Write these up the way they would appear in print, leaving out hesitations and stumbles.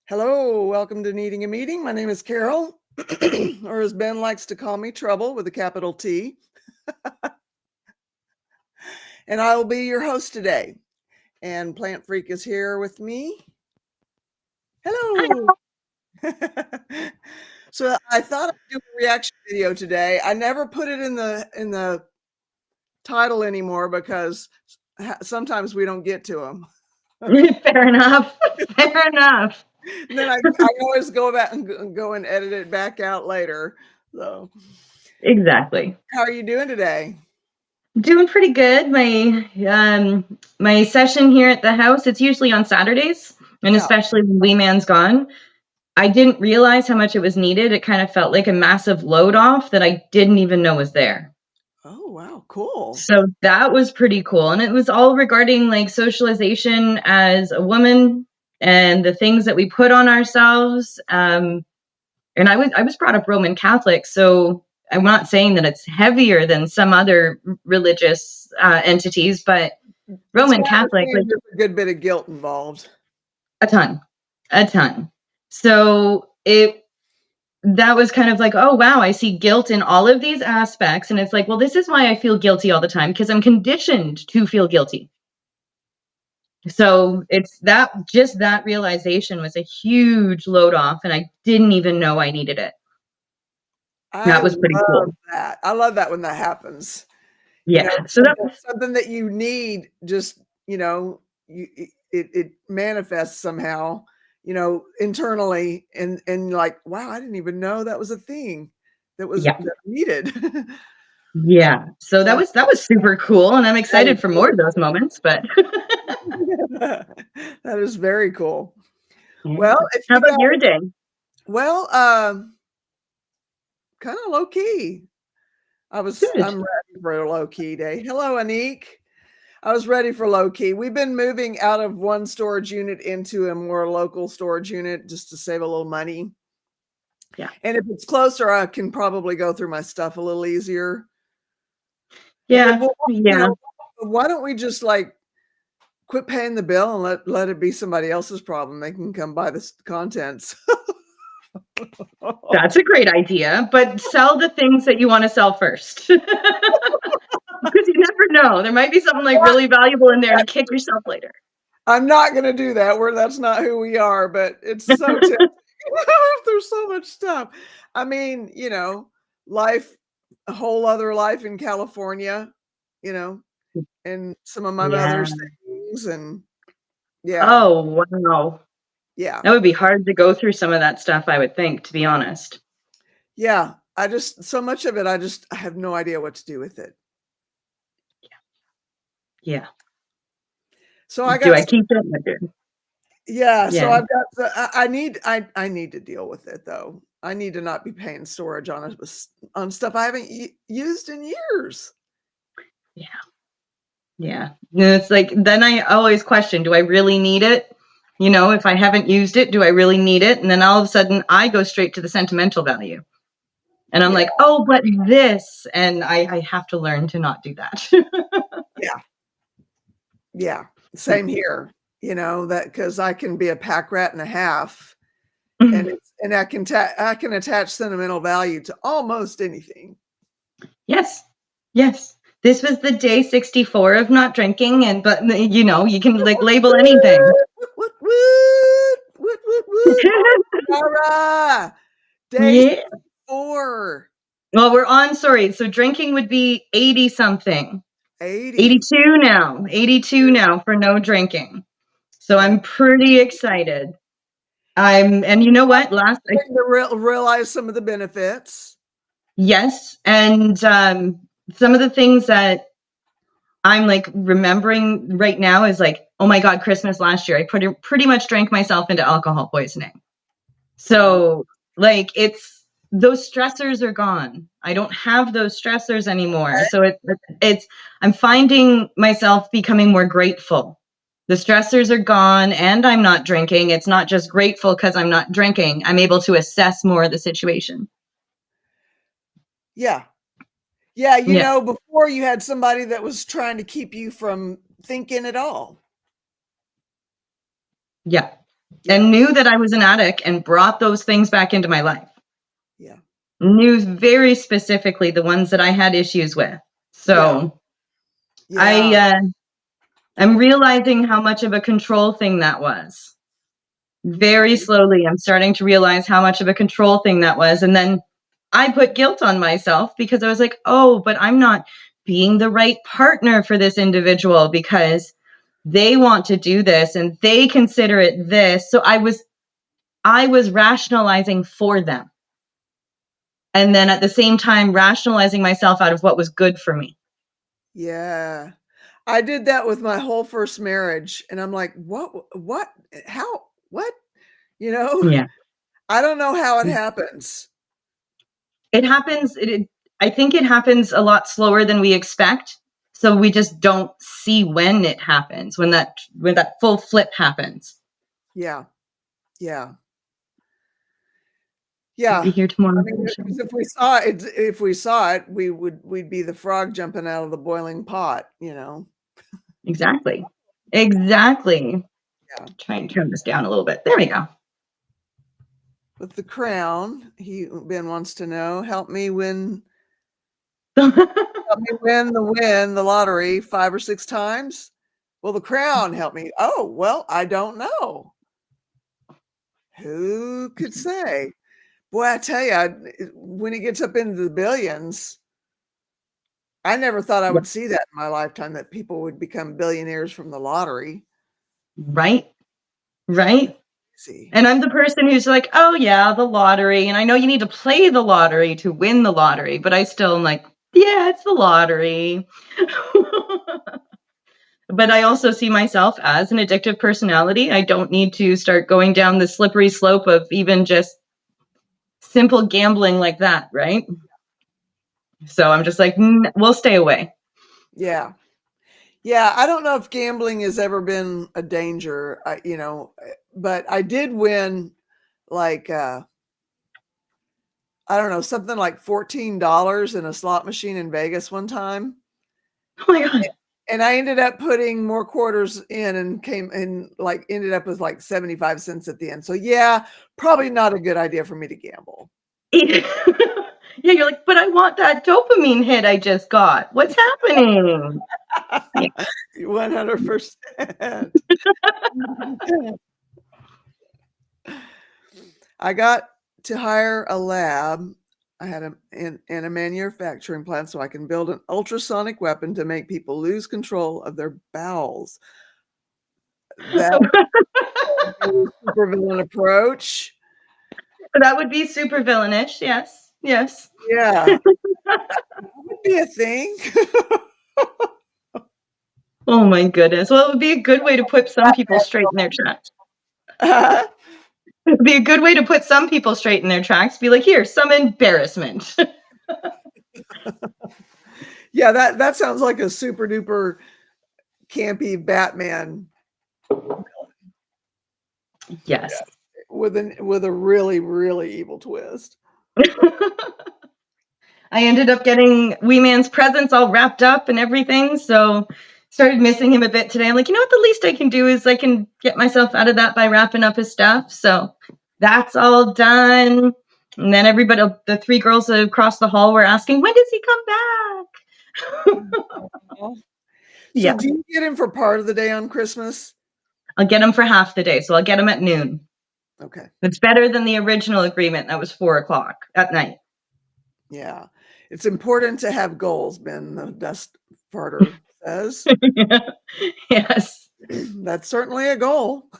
Hello, welcome to Needing a Meeting. My name is Carol, or as Ben likes to call me, Trouble with a capital T, and I will be your host today. And Plant Freak is here with me. Hello. So I thought I'd do a reaction video today. I never put it in the title anymore because sometimes we don't get to them. Fair enough. Fair enough. And then I always go back and go and edit it back out later. So Exactly. how are you doing today? Doing pretty good. My session here at the house, it's usually on Saturdays, and Yeah. especially when Wee Man's gone. I didn't realize how much it was needed. It kind of felt like a massive load off that I didn't even know was there. Oh, wow. Cool. So that was pretty cool. And it was all regarding like socialization as a woman and the things that we put on ourselves. And I was brought up Roman Catholic, so I'm not saying that it's heavier than some other religious entities, but Roman Catholic, like there's a good bit of guilt involved. a ton. So that was kind of like, oh wow, I see guilt in all of these aspects, and it's like, well, this is why I feel guilty all the time, because I'm conditioned to feel guilty. So it's that realization was a huge load off, and I didn't even know I needed it. That was pretty cool. I love that when that happens. Yeah. So that's something that you need, just, it manifests somehow, internally and like, wow, I didn't even know that was a thing that was needed. Yeah. So that was super cool. And I'm excited for more of those moments, but that is very cool. Yeah. Well, how about your day? Well, kind of low key. I'm ready for a low key day. Hello, Anik. I was ready for low key. We've been moving out of one storage unit into a more local storage unit just to save a little money. Yeah. And if it's closer, I can probably go through my stuff a little easier. Yeah. Why don't we just like quit paying the bill and let it be somebody else's problem? They can come buy the contents. That's a great idea, but sell the things that you want to sell first. Because you never know. There might be something like really valuable in there to kick yourself later. I'm not going to do that. That's not who we are, but it's so tempting. There's so much stuff. I mean, life, a whole other life in California, and some of my mother's things, and Oh, wow. Yeah. That would be hard to go through some of that stuff, I would think, to be honest. Yeah. So much of it, I have no idea what to do with it. Yeah. So I keep it? Yeah. So I've got I need to deal with it though. I need to not be paying storage on stuff I haven't used in years. Yeah. Yeah. It's like, then I always question, do I really need it? If I haven't used it, do I really need it? And then all of a sudden I go straight to the sentimental value. And I'm like, oh, but this, and I have to learn to not do that. Yeah. Same here, that because I can be a pack rat and a half, and I can attach sentimental value to almost anything. Yes. This was the day 64 of not drinking, but you can like label anything. Sarah, day 64. Well, we're on, sorry. So drinking would be 80 something. 82 now. 82 now for no drinking. So I'm pretty excited. And you know what? Realize some of the benefits. Yes. And some of the things that I'm like remembering right now is like, oh my God, Christmas last year, I pretty much drank myself into alcohol poisoning. So like those stressors are gone. I don't have those stressors anymore. So I'm finding myself becoming more grateful. The stressors are gone and I'm not drinking. It's not just grateful because I'm not drinking. I'm able to assess more of the situation. Yeah. Before you had somebody that was trying to keep you from thinking at all. Yeah. and Yeah. knew that I was an addict and brought those things back into my life. Yeah. Knew very specifically the ones that I had issues with. Yeah. So Yeah. I'm realizing how much of a control thing that was. Very Okay. slowly, I'm starting to realize how much of a control thing that was. And then I put guilt on myself because I was like, oh, but I'm not being the right partner for this individual because they want to do this and they consider it this. So I was rationalizing for them. And then at the same time, rationalizing myself out of what was good for me. Yeah. I did that with my whole first marriage, and I'm like, "What? How? What?" You know? Yeah. I don't know how it happens. It happens. I think it happens a lot slower than we expect. So we just don't see when it happens, when that full flip happens. Yeah. Yeah. I'll be Yeah. here I tomorrow mean, for because sure. if we saw it, we'd be the frog jumping out of the boiling pot, you know? Exactly. Exactly. Yeah. Try and turn this down a little bit. There we go. With the crown, Ben wants to know, help me win the lottery 5 or 6 times. Will the crown help me? Oh, well, I don't know. Who could say? Boy, I tell you, when it gets up into the billions, I never thought I Yeah. would see that in my lifetime, that people would become billionaires from the lottery. Right. Right. See. And I'm the person who's like, oh, yeah, the lottery. And I know you need to play the lottery to win the lottery, but I still am like, yeah, it's the lottery. But I also see myself as an addictive personality. I don't need to start going down the slippery slope of even just simple gambling like that, right? So I'm just like, we'll stay away. Yeah. Yeah, I don't know if gambling has ever been a danger, but I did win, like, I don't know, something like $14 in a slot machine in Vegas one time. Oh my God. And I ended up putting more quarters in and ended up with like 75 cents at the end. So yeah, probably not a good idea for me to gamble. Yeah, you're like, but I want that dopamine hit I just got. What's happening? Yeah. 100%. I got to hire a lab. I had in a manufacturing plant so I can build an ultrasonic weapon to make people lose control of their bowels. That supervillain approach. That would be super villainish. Yes. Yes. Yeah, that would be a thing. Oh my goodness. Well, it would be a good way to put some people straight in their tracks. It would be a good way to put some people straight in their tracks. Be like, here, some embarrassment. Yeah, that sounds like a super duper campy Batman. Yes. Yeah, with a really, really evil twist. I ended up getting Wee Man's presents all wrapped up and everything. So started missing him a bit today. I'm like, you know what? The least I can do is I can get myself out of that by wrapping up his stuff. So that's all done. And then everybody, the 3 girls across the hall were asking, when does he come back? So Yeah, do you get him for part of the day on Christmas? I'll get him for half the day. So I'll get him at noon. Okay. It's better than the original agreement that was 4 o'clock at night. Yeah. It's important to have goals, Ben, the dust farter says. Yes. That's certainly a goal.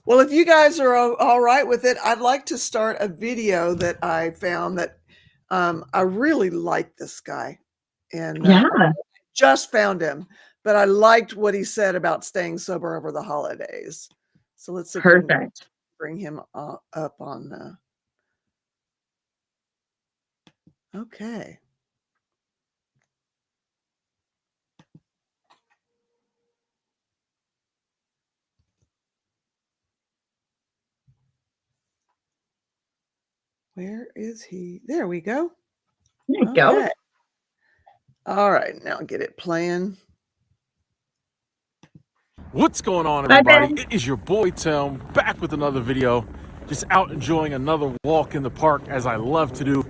Well, if you guys are all right with it, I'd like to start a video that I found that I really like this guy. And Yeah. just found him, but I liked what he said about staying sober over the holidays. So let's see if we can Perfect. bring him up on. Okay. Where is he? There we go. There you go. Okay. All right. Now get it playing. What's going on, Bye, everybody? Ben. It is your boy Tim, back with another video. Just out enjoying another walk in the park, as I love to do.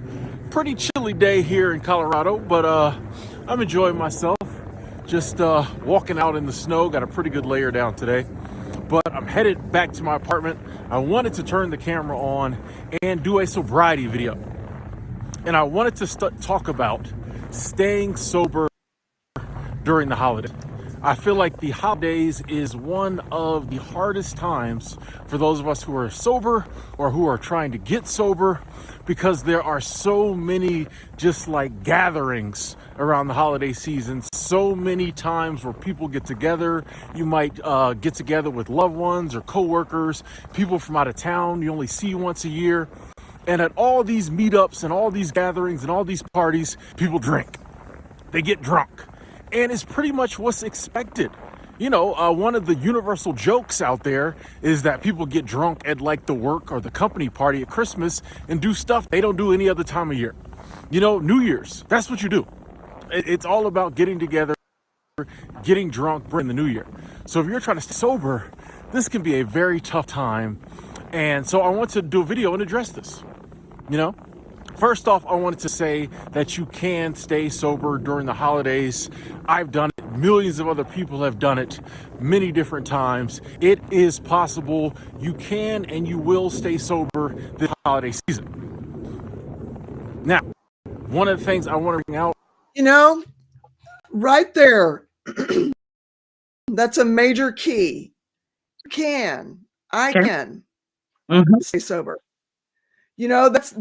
Pretty chilly day here in Colorado, but I'm enjoying myself. Just walking out in the snow. Got a pretty good layer down today. But I'm headed back to my apartment. I wanted to turn the camera on and do a sobriety video. And I wanted to talk about staying sober during the holidays. I feel like the holidays is one of the hardest times for those of us who are sober or who are trying to get sober, because there are so many just like gatherings around the holiday season, so many times where people get together. You might get together with loved ones or coworkers, people from out of town you only see once a year. And at all these meetups and all these gatherings and all these parties, people drink. They get drunk. And it's pretty much what's expected. You know, one of the universal jokes out there is that people get drunk at like the work or the company party at Christmas and do stuff they don't do any other time of year. You know, New Year's, that's what you do. It's all about getting together, getting drunk, bring the new year. So if you're trying to stay sober, this can be a very tough time. And so I want to do a video and address this, you know? First off, I wanted to say that you can stay sober during the holidays. I've done it. Millions of other people have done it many different times. It is possible. You can and you will stay sober this holiday season. Now, one of the things I want to bring out, You know, right there, that's a major key. I Sure. can Mm-hmm. stay sober. You know, that's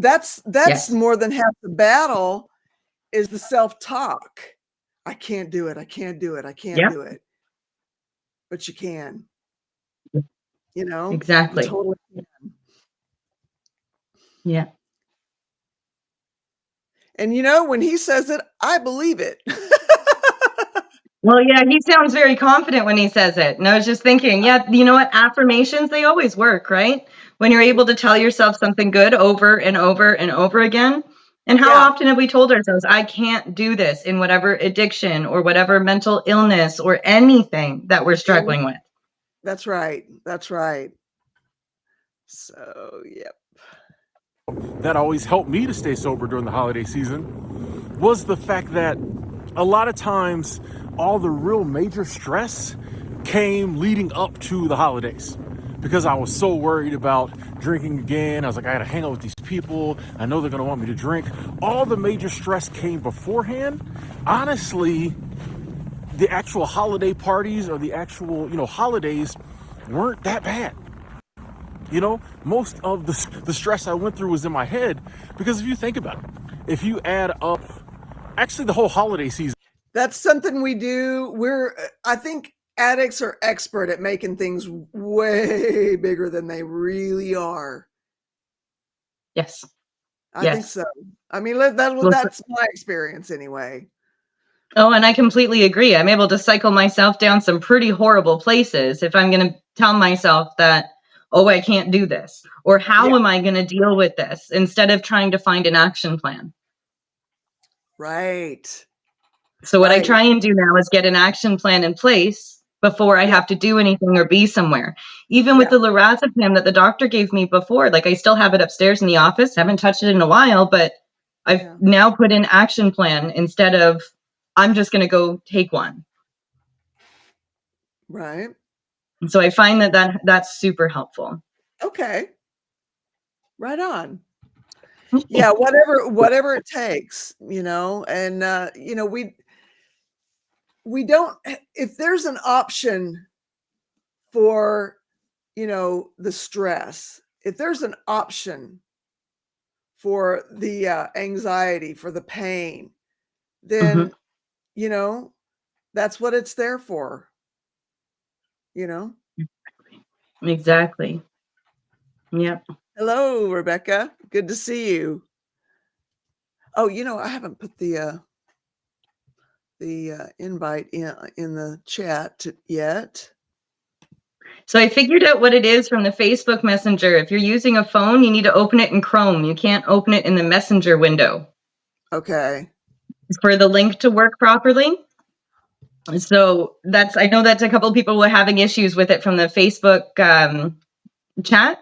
Yes. more than half the battle is the self-talk. I can't do it. I can't do it. I can't Yep. do it. But you can. You know, you Exactly. totally can. Yeah. And you know, when he says it, I believe it. Well, yeah, he sounds very confident when he says it. And I was just thinking, yeah, you know what? Affirmations, they always work, right? When you're able to tell yourself something good over and over and over again. And how Yeah. often have we told ourselves, I can't do this in whatever addiction or whatever mental illness or anything that we're struggling with? That's right. That's right. So, yep. that always helped me to stay sober during the holiday season, was the fact that a lot of times all the real major stress came leading up to the holidays, because I was so worried about drinking again. I was like, I gotta hang out with these people. I know they're gonna want me to drink. All the major stress came beforehand. Honestly, the actual holiday parties or the actual, holidays weren't that bad. You know, most of the stress I went through was in my head, because if you think about it, if you add up actually the whole holiday season. That's something we do. I think addicts are expert at making things way bigger than they really are. Yes. I think Yes. so. I mean, that's my experience anyway. Oh, and I completely agree. I'm able to cycle myself down some pretty horrible places if I'm going to tell myself that, oh, I can't do this, or how am I going to deal with this, instead of trying to find an action plan. Right. So what I try and do now is get an action plan in place before I have to do anything or be somewhere. Even with the lorazepam that the doctor gave me before, like I still have it upstairs in the office. Haven't touched it in a while, but I've now put in action plan instead of I'm just going to go take one. Right. And so I find that's super helpful. Okay. Right on. Yeah, whatever it takes, and we don't, if there's an option for, the stress, if there's an option for the anxiety, for the pain, then, that's what it's there for, Exactly. Yep. Hello, Rebecca. Good to see you. Oh, I haven't put the invite in the chat yet. So I figured out what it is from the Facebook Messenger. If you're using a phone, you need to open it in Chrome. You can't open it in the Messenger window. Okay. For the link to work properly. So I know that a couple of people were having issues with it from the Facebook chat.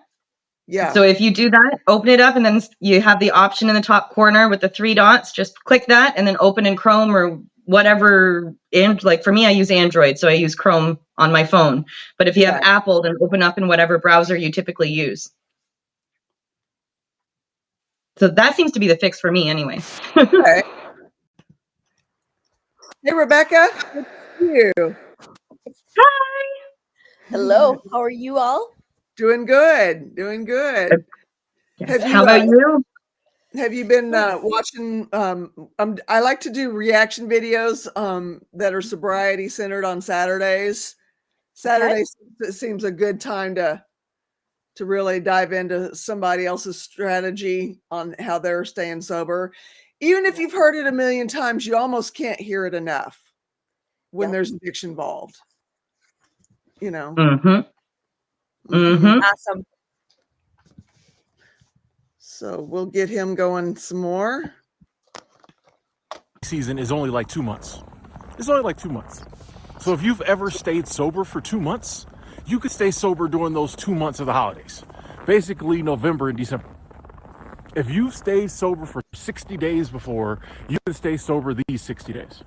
Yeah. So if you do that, open it up, and then you have the option in the top corner with the 3 dots. Just click that and then open in Chrome or whatever. And like for me, I use Android, so I use Chrome on my phone. But if you have Apple, then open up in whatever browser you typically use. So that seems to be the fix for me anyway. Okay. Hey, Rebecca. Good to see you. Hi. Hello. How are you all? Doing good. Doing good. How about you? Have you been watching? I like to do reaction videos that are sobriety centered on Saturdays. Saturdays seems a good time to really dive into somebody else's strategy on how they're staying sober. Even if you've heard it a million times, you almost can't hear it enough when there's addiction involved. You know. Mm-hmm. Mm-hmm. Awesome. So we'll get him going some more. Season is only like 2 months. It's only like 2 months. So if you've ever stayed sober for 2 months, you could stay sober during those 2 months of the holidays. Basically November and December. If you've stayed sober for 60 days before, you can stay sober these 60 days,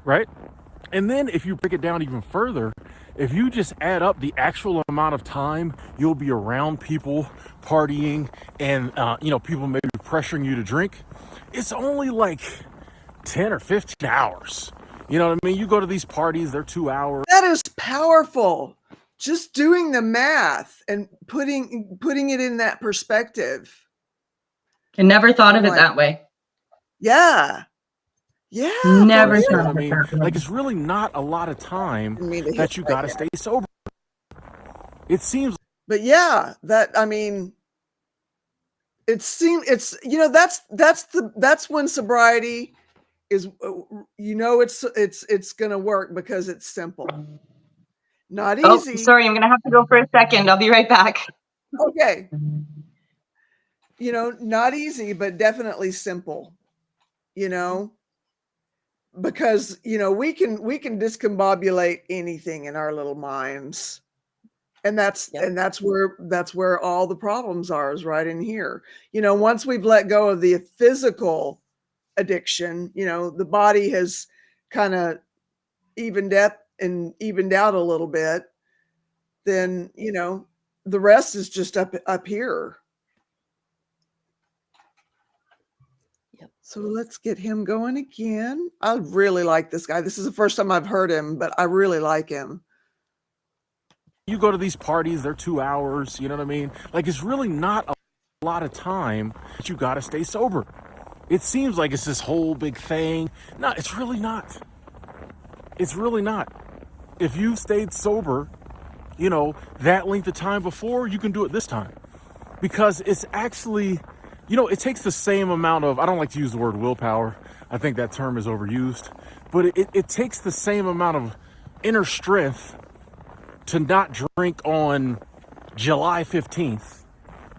right? And then if you break it down even further, if you just add up the actual amount of time you'll be around people partying and, people maybe pressuring you to drink, it's only like 10 or 15 hours. You know what I mean? You go to these parties, they're 2 hours. That is powerful. Just doing the math and putting it in that perspective. I never thought of it that way. Yeah. Yeah. Never You know thought what I of it mean? that way. Like, it's really not a lot of time that you gotta stay sober. It seems. But yeah, that's when sobriety is, it's gonna work because it's simple. Not easy. Oh, sorry, I'm gonna have to go for a second. I'll be right back. Okay. Not easy, but definitely simple, because, we can discombobulate anything in our little minds. And that's where all the problems are, is right in here. Once we've let go of the physical addiction, the body has kind of evened out a little bit, then, the rest is just up here. So let's get him going again. I really like this guy. This is the first time I've heard him, but I really like him. You go to these parties, they're 2 hours, you know what I mean? Like, it's really not a lot of time that you gotta stay sober. It seems like it's this whole big thing. No, it's really not. It's really not. If you've stayed sober, that length of time before, you can do it this time. Because it's actually, it takes the same amount of, I don't like to use the word willpower. I think that term is overused. But it takes the same amount of inner strength to not drink on July 15th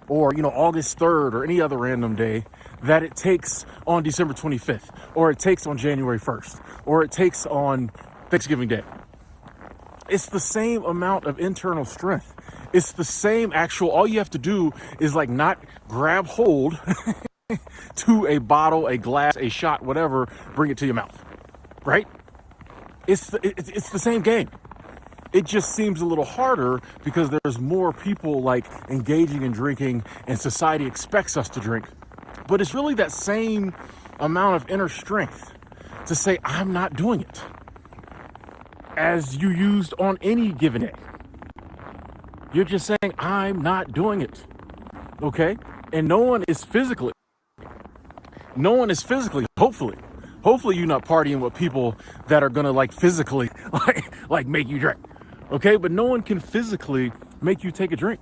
or, August 3rd or any other random day that it takes on December 25th, or it takes on January 1st, or it takes on Thanksgiving Day. It's the same amount of internal strength. It's the same all you have to do is like not grab hold to a bottle, a glass, a shot, whatever, bring it to your mouth, right? It's the same game. It just seems a little harder because there's more people like engaging in drinking and society expects us to drink. But it's really that same amount of inner strength to say, I'm not doing it, as you used on any given day. You're just saying, I'm not doing it. Okay? And no one is physically, hopefully you're not partying with people that are gonna like physically like make you drink. Okay, but no one can physically make you take a drink.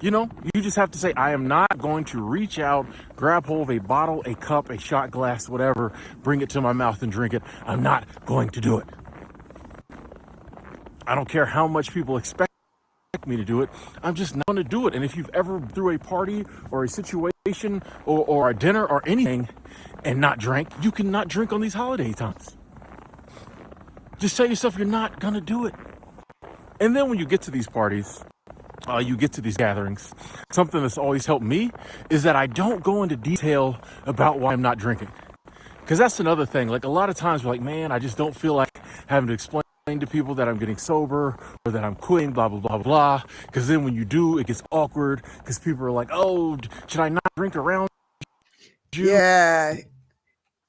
You just have to say, I am not going to reach out, grab hold of a bottle, a cup, a shot glass, whatever, bring it to my mouth and drink it. I'm not going to do it. I don't care how much people expect me to do it. I'm just not going to do it. And if you've ever been through a party or a situation or a dinner or anything and not drank, you cannot drink on these holiday times. Just tell yourself you're not gonna do it. And then when you get to these parties, you get to these gatherings, something that's always helped me is that I don't go into detail about why I'm not drinking. Because that's another thing. Like a lot of times we're like, man, I just don't feel like having to explain to people that I'm getting sober or that I'm quitting, blah, blah, blah, blah. Because then when you do, it gets awkward because people are like, oh, should I not drink around you? Yeah.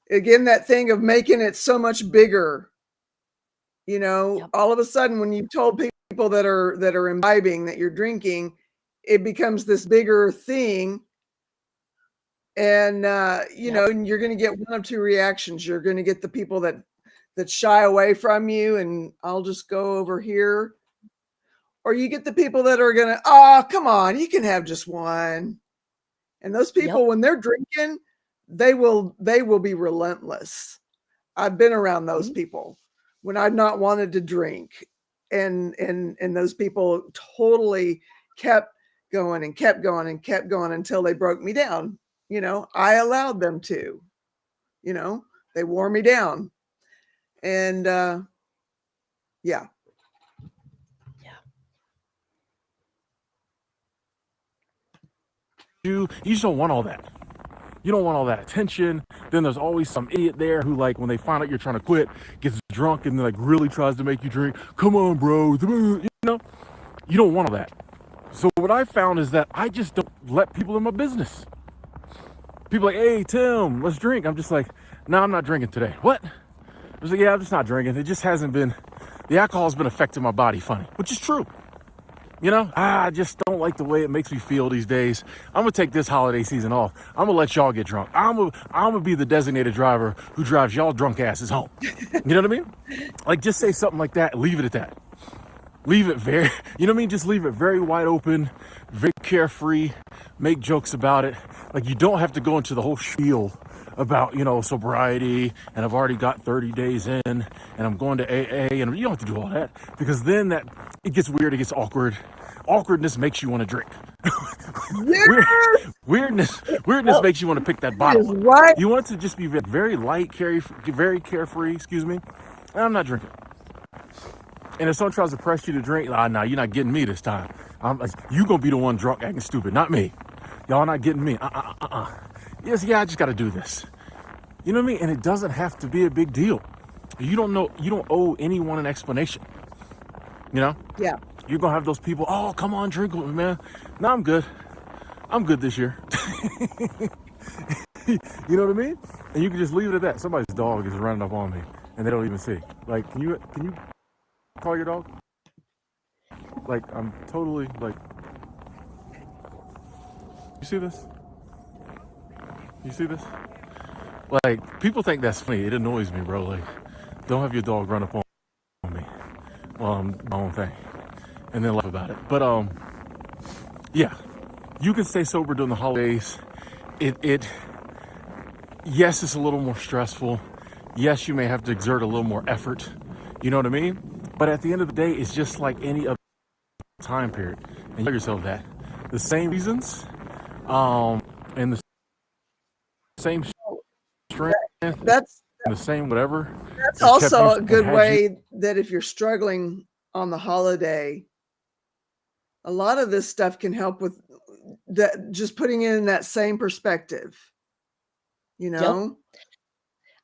Again, that thing of making it so much bigger. You know, Yep. all of a sudden when you've told people that are imbibing that you're drinking, it becomes this bigger thing. And you Yep. know, and you're going to get one of two reactions. You're going to get the people that shy away from you and I'll just go over here. Or you get the people that are going to, oh, come on, you can have just one. And those people, Yep. when they're drinking, they will be relentless. I've been around those Mhm. people when I've not wanted to drink. And those people totally kept going and kept going and kept going until they broke me down. You know, I allowed them to, you know, they wore me down. And yeah. You just don't want all that. You don't want all that attention. Then there's always some idiot there who, like, when they find out you're trying to quit, gets drunk and like really tries to make you drink. Come on, bro. You know, you don't want all that. So what I found is that I just don't let people in my business. People are like, hey, Tim, let's drink. I'm just like, no, I'm not drinking today. What? I was like, yeah, I'm just not drinking. It just hasn't been, the alcohol's been affecting my body funny, which is true. You know, I just don't like the way it makes me feel these days. I'm gonna take this holiday season off. I'm gonna let y'all get drunk. I'm gonna be the designated driver who drives y'all drunk asses home. You know what I mean? Like, just say something like that. Leave it at that. Leave it very, you know what I mean? Just leave it very wide open, very carefree. Make jokes about it. Like, you don't have to go into the whole spiel about, you know, sobriety, and I've already got 30 days in, and I'm going to AA, and you don't have to do all that, because then that, it gets weird, it gets awkward. Awkwardness makes you want to drink. Weirdness makes you want to pick that bottle up. Right. You want it to just be very light, very carefree, excuse me, and I'm not drinking. And if someone tries to press you to drink, nah, you're not getting me this time. You gonna be the one drunk acting stupid, not me. Y'all not getting me. Yes, yeah, I just gotta do this. You know what I mean? And it doesn't have to be a big deal. You don't owe anyone an explanation. You know? Yeah. You're gonna have those people, oh, come on, drink with me, man. No, I'm good. I'm good this year. You know what I mean? And you can just leave it at that. Somebody's dog is running up on me and they don't even see. Like, can you call your dog? Like, I'm totally like, you see this? You see this? Like, people think that's funny. It annoys me, bro. Like, don't have your dog run up on me while I'm doing my own thing and then laugh about it. But yeah, you can stay sober during the holidays. Yes, it's a little more stressful. Yes, you may have to exert a little more effort. You know what I mean? But at the end of the day, it's just like any other time period. And you tell yourself that. The same reasons, and the same strength, That's the same whatever. that's that kept also you- a good had you- way that if you're struggling on the holiday, a lot of this stuff can help with that, just putting it in that same perspective. You know?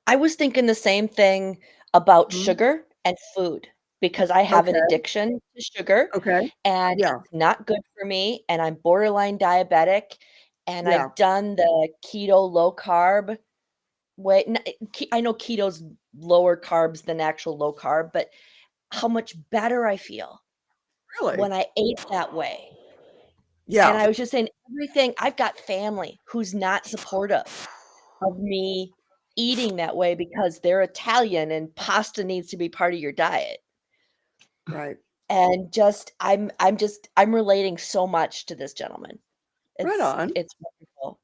I was thinking the same thing about Mhm. sugar and food because I have an Okay. addiction to sugar Okay. and Yeah. it's not good for me and I'm borderline diabetic and Yeah. I've done the keto low carb way. I know keto's lower carbs than actual low carb, but how much better I feel Really? when I ate that way. And Yeah. I was just saying everything I've got family who's not supportive of me eating that way because they're Italian and pasta needs to be part of your diet. Right. And just I'm relating so much to this gentleman. Right on. It's wonderful.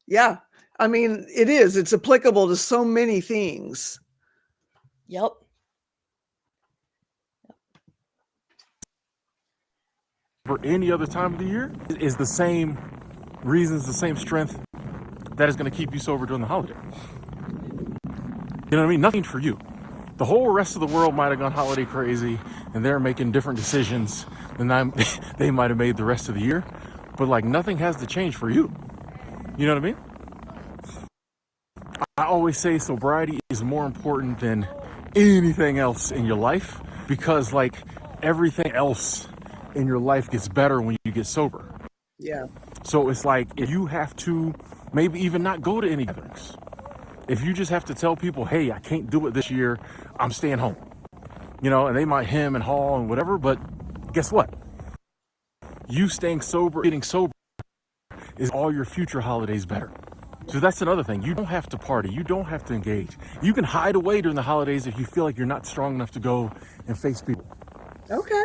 Yeah. I mean, it is. It's applicable to so many things. Yep. for any other time of the year is the same reasons, the same strength that is going to keep you sober during the holiday. You know what I mean? Nothing for you. The whole rest of the world might have gone holiday crazy and they're making different decisions than they might have made the rest of the year. But like nothing has to change for you. You know what I mean? I always say sobriety is more important than anything else in your life, because like everything else in your life gets better when you get sober. Yeah. So it's like if you have to maybe even not go to any gatherings, if you just have to tell people, hey, I can't do it this year, I'm staying home, you know, and they might hem and haw and whatever, but guess what? You staying sober, getting sober is all your future holidays better. So that's another thing. You don't have to party. You don't have to engage. You can hide away during the holidays if you feel like you're not strong enough to go and face people. Okay.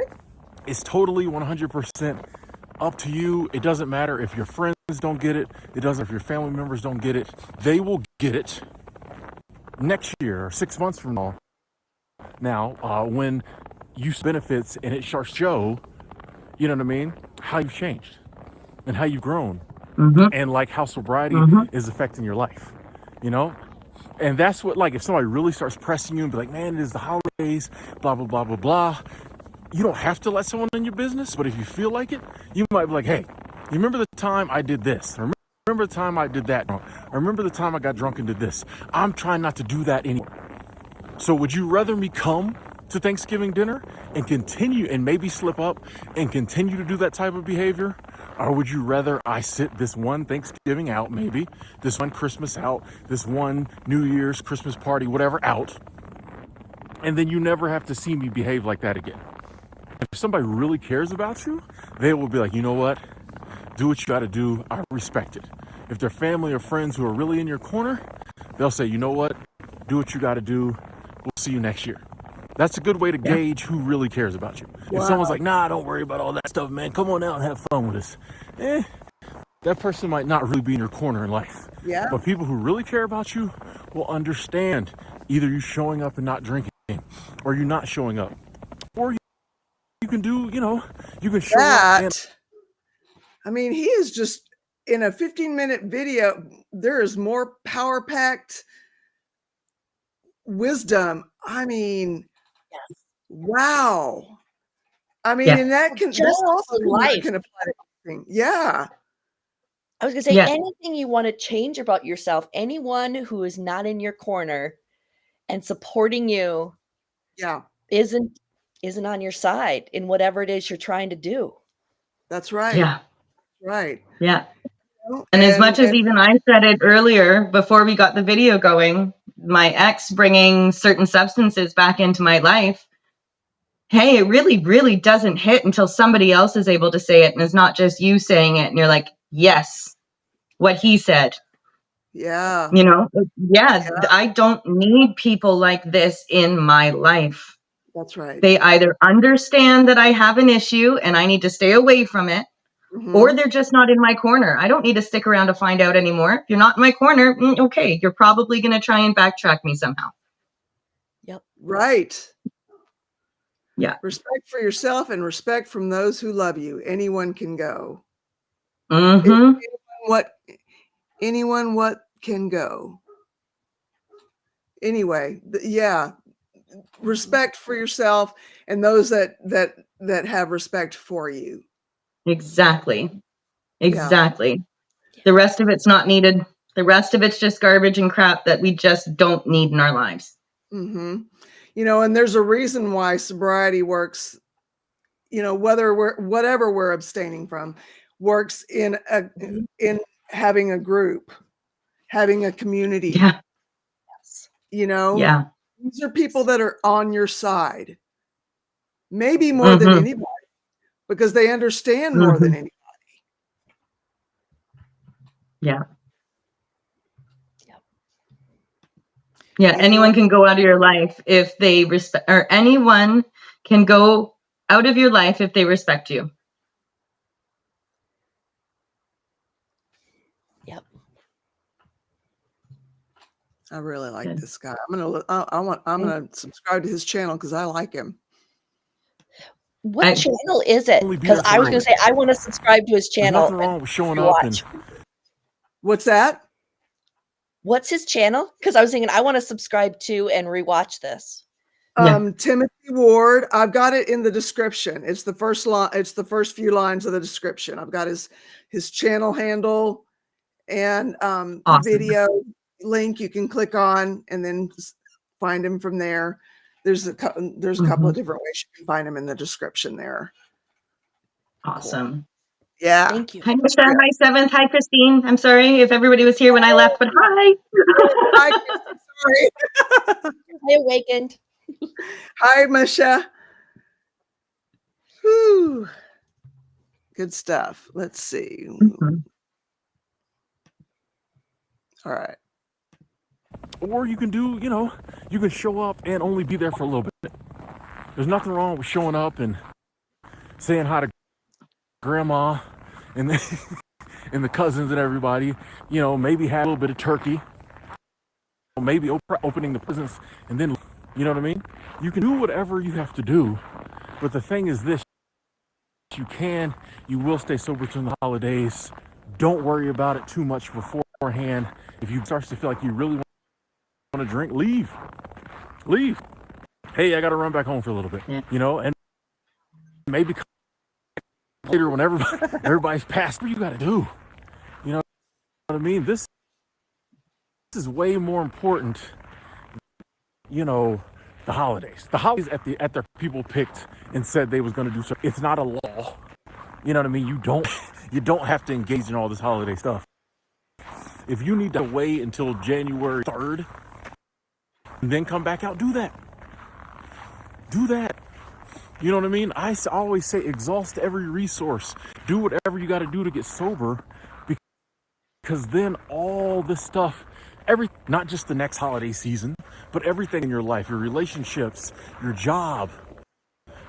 It's totally 100% up to you. It doesn't matter if your friends don't get it. It doesn't matter if your family members don't get it. They will get it next year or 6 months from now, when you see benefits and it starts to show, you know what I mean, how you've changed and how you've grown. And like how sobriety is affecting your life, you know? And that's what, like, if somebody really starts pressing you and be like, man, it is the holidays, blah, blah, blah, blah, blah. You don't have to let someone in your business, but if you feel like it, you might be like, hey, you remember the time I did this? Remember the time I did that? I remember the time I got drunk and did this? I'm trying not to do that anymore. So would you rather me come to Thanksgiving dinner and continue and maybe slip up and continue to do that type of behavior? Or would you rather I sit this one Thanksgiving out, maybe, this one Christmas out, this one New Year's, Christmas party, whatever out, and then you never have to see me behave like that again? If somebody really cares about you, they will be like, you know what? Do what you got to do. I respect it. If they're family or friends who are really in your corner, they'll say, you know what? Do what you got to do. We'll see you next year. That's a good way to gauge who really cares about you. If someone's like, nah, don't worry about all that stuff, man. Come on out and have fun with us. That person might not really be in your corner in life. Yeah. But people who really care about you will understand either you showing up and not drinking, or you not showing up. Or you can do, you know, you can show up. And I mean, he is just in a 15-minute video. There is more power-packed wisdom. I mean, wow. I mean, and that can, Just also life. can apply to anything. Yeah. I was gonna say anything you want to change about yourself, anyone who is not in your corner and supporting you isn't on your side in whatever it is you're trying to do. That's right. Yeah. Right. Yeah. And as much as even I said it earlier before we got the video going, my ex bringing certain substances back into my life, hey, it really, really doesn't hit until somebody else is able to say it. And it's not just you saying it. And you're like, yes, what he said. Yeah. You know, I don't need people like this in my life. That's right. They either understand that I have an issue and I need to stay away from it, or they're just not in my corner. I don't need to stick around to find out anymore. If you're not in my corner, okay, you're probably going to try and backtrack me somehow. Yep. Right. Yeah. Respect for yourself and respect from those who love you. Anyone can go. Anyone what can go. Anyway, respect for yourself and those that have respect for you. Exactly. The rest of it's not needed. The rest of it's just garbage and crap that we just don't need in our lives. You know, and there's a reason why sobriety works, you know, whatever we're abstaining from works in having a group, having a community. Yeah. You know, these are people that are on your side, maybe more than anybody, because they understand more than anybody. Yeah. Anyone can go out of your life if they respect, or anyone can go out of your life if they respect you. Yep. I really like this guy. I'm gonna subscribe to his channel because I like him. What channel is it? Because I was gonna say I want to subscribe to his channel. There's nothing wrong with showing up and what's that? What's his channel? Because I was thinking I want to subscribe to and rewatch this. Timothy Ward. I've got it in the description. It's the first line. It's the first few lines of the description. I've got his channel handle and Awesome. the video link you can click on and then find him from there. There's a couple of different ways you can find him in the description there. Awesome. Cool. Yeah. Thank you. Hi, Michelle. Hi, Seventh. Hi, Christine. I'm sorry if everybody was here when I left, but hi. Hi, Christine. Sorry. I awakened. Hi, Misha. Whew. Good stuff. Let's see. All right. Or you can do, you can show up and only be there for a little bit. There's nothing wrong with showing up and saying hi to grandma and and the cousins and everybody. Maybe have a little bit of turkey. Maybe opening the presents and then, you know what I mean? You can do whatever you have to do. But the thing is this, you will stay sober during the holidays. Don't worry about it too much beforehand. If you start to feel like you really want to drink, leave. Hey, I got to run back home for a little bit, and maybe later when everybody's passed, what you got to do? You know what I mean? This is way more important, the holidays. The holidays at their people picked and said they was going to do something. It's not a law. You know what I mean? You don't have to engage in all this holiday stuff. If you need to wait until January 3rd and then come back out, do that. You know what I mean? I always say exhaust every resource. Do whatever you got to do to get sober, because then all this stuff, not just the next holiday season, but everything in your life, your relationships, your job,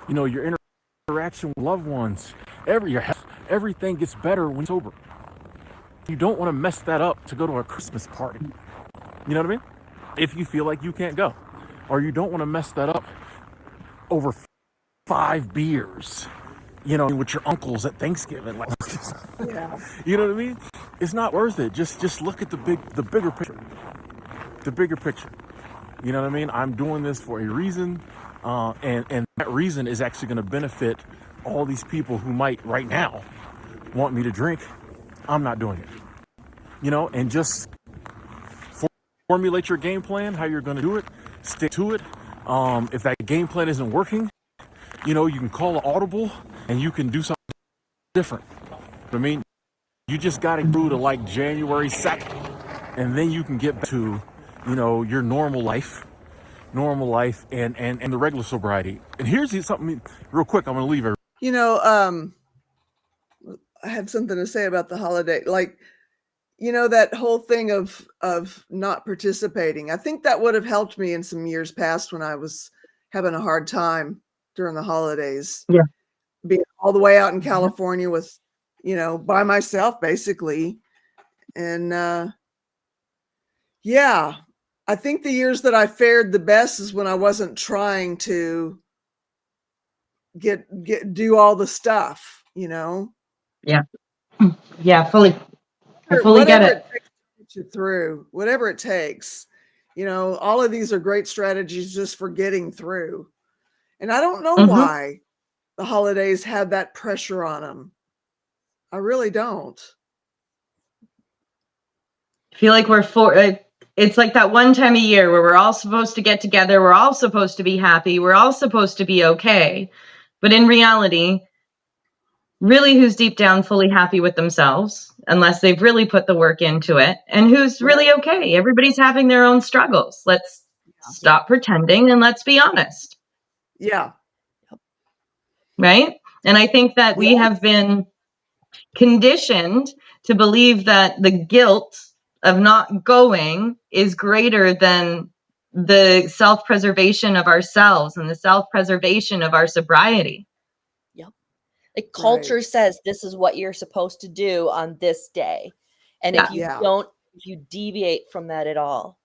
your interaction with loved ones, your health, everything gets better when you're sober. You don't want to mess that up to go to a Christmas party. You know what I mean? If you feel like you can't go, or you don't want to mess that up over 5 beers, with your uncles at Thanksgiving. Yeah. You know what I mean? It's not worth it. Just look at the bigger picture. The bigger picture. You know what I mean? I'm doing this for a reason, and that reason is actually going to benefit all these people who might right now want me to drink. I'm not doing it. And just formulate your game plan, how you're going to do it, stick to it. If that game plan isn't working, you can call an audible and you can do something different. I mean, you just got to do to like January 2nd, and then you can get back to, your normal life and the regular sobriety. And here's something real quick. I'm going to leave everybody. I had something to say about the holiday, that whole thing of not participating. I think that would have helped me in some years past when I was having a hard time during the holidays. Yeah. Being all the way out in California with, by myself basically. And I think the years that I fared the best is when I wasn't trying to do all the stuff, Yeah. Yeah, I fully get it. Takes to get you through, whatever it takes. All of these are great strategies just for getting through. And I don't know why the holidays have that pressure on them. I really don't. I feel like it's like that one time a year where we're all supposed to get together. We're all supposed to be happy. We're all supposed to be okay. But in reality, really, who's deep down fully happy with themselves, unless they've really put the work into it, and who's really okay? Everybody's having their own struggles. Let's stop pretending and let's be honest. Yeah. Right? And I think that we have been conditioned to believe that the guilt of not going is greater than the self-preservation of ourselves and the self-preservation of our sobriety. Yep. Like culture says this is what you're supposed to do on this day. And if you deviate from that at all,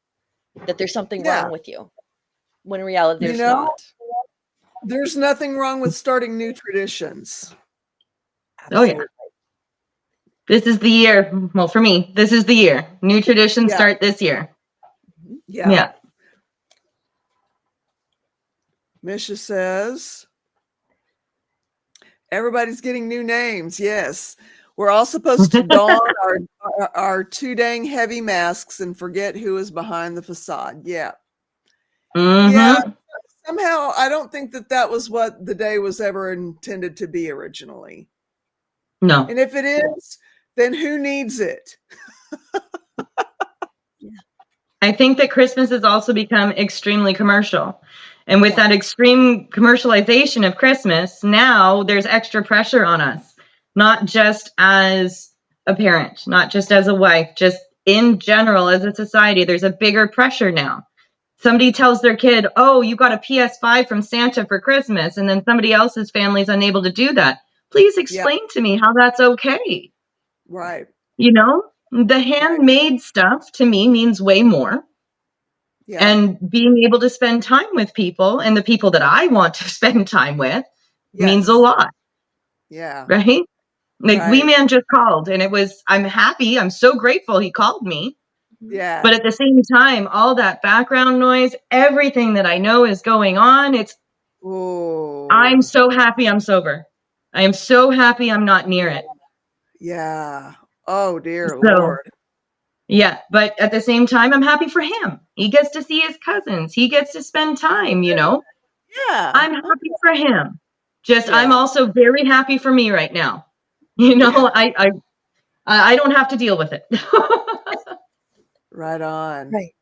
that there's something wrong with you. When in reality, there's not. There's nothing wrong with starting new traditions. Absolutely. Oh, yeah. This is the year. Well, for me, this is the year. New traditions start this year. Yeah. Misha says, everybody's getting new names. Yes. We're all supposed to don our too dang heavy masks and forget who is behind the facade. Yeah. Yeah. Somehow, I don't think that was what the day was ever intended to be originally. No. And if it is, then who needs it? I think that Christmas has also become extremely commercial. And with that extreme commercialization of Christmas, now there's extra pressure on us, not just as a parent, not just as a wife, just in general as a society. There's a bigger pressure now. Somebody tells their kid, oh, you got a PS5 from Santa for Christmas, and then somebody else's family is unable to do that. Please explain to me how that's okay. Right. You know, the handmade stuff to me means way more. Yeah. And being able to spend time with people and the people that I want to spend time with means a lot. Yeah. Right? Like Wee Man just called and I'm happy. I'm so grateful he called me. Yeah. But at the same time, all that background noise, everything that I know is going on, I'm so happy I'm sober. I am so happy I'm not near it. Yeah. Oh, dear Lord. Yeah, but at the same time, I'm happy for him. He gets to see his cousins. He gets to spend time, you know? Yeah. I'm happy for him. I'm also very happy for me right now. You know, I don't have to deal with it. Right on. Right.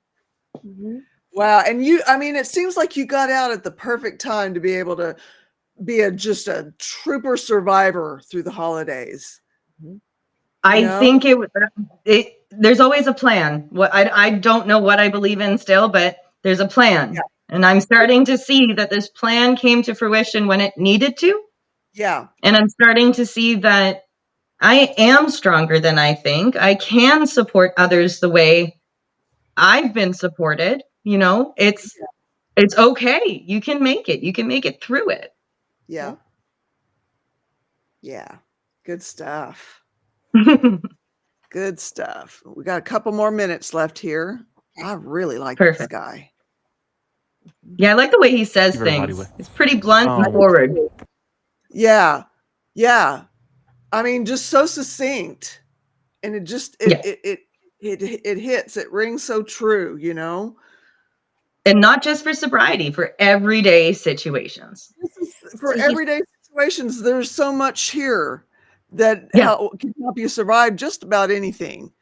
Mm-hmm. Wow. And it seems like you got out at the perfect time to be able to be just a trooper survivor through the holidays. Mm-hmm. I think there's always a plan. I don't know what I believe in still, but there's a plan. Yeah. And I'm starting to see that this plan came to fruition when it needed to. Yeah. And I'm starting to see that I am stronger than I think. I can support others the way I've been supported. You know, it's okay. You can make it. You can make it through it. Yeah. Yeah. Good stuff. Good stuff. We got a couple more minutes left here. I really like this guy. Yeah, I like the way he says things. It's pretty blunt and forward. Yeah. Yeah. Just so succinct. And it just it hits. It rings so true, you know? And not just for sobriety, for everyday situations. For everyday situations, there's so much here that can help you survive just about anything.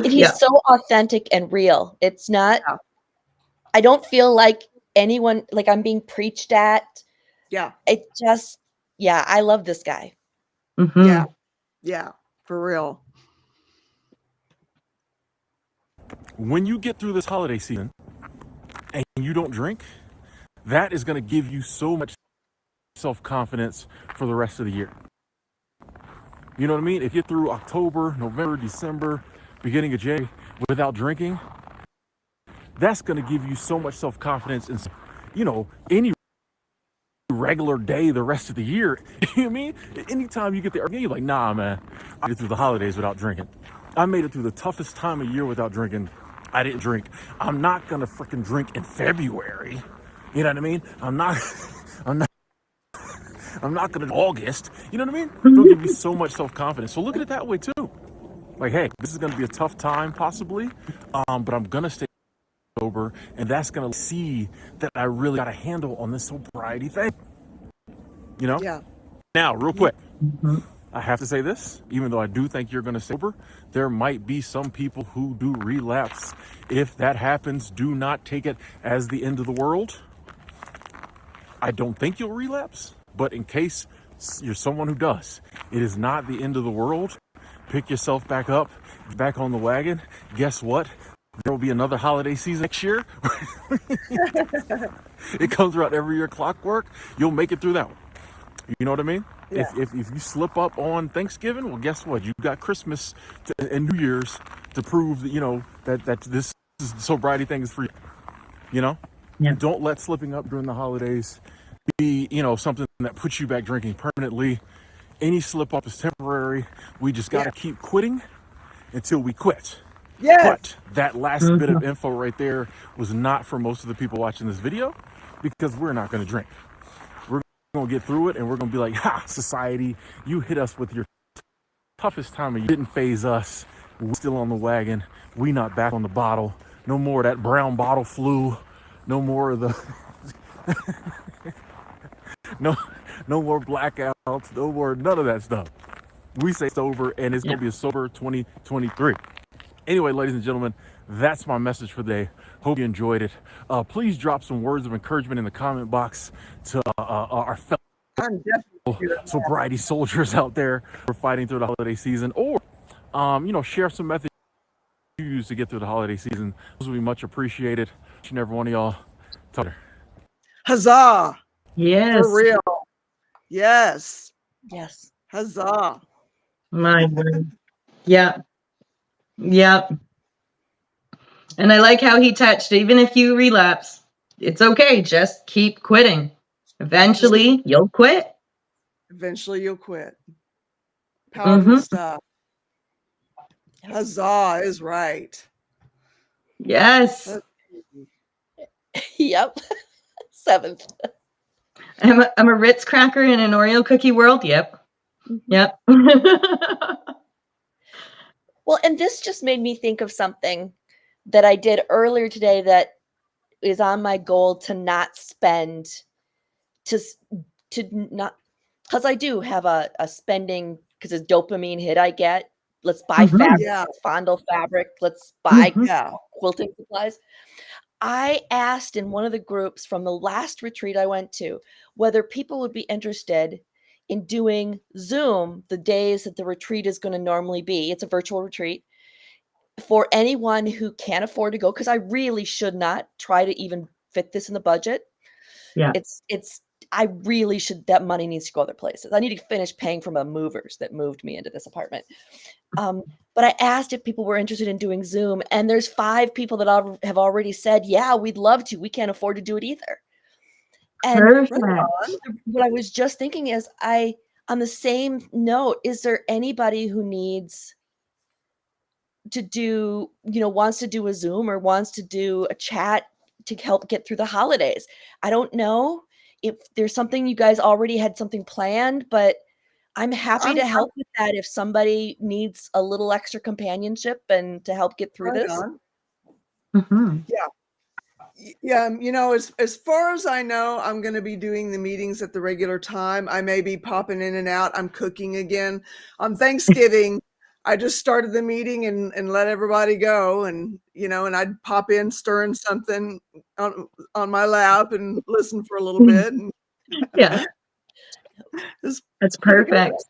He's so authentic and real. It's not, I don't feel like anyone, like I'm being preached at. Yeah. It just, I love this guy. Mm-hmm. Yeah. Yeah. For real. When you get through this holiday season and you don't drink, that is going to give you so much self-confidence for the rest of the year. You know what I mean? If you're through October, November, December, beginning of January without drinking, that's going to give you so much self-confidence in, any regular day the rest of the year. You know what I mean? Anytime you get there, you're like, nah, man, I get through the holidays without drinking. I made it through the toughest time of year without drinking. I didn't drink. I'm not going to freaking drink in February. You know what I mean? I'm not going to August. You know what I mean? It'll give you so much self-confidence. So look at it that way too. Like, hey, this is going to be a tough time possibly, but I'm going to stay sober, and that's going to see that I really got a handle on this sobriety thing. You know? Yeah. Now, real quick, I have to say this, even though I do think you're going to stay sober, there might be some people who do relapse. If that happens, do not take it as the end of the world. I don't think you'll relapse, but in case you're someone who does, it is not the end of the world. Pick yourself back up, back on the wagon. Guess what? There will be another holiday season next year. It comes around every year, clockwork. You'll make it through that one. You know what I mean? Yeah. If you slip up on Thanksgiving, well, guess what? You got Christmas and New Year's to prove that, that this sobriety thing is for you. You know? Yeah. Don't let slipping up during the holidays be, something that puts you back drinking permanently. Any slip up is temporary. We just got to keep quitting until we quit. Yes. But that last bit of info right there was not for most of the people watching this video, because we're not going to drink. We're going to get through it, and we're going to be like, ha, society, you hit us with your toughest time, and you didn't phase us. We're still on the wagon. We not back on the bottle. No more of that brown bottle flu. No more of the no more blackouts. No more none of that stuff. We say sober, and it's gonna be a sober 2023. Anyway, ladies and gentlemen, that's my message for the day. Hope you enjoyed it. Please drop some words of encouragement in the comment box to our fellow sobriety soldiers out there who are fighting through the holiday season, or share some methods you use to get through the holiday season. Those will be much appreciated. Each and every one of y'all. Talk later. Huzzah! Yes. For real. Yes. Yes. Huzzah. My word. Yeah. Yep. And I like how he touched, even if you relapse, it's okay. Just keep quitting. Eventually, you'll quit. Eventually, you'll quit. Powerful stuff. Huzzah is right. Yes. Yep. 7th. I'm a Ritz cracker in an Oreo cookie world. Yep. Yep. Well, and this just made me think of something that I did earlier today that is on my goal to not spend, to not, because I do have a spending, because it's dopamine hit I get. Let's buy fabric, fondle fabric. Let's buy quilting supplies. I asked in one of the groups from the last retreat I went to whether people would be interested in doing Zoom the days that the retreat is going to normally be. It's a virtual retreat for anyone who can't afford to go, because I really should not try to even fit this in the budget. Yeah. I really should, that money needs to go other places. I need to finish paying for my movers that moved me into this apartment. But I asked if people were interested in doing Zoom, and there's 5 people that have already said, yeah, we'd love to. We can't afford to do it either. And what I was just thinking is, on the same note, is there anybody who needs to do, wants to do a Zoom or wants to do a chat to help get through the holidays? I don't know if there's something you guys already had something planned, but I'm happy to help with that if somebody needs a little extra companionship and to help get through this. Yeah. As far as I know, I'm going to be doing the meetings at the regular time. I may be popping in and out. I'm cooking again. On Thanksgiving, I just started the meeting and let everybody go. And, and I'd pop in stirring something on my lap and listen for a little bit. And yeah. That's perfect.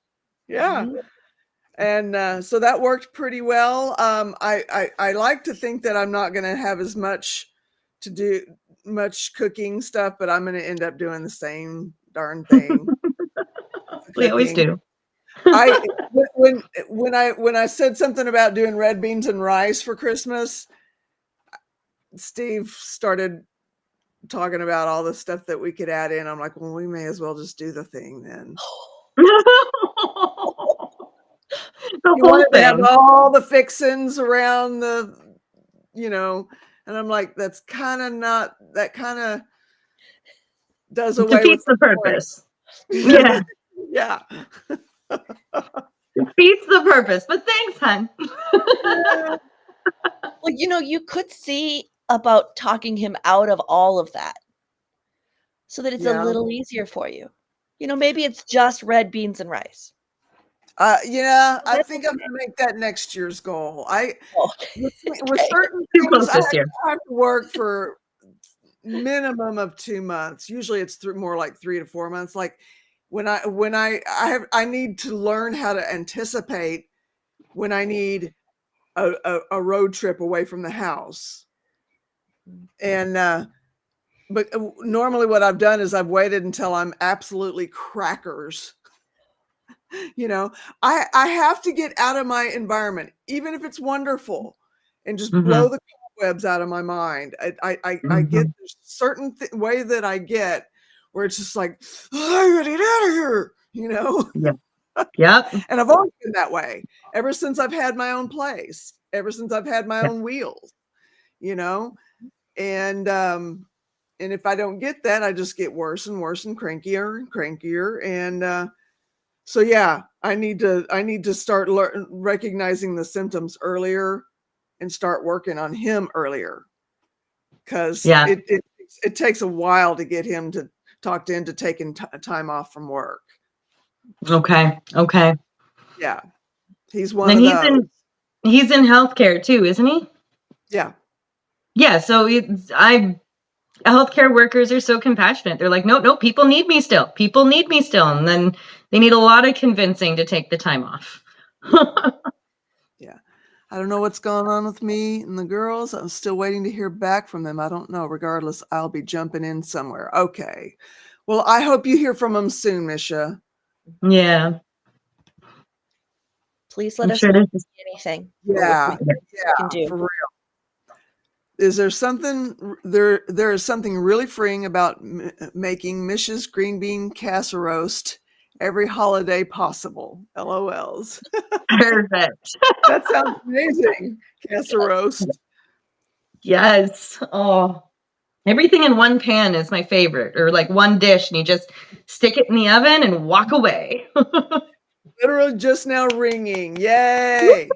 Yeah. And so that worked pretty well. I like to think that I'm not going to have as much to do, much cooking stuff, but I'm going to end up doing the same darn thing. We always do. When I said something about doing red beans and rice for Christmas, Steve started talking about all the stuff that we could add in. I'm like, well, we may as well just do the thing then. You wanted to have all the fixins around the, and I'm like, that's kind of not, that kind of does away defeats with the purpose. Yeah. Yeah. Defeats the purpose, but thanks, hon. Well, you could see about talking him out of all of that so that it's a little easier for you. Maybe it's just red beans and rice. I think I'm going to make that next year's goal. With certain things, I have to work for minimum of 2 months. Usually it's more like 3 to 4 months. Like when I need to learn how to anticipate when I need a road trip away from the house. And, but normally what I've done is I've waited until I'm absolutely crackers. I have to get out of my environment, even if it's wonderful, and just blow the cobwebs out of my mind. I get this certain way that I get where it's just like, I gotta get out of here, Yep. And I've always been that way ever since I've had my own place. ever since I've had my own wheels, you know? And if I don't get that, I just get worse and worse and crankier. And so yeah, I need to start recognizing the symptoms earlier and start working on him earlier, because it takes a while to get him to talked into taking time off from work. Okay. Yeah, he's one of those. He's in healthcare too, isn't he? Yeah. So healthcare workers are so compassionate. They're like, no, people need me still. And then they need a lot of convincing to take the time off. Yeah. I don't know what's going on with me and the girls. I'm still waiting to hear back from them. I don't know. Regardless, I'll be jumping in somewhere. Okay. Well, I hope you hear from them soon, Misha. Yeah. Please let us know anything. Yeah. Can do. For real. Is there something there is something really freeing about making Misha's green bean casserole every holiday possible. LOLs. Perfect. That sounds amazing. Casserole. Yes. Oh, everything in one pan is my favorite, or like one dish, and you just stick it in the oven and walk away. Literally just now ringing. Yay.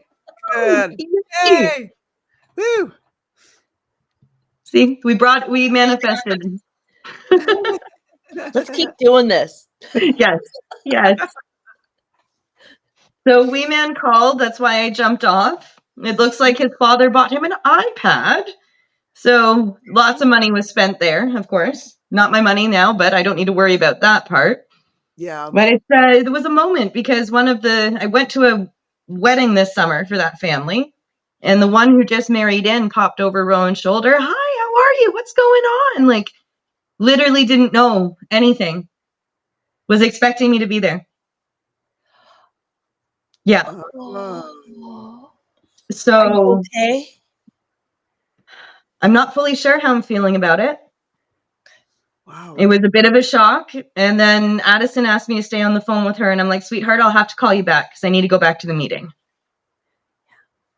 Good. Yay. Woo. See, we manifested. Let's keep doing this. Yes. So Wee Man called. That's why I jumped off. It looks like his father bought him an iPad. So lots of money was spent there, of course. Not my money now, but I don't need to worry about that part. Yeah. But it was a moment, because I went to a wedding this summer for that family, and the one who just married in popped over Rowan's shoulder. Hi, how are you? What's going on? Like, literally didn't know anything. Was expecting me to be there. Yeah. So okay. I'm not fully sure how I'm feeling about it. Wow. It was a bit of a shock. And then Addison asked me to stay on the phone with her, and I'm like, sweetheart, I'll have to call you back because I need to go back to the meeting.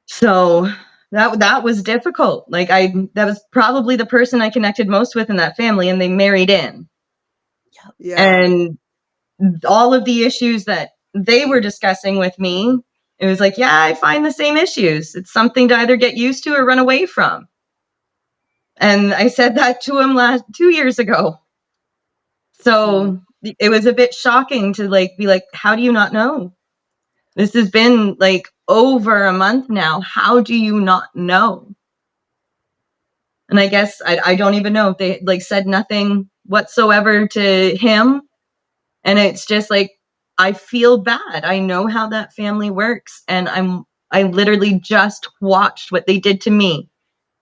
So that was difficult. Like, that was probably the person I connected most with in that family, and they married in. Yeah. And all of the issues that they were discussing with me, it was like, yeah, I find the same issues. It's something to either get used to or run away from. And I said that to him 2 years ago. So it was a bit shocking to be like, how do you not know? This has been like over a month now. How do you not know? And I guess I don't even know if they said nothing whatsoever to him. And it's just like, I feel bad. I know how that family works. And I literally just watched what they did to me.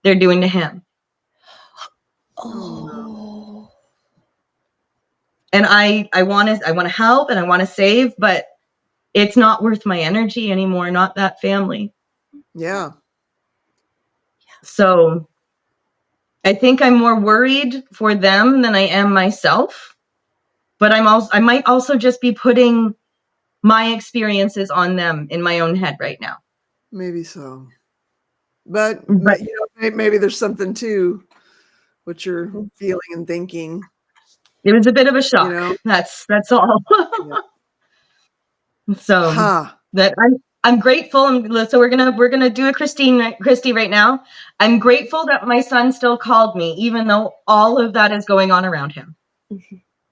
They're doing to him. Oh. And I want to help and I want to save, but it's not worth my energy anymore. Not that family. Yeah. So I think I'm more worried for them than I am myself. But I might also just be putting my experiences on them in my own head right now. Maybe so. But maybe there's something to what you're feeling and thinking. It was a bit of a shock. That's all. So that I'm grateful. So we're gonna do a Christy right now. I'm grateful that my son still called me, even though all of that is going on around him.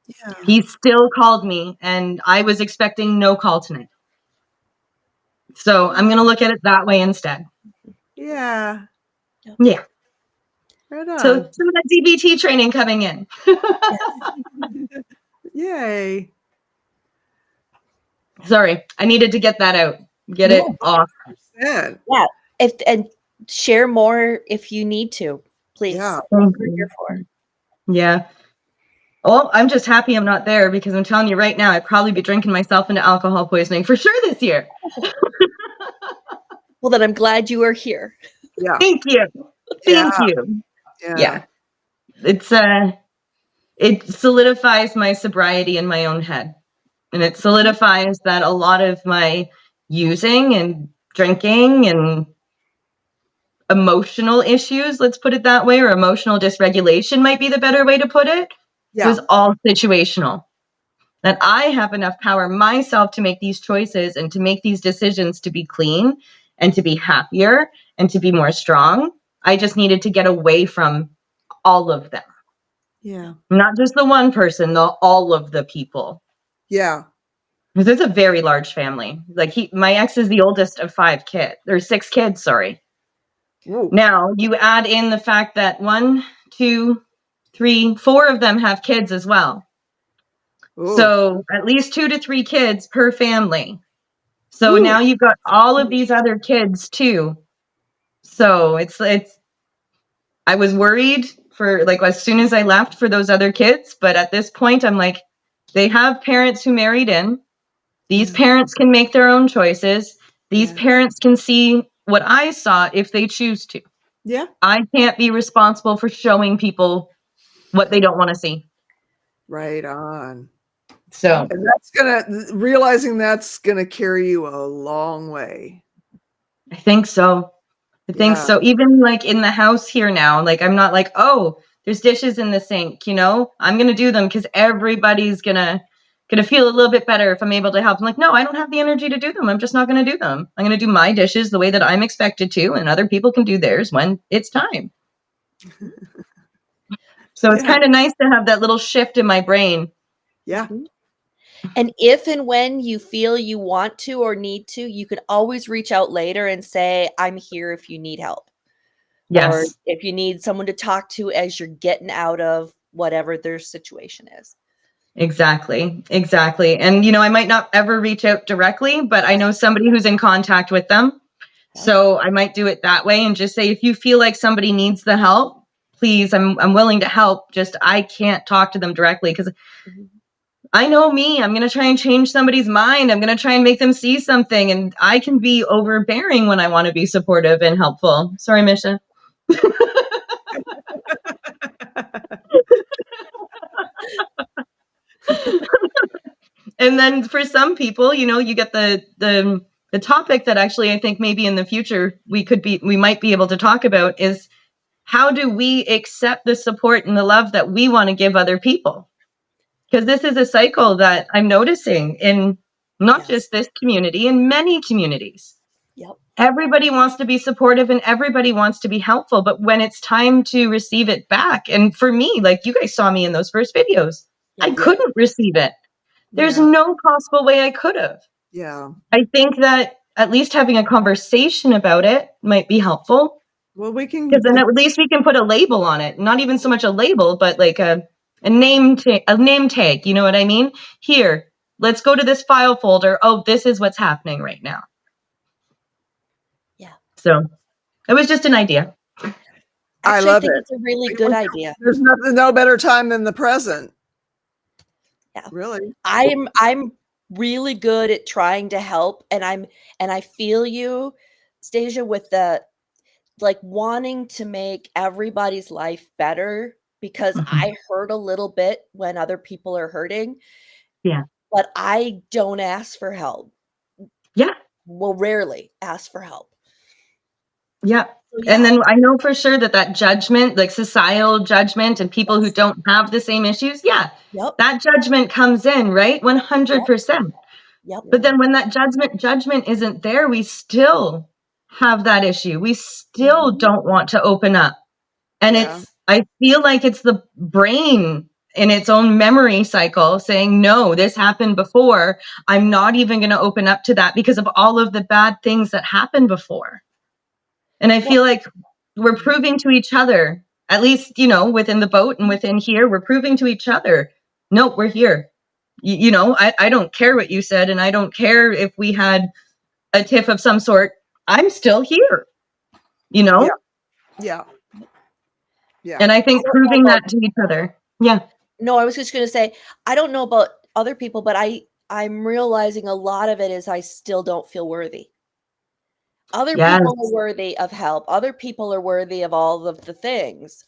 Yeah. He still called me, and I was expecting no call tonight. So I'm gonna look at it that way instead. Yeah. Yeah. Right on. So some of that DBT training coming in. Yay. Sorry, I needed to get that out. Get it off. 100%. Yeah. And share more if you need to, please. Yeah. We're here for. Yeah. Oh, I'm just happy I'm not there, because I'm telling you right now, I'd probably be drinking myself into alcohol poisoning for sure this year. Well, then I'm glad you are here. Yeah. Thank you. Thank you. Yeah. It solidifies my sobriety in my own head. And it solidifies that a lot of my using and drinking and emotional issues, let's put it that way, or emotional dysregulation might be the better way to put it, was all situational. That I have enough power myself to make these choices and to make these decisions to be clean and to be happier and to be more strong. I just needed to get away from all of them. Yeah. Not just the one person, all of the people. Yeah. Because it's a very large family. Like my ex is the oldest of 5 kids, or 6 kids, sorry. Whoa. Now you add in the fact that 1, 2, 3, 4 of them have kids as well. Ooh. So at least 2 to 3 kids per family. So now you've got all of these other kids too. So it's I was worried for like as soon as I left for those other kids, but at this point I'm like, they have parents who married in. These parents can make their own choices. These parents can see what I saw if they choose to. Yeah. I can't be responsible for showing people what they don't want to see. Right on. So and realizing that's gonna carry you a long way. I think so. I think so. Even like in the house here now, like I'm not like, oh, there's dishes in the sink, you know, I'm going to do them because everybody's going to feel a little bit better if I'm able to help. I'm like, no, I don't have the energy to do them. I'm just not going to do them. I'm going to do my dishes the way that I'm expected to, and other people can do theirs when it's time. So it's kind of nice to have that little shift in my brain. Yeah. And if and when you feel you want to or need to, you can always reach out later and say, I'm here if you need help. Yes. Or if you need someone to talk to as you're getting out of whatever their situation is. Exactly. And, you know, I might not ever reach out directly, but I know somebody who's in contact with them. So I might do it that way and just say, if you feel like somebody needs the help, please, I'm willing to help. Just I can't talk to them directly because I know me. I'm going to try and change somebody's mind. I'm going to try and make them see something. And I can be overbearing when I want to be supportive and helpful. Sorry, Misha. And then for some people, you know, you get the topic that actually I think maybe in the future we might be able to talk about is how do we accept the support and the love that we want to give other people? Because this is a cycle that I'm noticing in not just this community, in many communities. Yep. Everybody wants to be supportive and everybody wants to be helpful. But when it's time to receive it back, and for me, like you guys saw me in those first videos, I couldn't receive it. There's no possible way I could have. Yeah. I think that at least having a conversation about it might be helpful. Well, we can, because then at least we can put a label on it. Not even so much a label, but like a name tag. You know what I mean? Here, let's go to this file folder. Oh, this is what's happening right now. Yeah. So it was just an idea. I love it. It's a really good idea. There's no better time than the present. Yeah. Really. I'm really good at trying to help, and I feel you, Stasia, with the like wanting to make everybody's life better because I hurt a little bit when other people are hurting. Yeah. But I don't ask for help. Yeah. Well, rarely ask for help. Yeah. And then I know for sure that judgment, like societal judgment and people who don't have the same issues. Yeah. Yep. That judgment comes in, right? 100%. Yep. But then when that judgment isn't there, we still have that issue. We still don't want to open up. And I feel like it's the brain in its own memory cycle saying, no, this happened before. I'm not even going to open up to that because of all of the bad things that happened before. And I feel like we're proving to each other, at least, you know, within the boat and within here, we're proving to each other, no, we're here. You know, I don't care what you said, and I don't care if we had a tiff of some sort. I'm still here, you know? Yeah. And I think proving that to each other. Yeah. No, I was just going to say, I don't know about other people, but I'm realizing a lot of it is I still don't feel worthy. Other people are worthy of help. Other people are worthy of all of the things,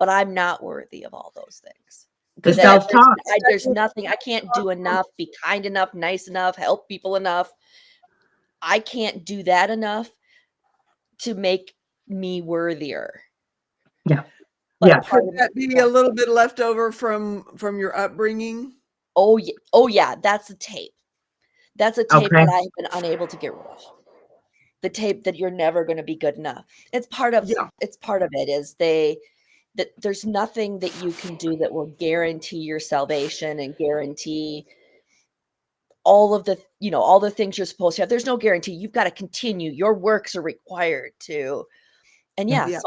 but I'm not worthy of all those things. The self-talk. There's nothing. I can't do enough, be kind enough, nice enough, help people enough. I can't do that enough to make me worthier. Yeah. But could that be a little bit left over from your upbringing? Oh yeah, that's a tape. That's a tape that I've been unable to get rid of. The tape that you're never going to be good enough. It's part of it is that there's nothing that you can do that will guarantee your salvation and guarantee all of the, all the things you're supposed to have. There's no guarantee. You've got to continue. Your works are required to. And so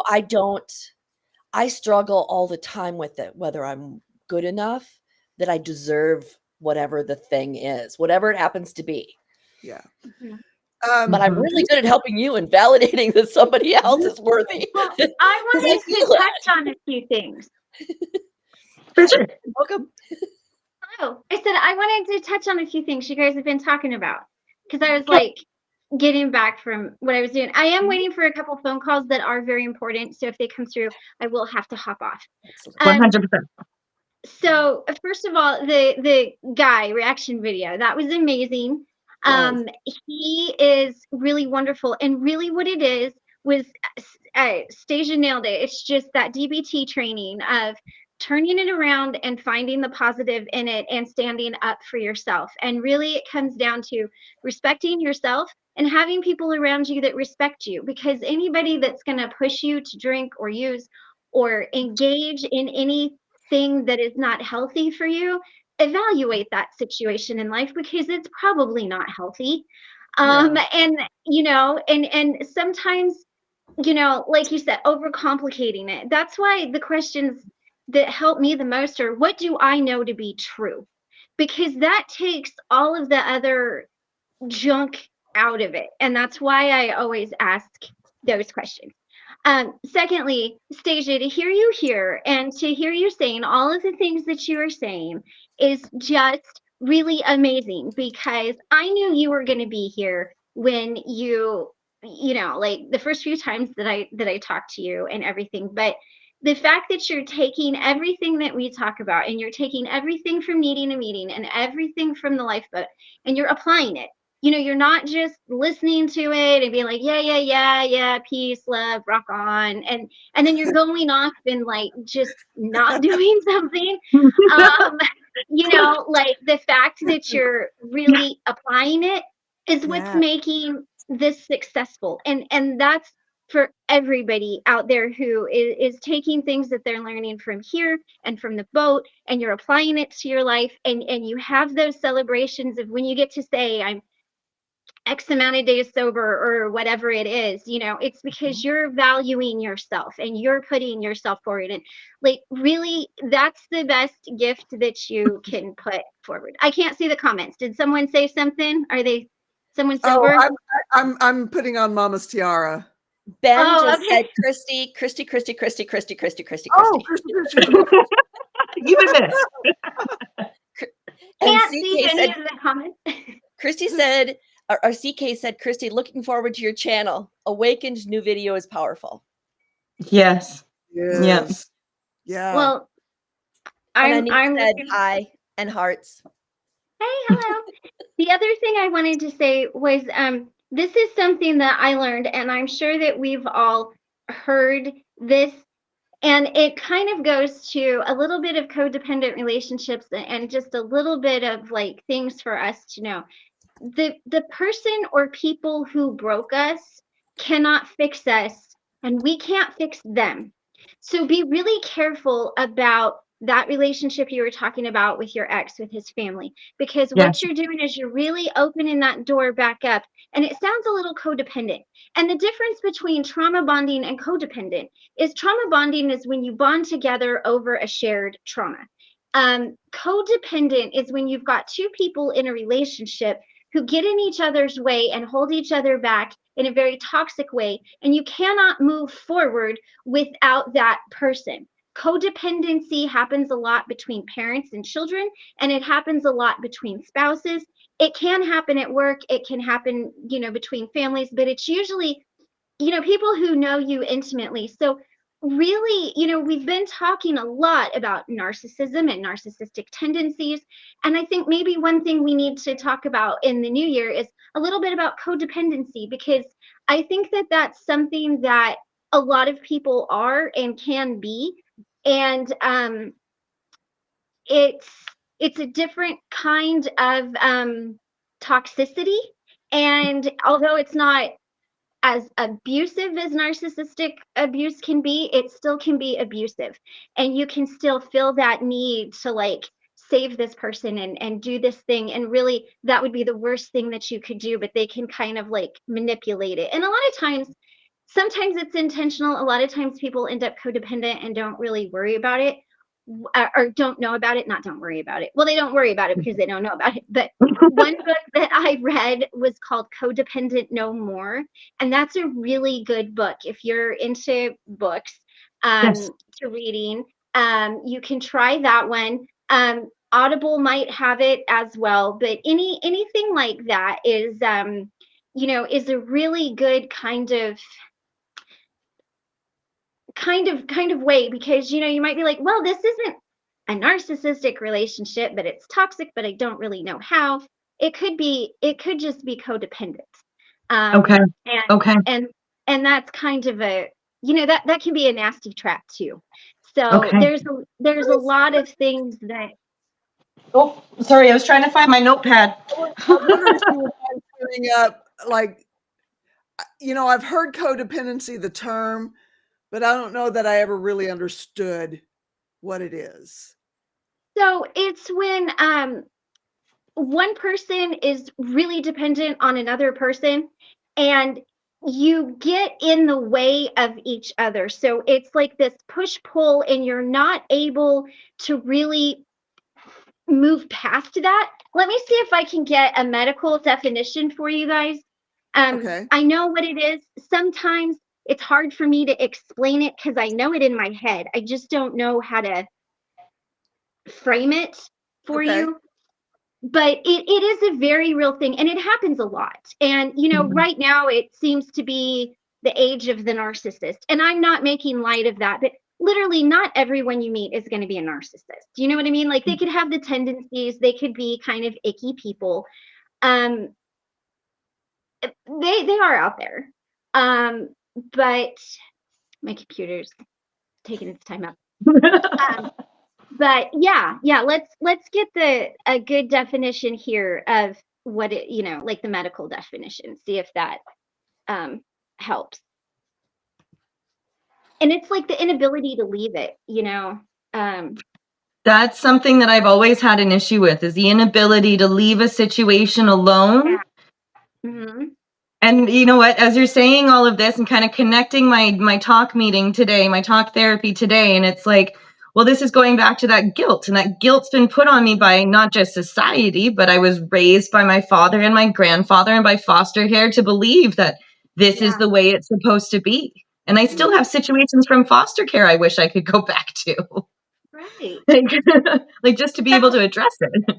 I struggle all the time with it, whether I'm good enough that I deserve whatever the thing is, whatever it happens to be. Yeah. But I'm really good at helping you and validating that somebody else is worthy. Well, I wanted to touch on a few things. For sure. Welcome. Hello. I said I wanted to touch on a few things you guys have been talking about, because I was like getting back from what I was doing. I am waiting for a couple phone calls that are very important, so if they come through, I will have to hop off. 100%. So first of all, the guy reaction video, that was amazing. He is really wonderful, and really what it is was Stasia nailed it. It's just that DBT training of turning it around and finding the positive in it and standing up for yourself. And really it comes down to respecting yourself and having people around you that respect you, because anybody that's going to push you to drink or use or engage in anything that is not healthy for you, evaluate that situation in life, because it's probably not healthy. And sometimes, like you said, overcomplicating it. That's why the questions that help me the most are, what do I know to be true? Because that takes all of the other junk out of it. And that's why I always ask those questions. Secondly, Stasia, to hear you here and to hear you saying all of the things that you are saying is just really amazing, because I knew you were going to be here when like the first few times that I talked to you and everything. But the fact that you're taking everything that we talk about, and you're taking everything from meeting to meeting and everything from the lifeboat, and you're applying it. You're not just listening to it and being like, yeah, peace, love, rock on. And then you're going off and like just not doing something. Like the fact that you're really applying it is what's making this successful. And that's for everybody out there who is taking things that they're learning from here and from the boat, and you're applying it to your life. And you have those celebrations of when you get to say, I'm X amount of days sober or whatever it is, it's because you're valuing yourself and you're putting yourself forward. And like, really, that's the best gift that you can put forward. I can't see the comments. Did someone say something? Are they someone sober? Oh, I'm putting on Mama's tiara. Ben just said Christy. Oh, Christy. Even this. Can't see any of the comments. Christy said, or CK said, Christy, looking forward to your channel. Awakened new video is powerful. Yes. Yeah. Well, I'm said hi and hearts. Hey, hello. The other thing I wanted to say was, this is something that I learned, and I'm sure that we've all heard this, and it kind of goes to a little bit of codependent relationships and just a little bit of like things for us to know. The person or people who broke us cannot fix us, and we can't fix them. So be really careful about that relationship you were talking about with your ex, with his family, because what you're doing is you're really opening that door back up, and it sounds a little codependent. And the difference between trauma bonding and codependent is trauma bonding is when you bond together over a shared trauma. Codependent is when you've got two people in a relationship who get in each other's way and hold each other back in a very toxic way, and you cannot move forward without that person. Codependency happens a lot between parents and children, and it happens a lot between spouses. It can happen at work, it can happen, between families, but it's usually, people who know you intimately. So really, we've been talking a lot about narcissism and narcissistic tendencies. And I think maybe one thing we need to talk about in the new year is a little bit about codependency, because I think that that's something that a lot of people are and can be. And it's a different kind of toxicity. And although it's not as abusive as narcissistic abuse can be, it still can be abusive. And you can still feel that need to like save this person and do this thing. And really, that would be the worst thing that you could do, but they can kind of like manipulate it. And a lot of times, sometimes it's intentional. A lot of times people end up codependent and don't really worry about it, or don't know about it. Not don't worry about it. Well, they don't worry about it because they don't know about it. But one book that I read was called Codependent No More. And that's a really good book. If you're into books, Yes. to reading, you can try that one. Audible might have it as well, but anything like that is, is a really good kind of way, because you might be like, well, this isn't a narcissistic relationship, but it's toxic, but I don't really know how. It could just be codependent. Okay. And Okay. and that's kind of a, that can be a nasty trap too. So Okay. there's a lot of things that. Oh, sorry, I was trying to find my notepad. I wonder if you would mind clearing up, like, I've heard codependency, the term, but I don't know that I ever really understood what it is. So it's when one person is really dependent on another person, and you get in the way of each other. So it's like this push-pull, and you're not able to really move past that. Let me see if I can get a medical definition for you guys. Okay. I know what it is. Sometimes it's hard for me to explain it because I know it in my head. I just don't know how to frame it for Okay. you. But it is a very real thing, and it happens a lot. And right now it seems to be the age of the narcissist, and I'm not making light of that, but literally not everyone you meet is going to be a narcissist. You know what I mean? Like, they could have the tendencies, they could be kind of icky people. They are out there. But my computer's taking its time out. But yeah, let's get a good definition here of what it, like the medical definition. See if that helps. And it's like the inability to leave it, That's something that I've always had an issue with, is the inability to leave a situation alone. Yeah. Mm-hmm. And you know what, as you're saying all of this and kind of connecting my talk meeting today, my talk therapy today, and it's like, well, this is going back to that guilt, and that guilt's been put on me by not just society, but I was raised by my father and my grandfather and by foster care to believe that this is the way it's supposed to be. And I still have situations from foster care I wish I could go back to. Right. Like just to be able to address it.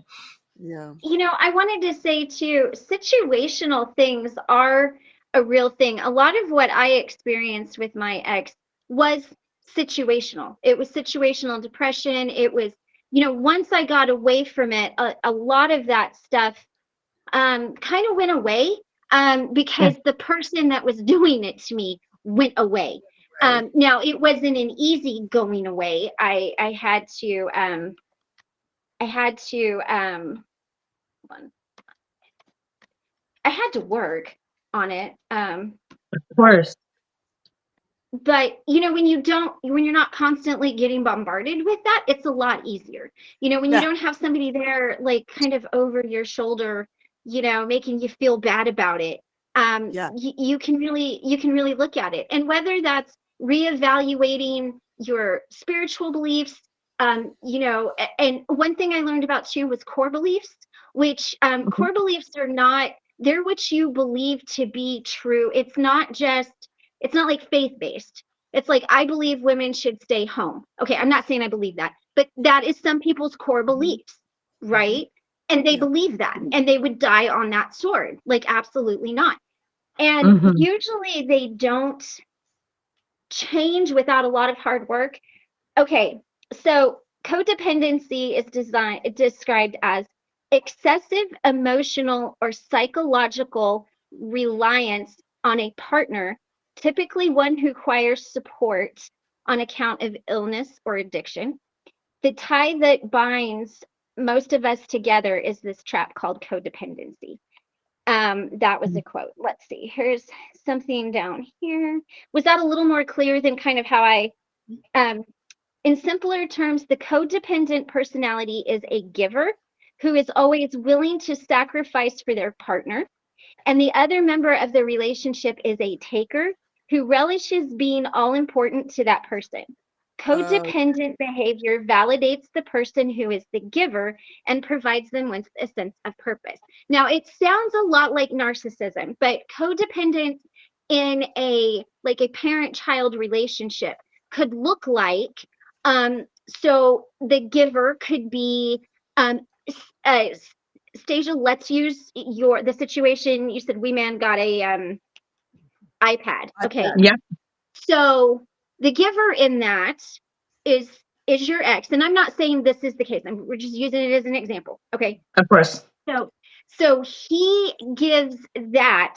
Yeah. I wanted to say too, situational things are a real thing. A lot of what I experienced with my ex was situational. It was situational depression. It was, once I got away from it, a lot of that stuff kind of went away, because the person that was doing it to me went away. Right. Now, it wasn't an easy going away. I had to work on it. Of course. But when you're not constantly getting bombarded with that, it's a lot easier. When you don't have somebody there, like, kind of over your shoulder, making you feel bad about it. You can really look at it, and whether that's reevaluating your spiritual beliefs, and one thing I learned about too was core beliefs, which core beliefs are not, they're what you believe to be true. It's not like faith-based. It's like, I believe women should stay home. Okay, I'm not saying I believe that, but that is some people's core beliefs, right? And they believe that, and they would die on that sword. Like, absolutely not. And usually they don't change without a lot of hard work. Okay, so codependency is described as excessive emotional or psychological reliance on a partner typically one who requires support on account of illness or addiction. The tie that binds most of us together is this trap called codependency. That was a quote. Let's see. Here's something down here. Was that a little more clear than kind of how I, in simpler terms, the codependent personality is a giver who is always willing to sacrifice for their partner. And the other member of the relationship is a taker who relishes being all important to that person. Codependent behavior validates the person who is the giver and provides them with a sense of purpose. Now, it sounds a lot like narcissism, but codependent in a parent-child relationship could look like, so the giver could be, Stasia, let's use the situation. You said Wee Man got a iPad. Okay. Yeah. So the giver in that is your ex, and I'm not saying this is the case. We're just using it as an example. Okay. Of course. So he gives that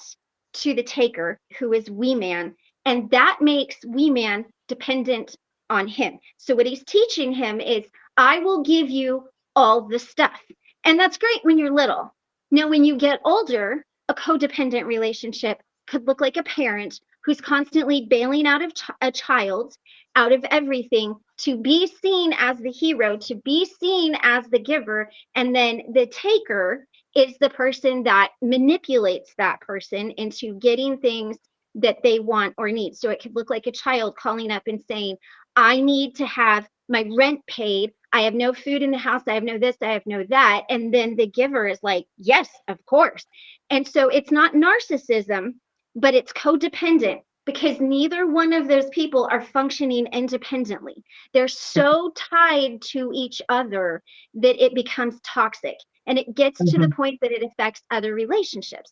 to the taker, who is Wee Man, and that makes Wee Man dependent on him. So what he's teaching him is, I will give you all the stuff. And that's great when you're little. Now, when you get older, a codependent relationship could look like a parent who's constantly bailing out of a child out of everything to be seen as the hero, to be seen as the giver. And then the taker is the person that manipulates that person into getting things that they want or need. So it could look like a child calling up and saying, I need to have my rent paid. I have no food in the house. I have no this, I have no that. And then the giver is like, yes, of course. And so it's not narcissism, but it's codependent, because neither one of those people are functioning independently. They're so tied to each other that it becomes toxic, and it gets to the point that it affects other relationships.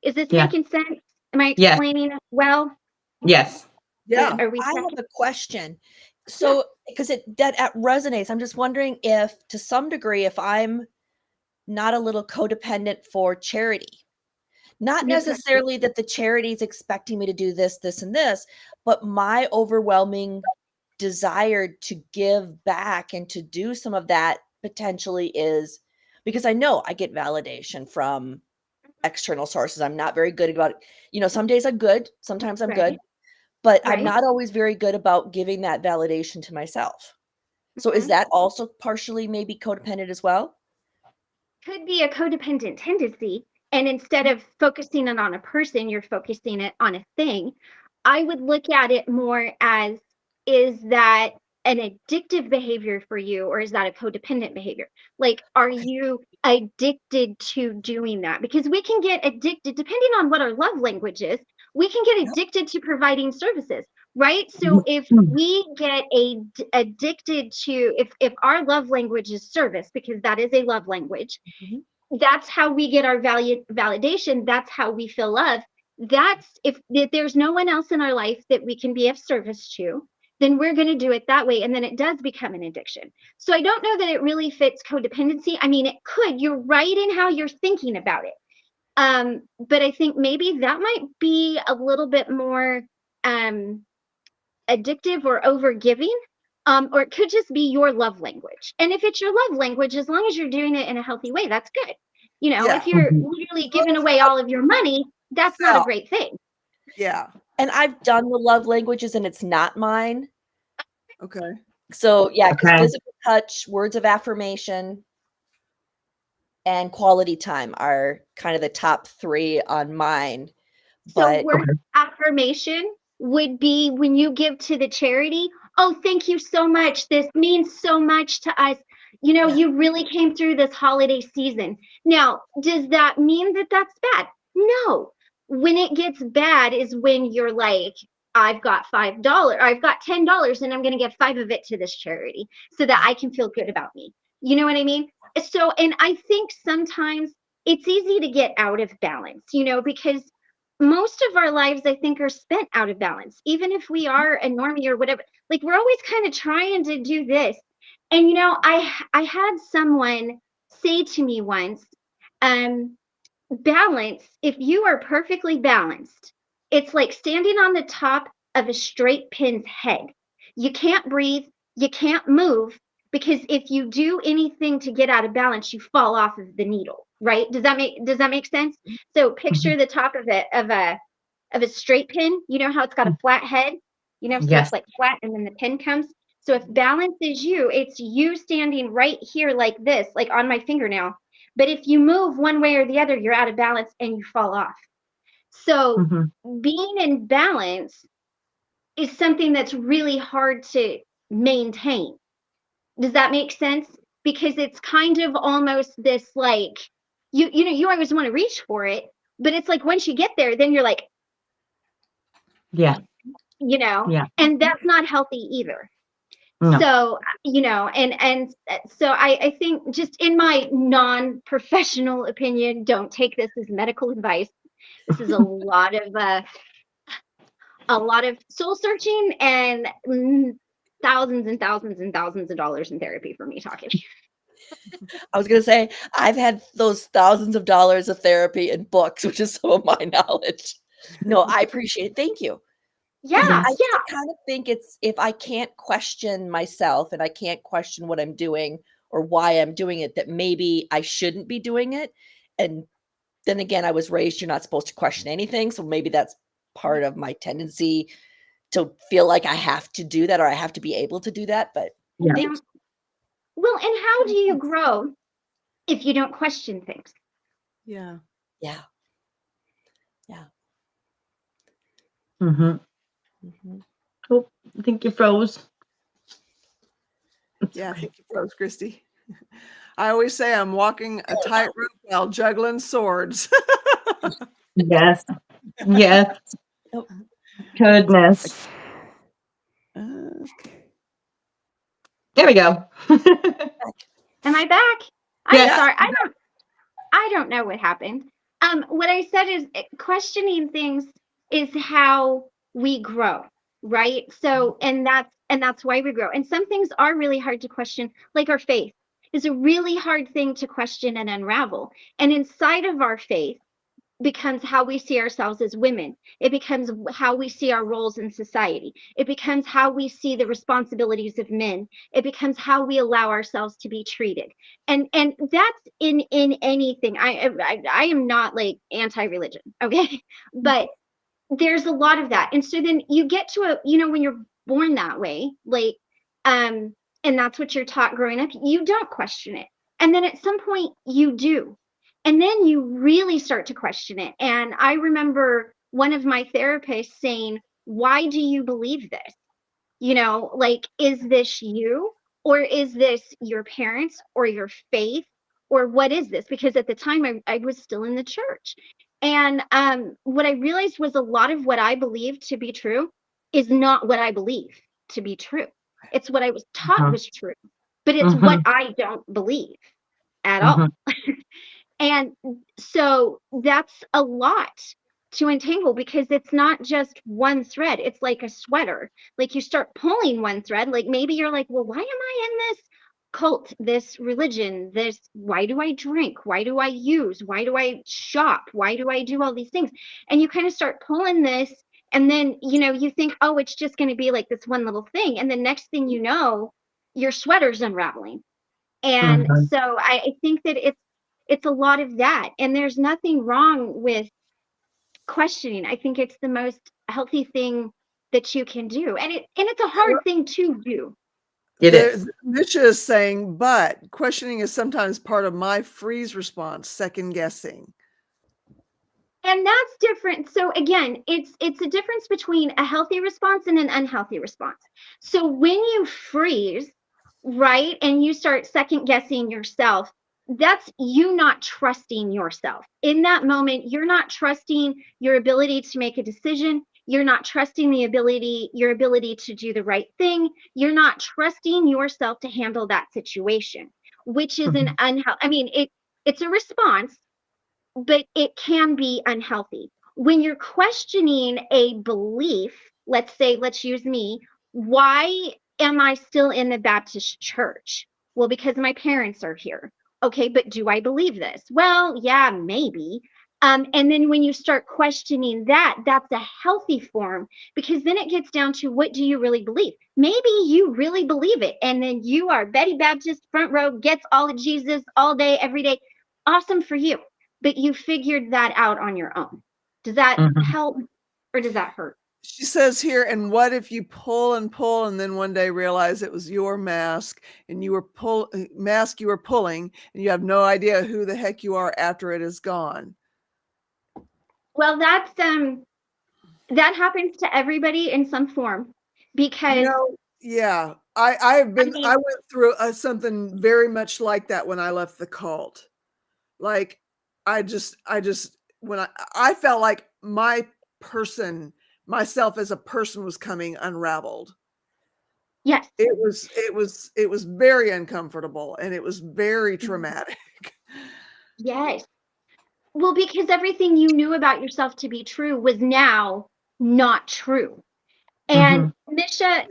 Is this making sense? Am I explaining it well? Yes. Yeah. I have a question. So, because that resonates, I'm just wondering if, to some degree, if I'm not a little codependent for charity, not necessarily that the charity is expecting me to do this, this, and this, but my overwhelming desire to give back and to do some of that potentially is because I know I get validation from external sources. I'm not very good about it. Some days I'm good, sometimes I'm good, but I'm not always very good about giving that validation to myself. So is that also partially maybe codependent as well? Could be a codependent tendency. And instead of focusing it on a person, you're focusing it on a thing. I would look at it more as, is that an addictive behavior for you, or is that a codependent behavior? Like, are you addicted to doing that? Because we can get addicted, depending on what our love language is, we can get addicted to providing services, right? So if we get addicted to, if our love language is service, because that is a love language, that's how we get our validation. That's how we feel love. That's if there's no one else in our life that we can be of service to, then we're going to do it that way. And then it does become an addiction. So I don't know that it really fits codependency. I mean, it could. You're right in how you're thinking about it. But I think maybe that might be a little bit more addictive or overgiving. Or it could just be your love language. And if it's your love language, as long as you're doing it in a healthy way, that's good. If you're literally giving away all of your money, that's not a great thing. Yeah. And I've done the love languages and it's not mine. Okay. So yeah, because physical touch, words of affirmation, and quality time are kind of the top 3 on mine. So words of affirmation would be when you give to the charity. Oh, thank you so much. This means so much to us. You really came through this holiday season. Now, does that mean that that's bad? No. When it gets bad is when you're like, I've got $5, I've got $10, and I'm going to give 5 of it to this charity so that I can feel good about me. You know what I mean? So, and I think sometimes it's easy to get out of balance, because most of our lives, I think, are spent out of balance. Even if we are a normie or whatever, like we're always kind of trying to do this. And, I had someone say to me once, balance, if you are perfectly balanced, It's like standing on the top of a straight pin's head. You can't breathe, you can't move, because if you do anything to get out of balance, you fall off of the needle, right? Does that make sense? So picture the top of a straight pin. You know how it's got a flat head? You know, so Yes. it's like flat and then the pin comes. So if balance is you, it's you standing right here like this, like on my fingernail. But if you move one way or the other, you're out of balance and you fall off. So being in balance is something that's really hard to maintain. Does that make sense? Because it's kind of almost this like, you always want to reach for it, but it's like once you get there, then you're like, yeah, and that's not healthy either. No. So, and so I think, just in my non-professional opinion, don't take this as medical advice. This is a lot of soul searching and thousands and thousands and thousands of dollars in therapy for me talking. I was going to say, I've had those thousands of dollars of therapy and books, which is some of my knowledge. No, I appreciate it. Thank you. Yeah. I kind of think it's, if I can't question myself and I can't question what I'm doing or why I'm doing it, that maybe I shouldn't be doing it. And then again, I was raised, you're not supposed to question anything. So maybe that's part of my tendency to feel like I have to do that, or I have to be able to do that. But well, and how do you grow if you don't question things? Yeah. Oh, I think you froze. Yeah, I think you froze, Christy. I always say I'm walking a tightrope while juggling swords. Yes. Goodness. Okay. There we go. Am I back? I'm sorry. I don't know what happened. What I said is, questioning things is how we grow, right? So, and that's why we grow. And some things are really hard to question, like our faith is a really hard thing to question and unravel. And inside of our faith becomes how we see ourselves as women. It becomes how we see our roles in society. It becomes how we see the responsibilities of men. It becomes how we allow ourselves to be treated. And that's in anything. I am not like anti-religion, okay? But there's a lot of that. And so then you get to when you're born that way, like, and that's what you're taught growing up, you don't question it. And then at some point you do. And then you really start to question it. And I remember one of my therapists saying, why do you believe this? Like, is this you, or is this your parents or your faith, or what is this? Because at the time I was still in the church. And what I realized was a lot of what I believed to be true is not what I believe to be true. It's what I was taught was true, but it's what I don't believe at all. And so that's a lot to entangle, because it's not just one thread. It's like a sweater. Like, you start pulling one thread, like maybe you're like, well, why am I in this cult, this religion, why do I drink? Why do I use? Why do I shop? Why do I do all these things? And you kind of start pulling this, and then, you think, oh, it's just going to be like this one little thing. And the next thing you know, your sweater's unraveling. And so I think that it's a lot of that. And there's nothing wrong with questioning. I think it's the most healthy thing that you can do. And it's a hard thing to do. It is. Misha is saying, but questioning is sometimes part of my freeze response, second guessing. And that's different. So again, it's a difference between a healthy response and an unhealthy response. So when you freeze, right, and you start second guessing yourself, that's you not trusting yourself. In that moment, you're not trusting your ability to make a decision. You're not trusting your ability to do the right thing. You're not trusting yourself to handle that situation, which is an unhealthy. I mean, it's a response, but it can be unhealthy. When you're questioning a belief, let's use me, why am I still in the Baptist church? Well, because my parents are here. Okay, but do I believe this? Well, yeah, maybe. And then when you start questioning that, that's a healthy form, because then it gets down to, what do you really believe? Maybe you really believe it, and then you are Betty Baptist, front row, gets all of Jesus all day, every day. Awesome for you. But you figured that out on your own. Does that help, or does that hurt? She says here, and what if you pull and then one day realize it was your mask and you were pulling and you have no idea who the heck you are after it is gone? Well, that happens to everybody in some form, because yeah, I went through something very much like that when I left the cult. Like, I just when I felt like myself as a person was coming unraveled. Yes. It was very uncomfortable, and it was very traumatic. Yes. Well, because everything you knew about yourself to be true was now not true. And Misha,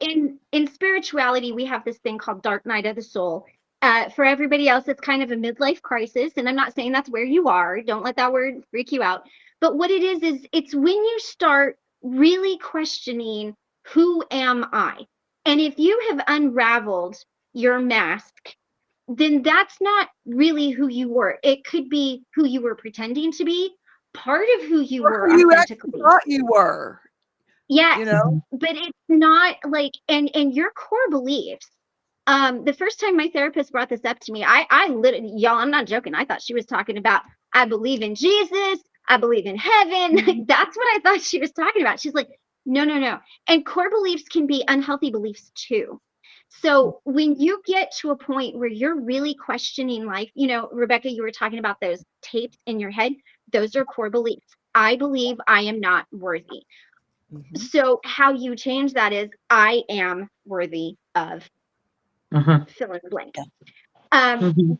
in spirituality, we have this thing called dark night of the soul. For everybody else, it's kind of a midlife crisis. And I'm not saying that's where you are. Don't let that word freak you out. But what it is it's when you start really questioning, who am I? And if you have unraveled your mask, then that's not really who you were. It could be who you were pretending to be, part of who you were authentically. You thought you were. Yeah, but it's not like, and your core beliefs. The first time my therapist brought this up to me, I literally, y'all, I'm not joking. I thought she was talking about, I believe in Jesus, I believe in heaven. That's what I thought she was talking about. She's like, no. And core beliefs can be unhealthy beliefs too. So when you get to a point where you're really questioning life, Rebecca, you were talking about those tapes in your head. Those are core beliefs. I believe I am not worthy. So how you change that is, I am worthy of fill in the blank.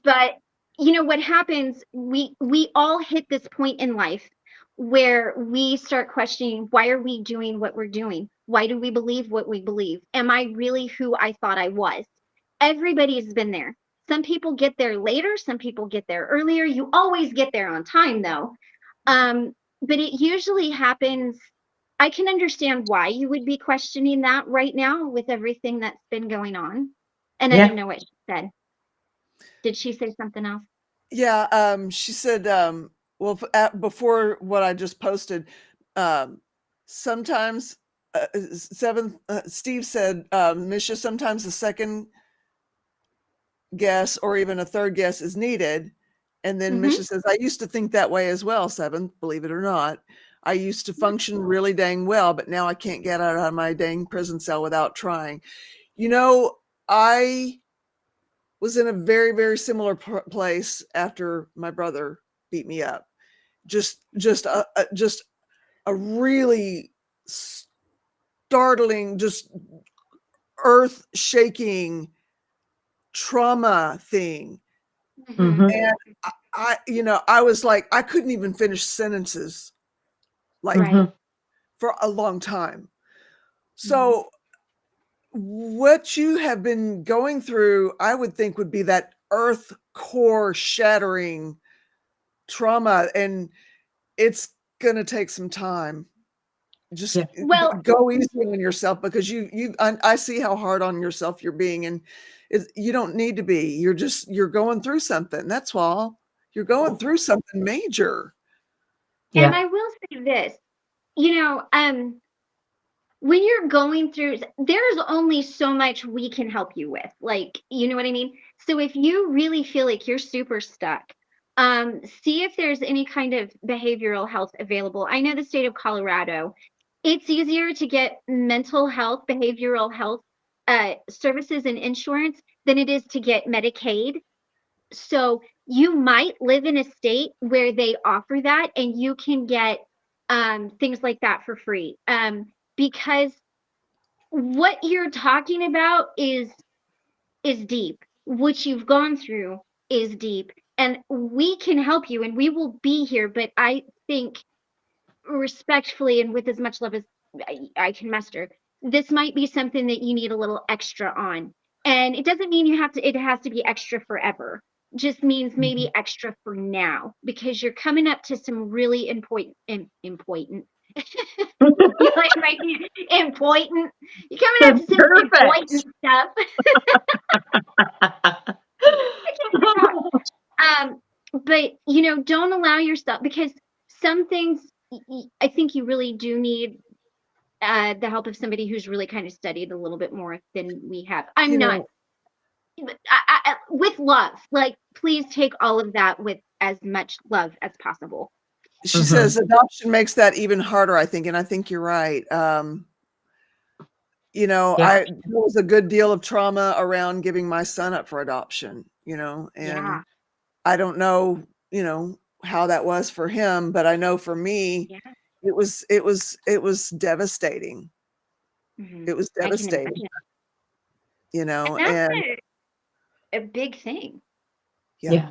But what happens, we all hit this point in life where we start questioning, why are we doing what we're doing? Why do we believe what we believe? Am I really who I thought I was? Everybody's been there. Some people get there later, some people get there earlier. You always get there on time though. But it usually happens. I can understand why you would be questioning that right now with everything that's been going on. And I didn't know what she said. Did she say something else? Yeah, she said, well, before what I just posted, sometimes Steve said, Misha, sometimes a second guess or even a third guess is needed. And then Misha says, I used to think that way as well, Seventh, believe it or not. I used to function really dang well, but now I can't get out of my dang prison cell without trying. I was in a very, very similar place after my brother beat me up. Just a really startling, just earth-shaking trauma thing. And I was like, I couldn't even finish sentences for a long time. So what you have been going through, I would think, would be that earth core shattering trauma, and it's going to take some time. Just go easy on yourself, because I see how hard on yourself you're being, and you don't need to be. You're going through something. That's all. You're going through something major. And I will say this, when you're going through, there's only so much we can help you with. Like, you know what I mean? So if you really feel like you're super stuck, see if there's any kind of behavioral health available. I know the state of Colorado, it's easier to get mental health, behavioral health services and insurance than it is to get Medicaid. So you might live in a state where they offer that, and you can get things like that for free. Because what you're talking about is deep. What you've gone through is deep, and we can help you, and we will be here. But I think, respectfully and with as much love as I can muster, this might be something that you need a little extra on. And it doesn't mean it has to be extra forever. just means maybe extra for now, because you're coming up to some really important. You like my important? You're coming up to some important stuff. But don't allow yourself, because some things I think you really do need the help of somebody who's really kind of studied a little bit more than we have. I'm not. With love, like, please take all of that with as much love as possible. She says adoption makes that even harder, I think, and I think you're right. There was a good deal of trauma around giving my son up for adoption, and I don't know, how that was for him, but I know for me, it was devastating. It was devastating, and that's a big thing. Yeah.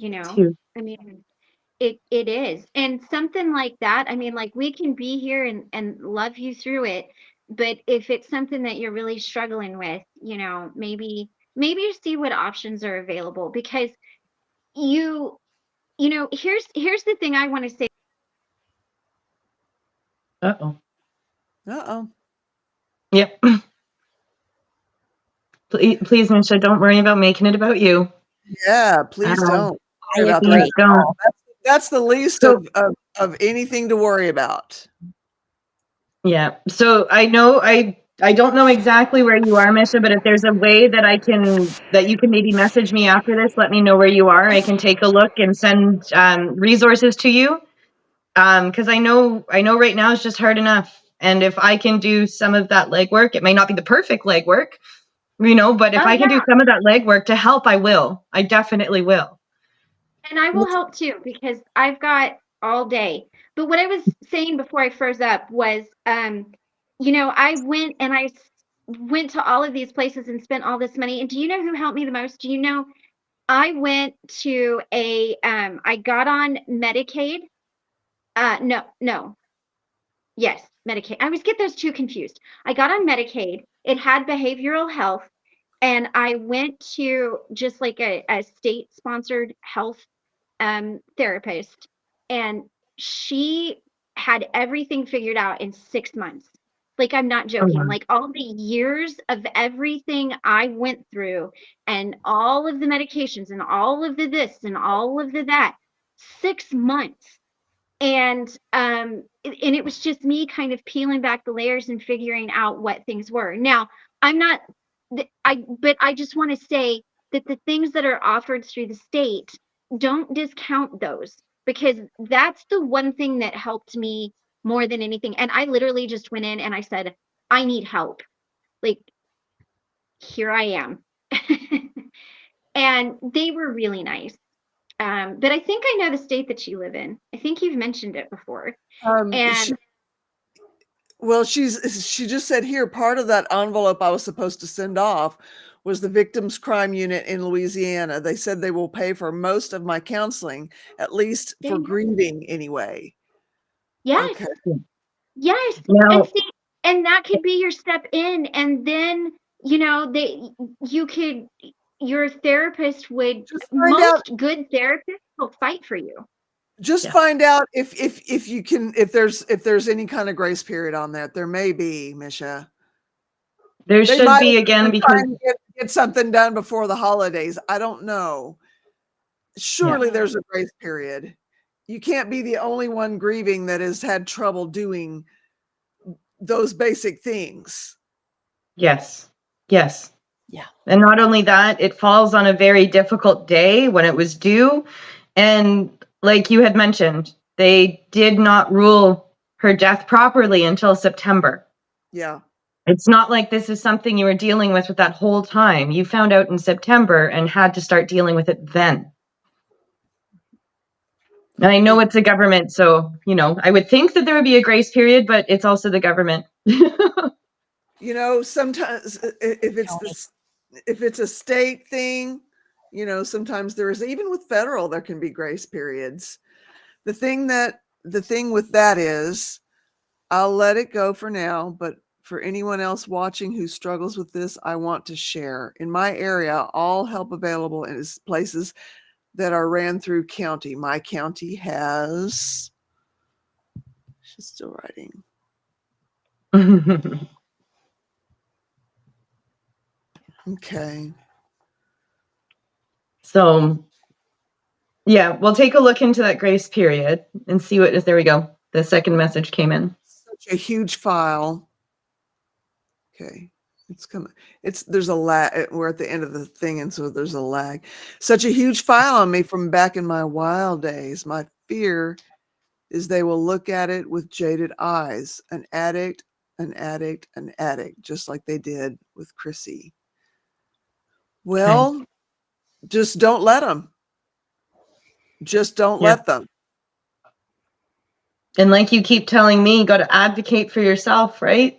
I mean, it is. And something like that, I mean, like, we can be here and love you through it, but if it's something that you're really struggling with, maybe you see what options are available, because here's the thing I want to say. Yep. Please, Misha, don't worry about making it about you. Yeah, please don't. I agree. That's the least of anything to worry about. Yeah. So I know I don't know exactly where you are, Misha, but if there's a way that you can maybe message me after this, let me know where you are. I can take a look and send resources to you. Because I know right now it's just hard enough. And if I can do some of that legwork, it may not be the perfect legwork, but if I can do some of that legwork to help, I will. I definitely will. And I will help too, because I've got all day. But what I was saying before I froze up was, I went to all of these places and spent all this money. And do you know who helped me the most? Do you know, I went to I got on Medicaid. No. Yes, Medicaid. I always get those two confused. I got on Medicaid. It had behavioral health. And I went to just like a state-sponsored health therapist, and she had everything figured out in 6 months. Like, I'm not joking. Like, all the years of everything I went through, and all of the medications, and all of the this, and all of the that, 6 months. And it was just me kind of peeling back the layers and figuring out what things were. Now, but I just want to say that the things that are offered through the state, don't discount those, because that's the one thing that helped me more than anything. And I literally just went in and I said, I need help. Like, here I am. And they were really nice. But I think I know the state that you live in. I think you've mentioned it before. She just said here, part of that envelope I was supposed to send off was the Victims Crime Unit in Louisiana. They said they will pay for most of my counseling, at least for grieving anyway. Yes. Okay. Yes. Now, and that could be your step in, and then your therapist would, most good therapists will fight for you. Just find out if you can, if there's any kind of grace period on that. There may be, Misha. There should be, again, because get something done before the holidays. I don't know. Surely there's a grace period. You can't be the only one grieving that has had trouble doing those basic things. Yes. Yeah. And not only that, it falls on a very difficult day when it was due. And like you had mentioned, they did not rule her death properly until September. Yeah. It's not like this is something you were dealing with that whole time. You found out in September and had to start dealing with it then. And I know it's a government, so, I would think that there would be a grace period, but it's also the government. Sometimes if it's a state thing, sometimes there is, even with federal, there can be grace periods. The thing with that is, I'll let it go for now, but For anyone else watching who struggles with this, I want to share. In my area, all help available is places that are ran through county. My county has... She's still writing. Okay. So, yeah, we'll take a look into that grace period and see what is. There we go. The second message came in. Such a huge file. Okay. It's coming. There's a lag. We're at the end of the thing, and so there's a lag. Such a huge file on me from back in my wild days. My fear is they will look at it with jaded eyes. An addict, an addict, an addict, just like they did with Chrissy. Well, just don't let them. Just don't let them. And like you keep telling me, you got to advocate for yourself, right?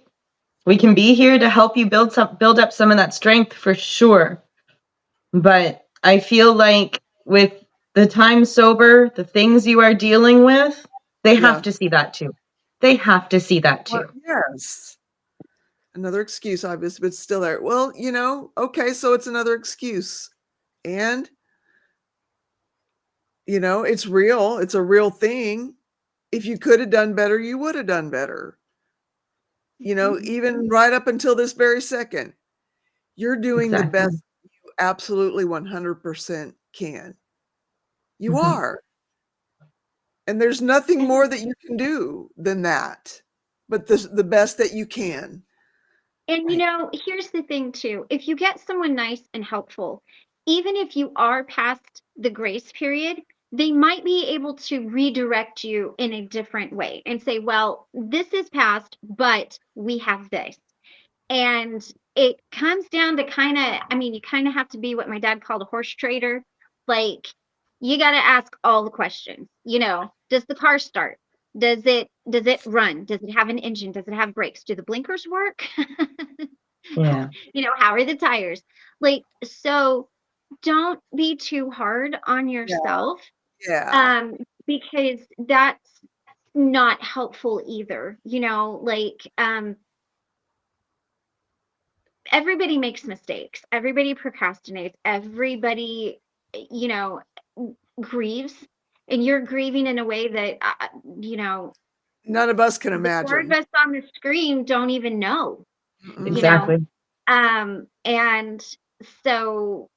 We can be here to help you build up some of that strength for sure. But I feel like with the time sober, the things you are dealing with, they have to see that too. They have to see that too. Well, yes. Another excuse, obviously, but still there. Well, okay, so it's another excuse. And, it's real. It's a real thing. If you could have done better, you would have done better. Even right up until this very second, you're doing the best you absolutely 100% can. You are. And there's nothing more that you can do than that, but the best that you can. And, here's the thing, too. If you get someone nice and helpful, even if you are past the grace period, they might be able to redirect you in a different way and say, well, this is past, but we have this. And it comes down to you kind of have to be what my dad called a horse trader. Like, you got to ask all the questions. Does the car start? Does it run? Does it have an engine? Does it have brakes? Do the blinkers work? Yeah. How are the tires? So don't be too hard on yourself. Yeah. Because that's not helpful either. Everybody makes mistakes. Everybody procrastinates. Everybody, grieves. And you're grieving in a way that, none of us can imagine. The four of us on the screen don't even know. Exactly. And so,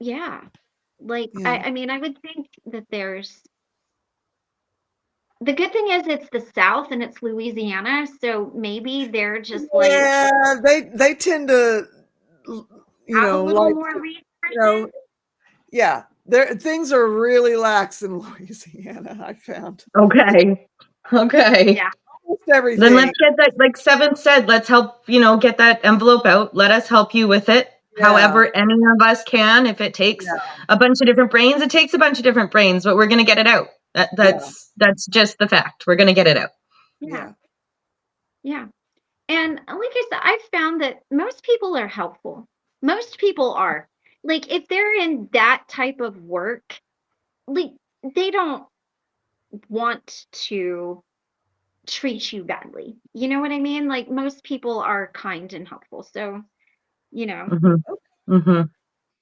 yeah. I would think that there's... The good thing is it's the South and it's Louisiana, so maybe they're just they tend to, have a little more resources. Things are really lax in Louisiana, I found. Okay. Yeah. Almost everything. Then let's get that, like Seventh said, let's help, get that envelope out. Let us help you with it. Yeah. However any of us can. If it takes a bunch of different brains, it takes a bunch of different brains, but we're going to get it out. That's just the fact. We're going to get it out. Yeah. And like I said, I've found that most people are helpful. Most people are. If they're in that type of work, they don't want to treat you badly. You know what I mean? Most people are kind and helpful. So, I don't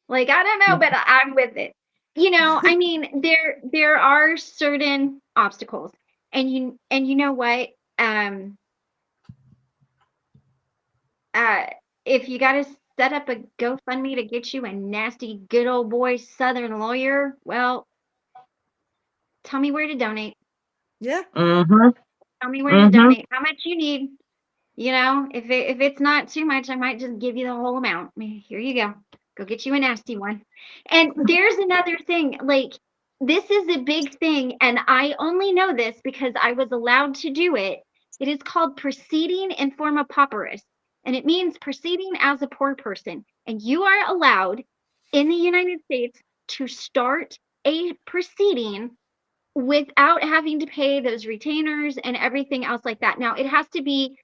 know, but I'm with it. There are certain obstacles, and you know what? If you got to set up a GoFundMe to get you a nasty, good old boy Southern lawyer, well, tell me where to donate. Yeah. Tell me where to donate. How much you need? If it's not too much, I might just give you the whole amount. Here you go. Go get you a nasty one. And there's another thing. This is a big thing, and I only know this because I was allowed to do it. It is called proceeding informal pauperis, and it means proceeding as a poor person. And you are allowed in the United States to start a proceeding without having to pay those retainers and everything else like that. Now, it has to be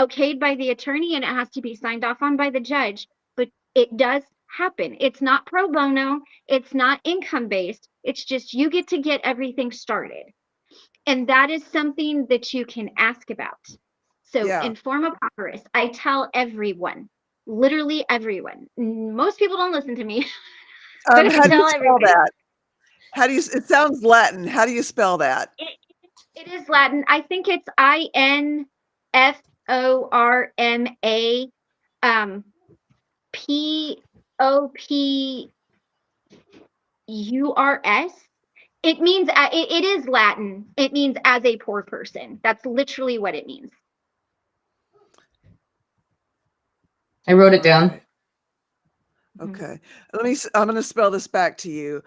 okayed by the attorney and it has to be signed off on by the judge, but it does happen. It's not pro bono. It's not income based. It's just you get to get everything started. And that is something that you can ask about. So informal papyrus, I tell everyone, literally everyone. Most people don't listen to me, but how do you spell that? How do you? It sounds Latin. How do you spell that? It is Latin. I think it's INFORMA POPURS. It means it is Latin. It means as a poor person. That's literally what it means. I wrote it down. Okay. I'm going to spell this back to you.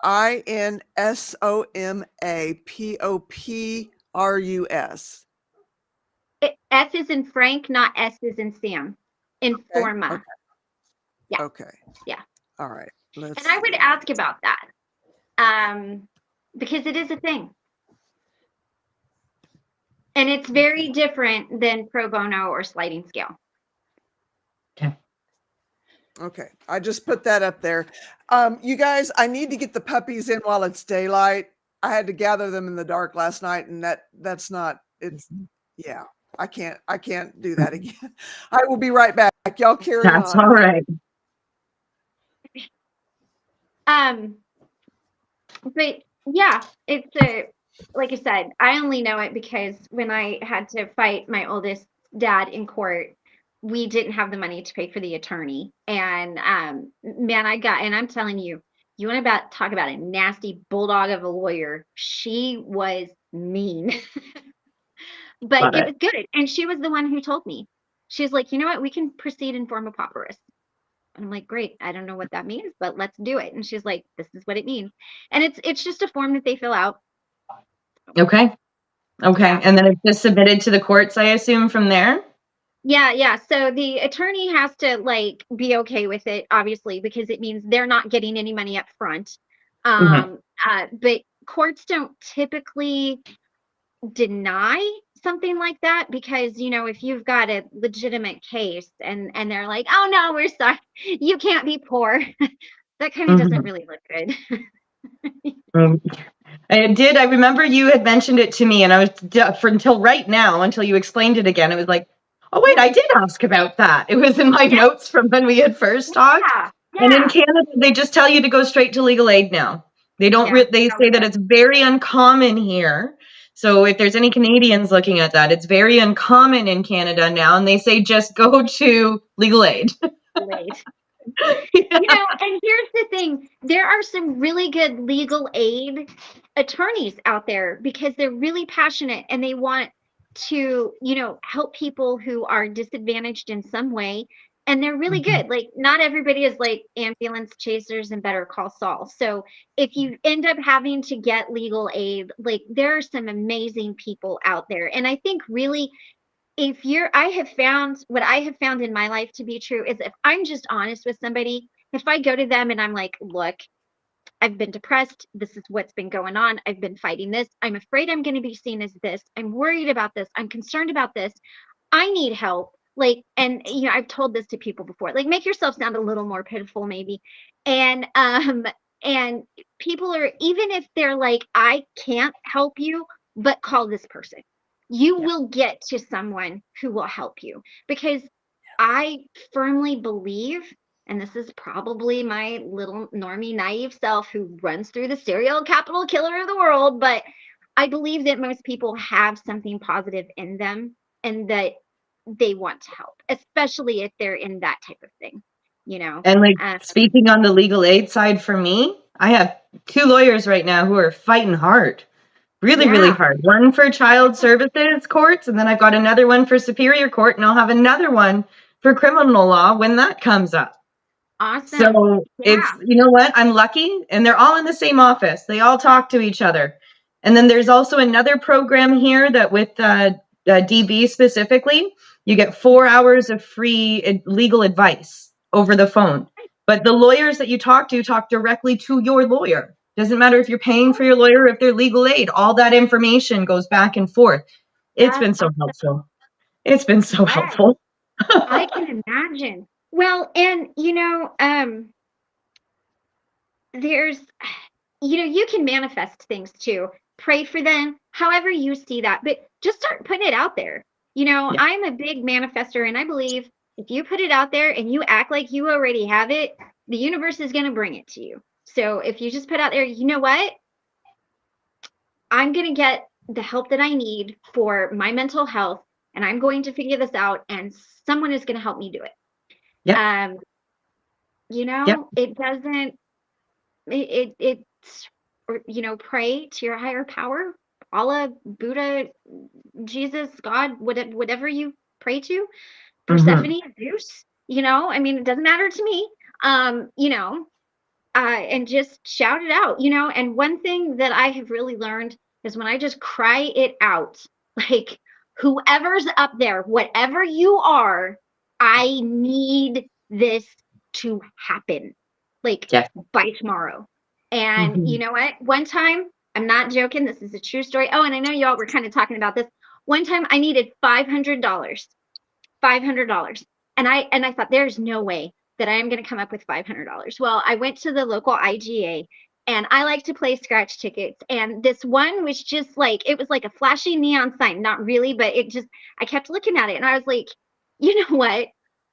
INSOMAPOPRUS. S is in Frank, not S is in Sam. Informa. Okay. Yeah. Okay. Yeah. All right. And I would ask about that. Because it is a thing. And it's very different than pro bono or sliding scale. Okay. I just put that up there. You guys, I need to get the puppies in while it's daylight. I had to gather them in the dark last night, and that's not, it's, yeah, I can't do that again. I will be right back. Y'all carry on. That's all right. But yeah, it's like I said, I only know it because when I had to fight my oldest dad in court, we didn't have the money to pay for the attorney. And man, and I'm telling you, you want to talk about a nasty bulldog of a lawyer. She was mean. But it was good. And she was the one who told me. She was like, you know what, we can proceed in form of papyrus. And I'm like, great. I don't know what that means, but let's do it. And she's like, this is what it means. And it's just a form that they fill out. Okay. Yeah. And then it's just submitted to the courts, I assume, from there? Yeah. So the attorney has to like be okay with it, obviously, because it means they're not getting any money up front. But courts don't typically deny something like that because, you know, if you've got a legitimate case and they're like, oh no, we're sorry, you can't be poor. That kind of doesn't really look good. I remember you had mentioned it to me, and I was until right now, until you explained it again, it was like, oh wait, I did ask about that. It was in my notes from when we had first talked. And in Canada, they just tell you to go straight to legal aid now. They don't. They say that it's very uncommon here. So if there's any Canadians looking at that, it's very uncommon in Canada now, and they say just go to legal aid. You know, and here's the thing, there are some really good legal aid attorneys out there because they're really passionate and they want to, you know, help people who are disadvantaged in some way. And they're really good. Like, not everybody is like ambulance chasers and Better Call Saul. So if you end up having to get legal aid, like, there are some amazing people out there. And I think really, I have found what I have found in my life to be true is if I'm just honest with somebody, if I go to them and I'm like, look, I've been depressed. This is what's been going on. I've been fighting this. I'm afraid I'm going to be seen as this. I'm worried about this. I'm concerned about this. I need help. Like, and you know, I've told this to people before, like, make yourself sound a little more pitiful maybe. And people are, even if they're like, I can't help you, but call this person. You will get to someone who will help you, because I firmly believe, and this is probably my little normie naive self who runs through the serial capital killer of the world, but I believe that most people have something positive in them and that they want to help, especially if they're in that type of thing, you know. And like, speaking on the legal aid side for me, I have 2 lawyers right now who are fighting hard. Really hard. One for child services courts, and then I've got another one for superior court, and I'll have another one for criminal law when that comes up. Awesome. So it's, you know what, I'm lucky, and they're all in the same office. They all talk to each other. And then there's also another program here that with DB specifically, you get 4 hours of free legal advice over the phone. But the lawyers that you talk to talk directly to your lawyer. Doesn't matter if you're paying for your lawyer or if they're legal aid. All that information goes back and forth. It's been so helpful. It's been so helpful. I can imagine. Well, and you know, there's, you know, you can manifest things too. Pray for them, however you see that, but just start putting it out there. You know, Yeah. I'm a big manifester, and I believe if you put it out there and you act like you already have it, the universe is going to bring it to you. So if you just put out there, you know what? I'm going to get the help that I need for my mental health, and I'm going to figure this out, and someone is going to help me do it. Yep. You Yep. know, it doesn't, it's, or, you know, pray to your higher power, Allah, Buddha, Jesus, God, whatever you pray to, Mhm. Persephone, Zeus, you know, I mean, it doesn't matter to me. You know, and just shout it out, you know. And one thing that I have really learned is when I just cry it out, like, whoever's up there, whatever you are, I need this to happen, like, Yeah. by tomorrow. And you Mhm. know what? One time, I'm not joking, this is a true story. Oh, and I know y'all were kind of talking about this. One time I needed $500. $500. And I thought, there's no way that I am going to come up with $500. Well, I went to the local IGA, and I like to play scratch tickets. And this one was just like, it was like a flashy neon sign. Not really, but it just, I kept looking at it and I was like, you know what?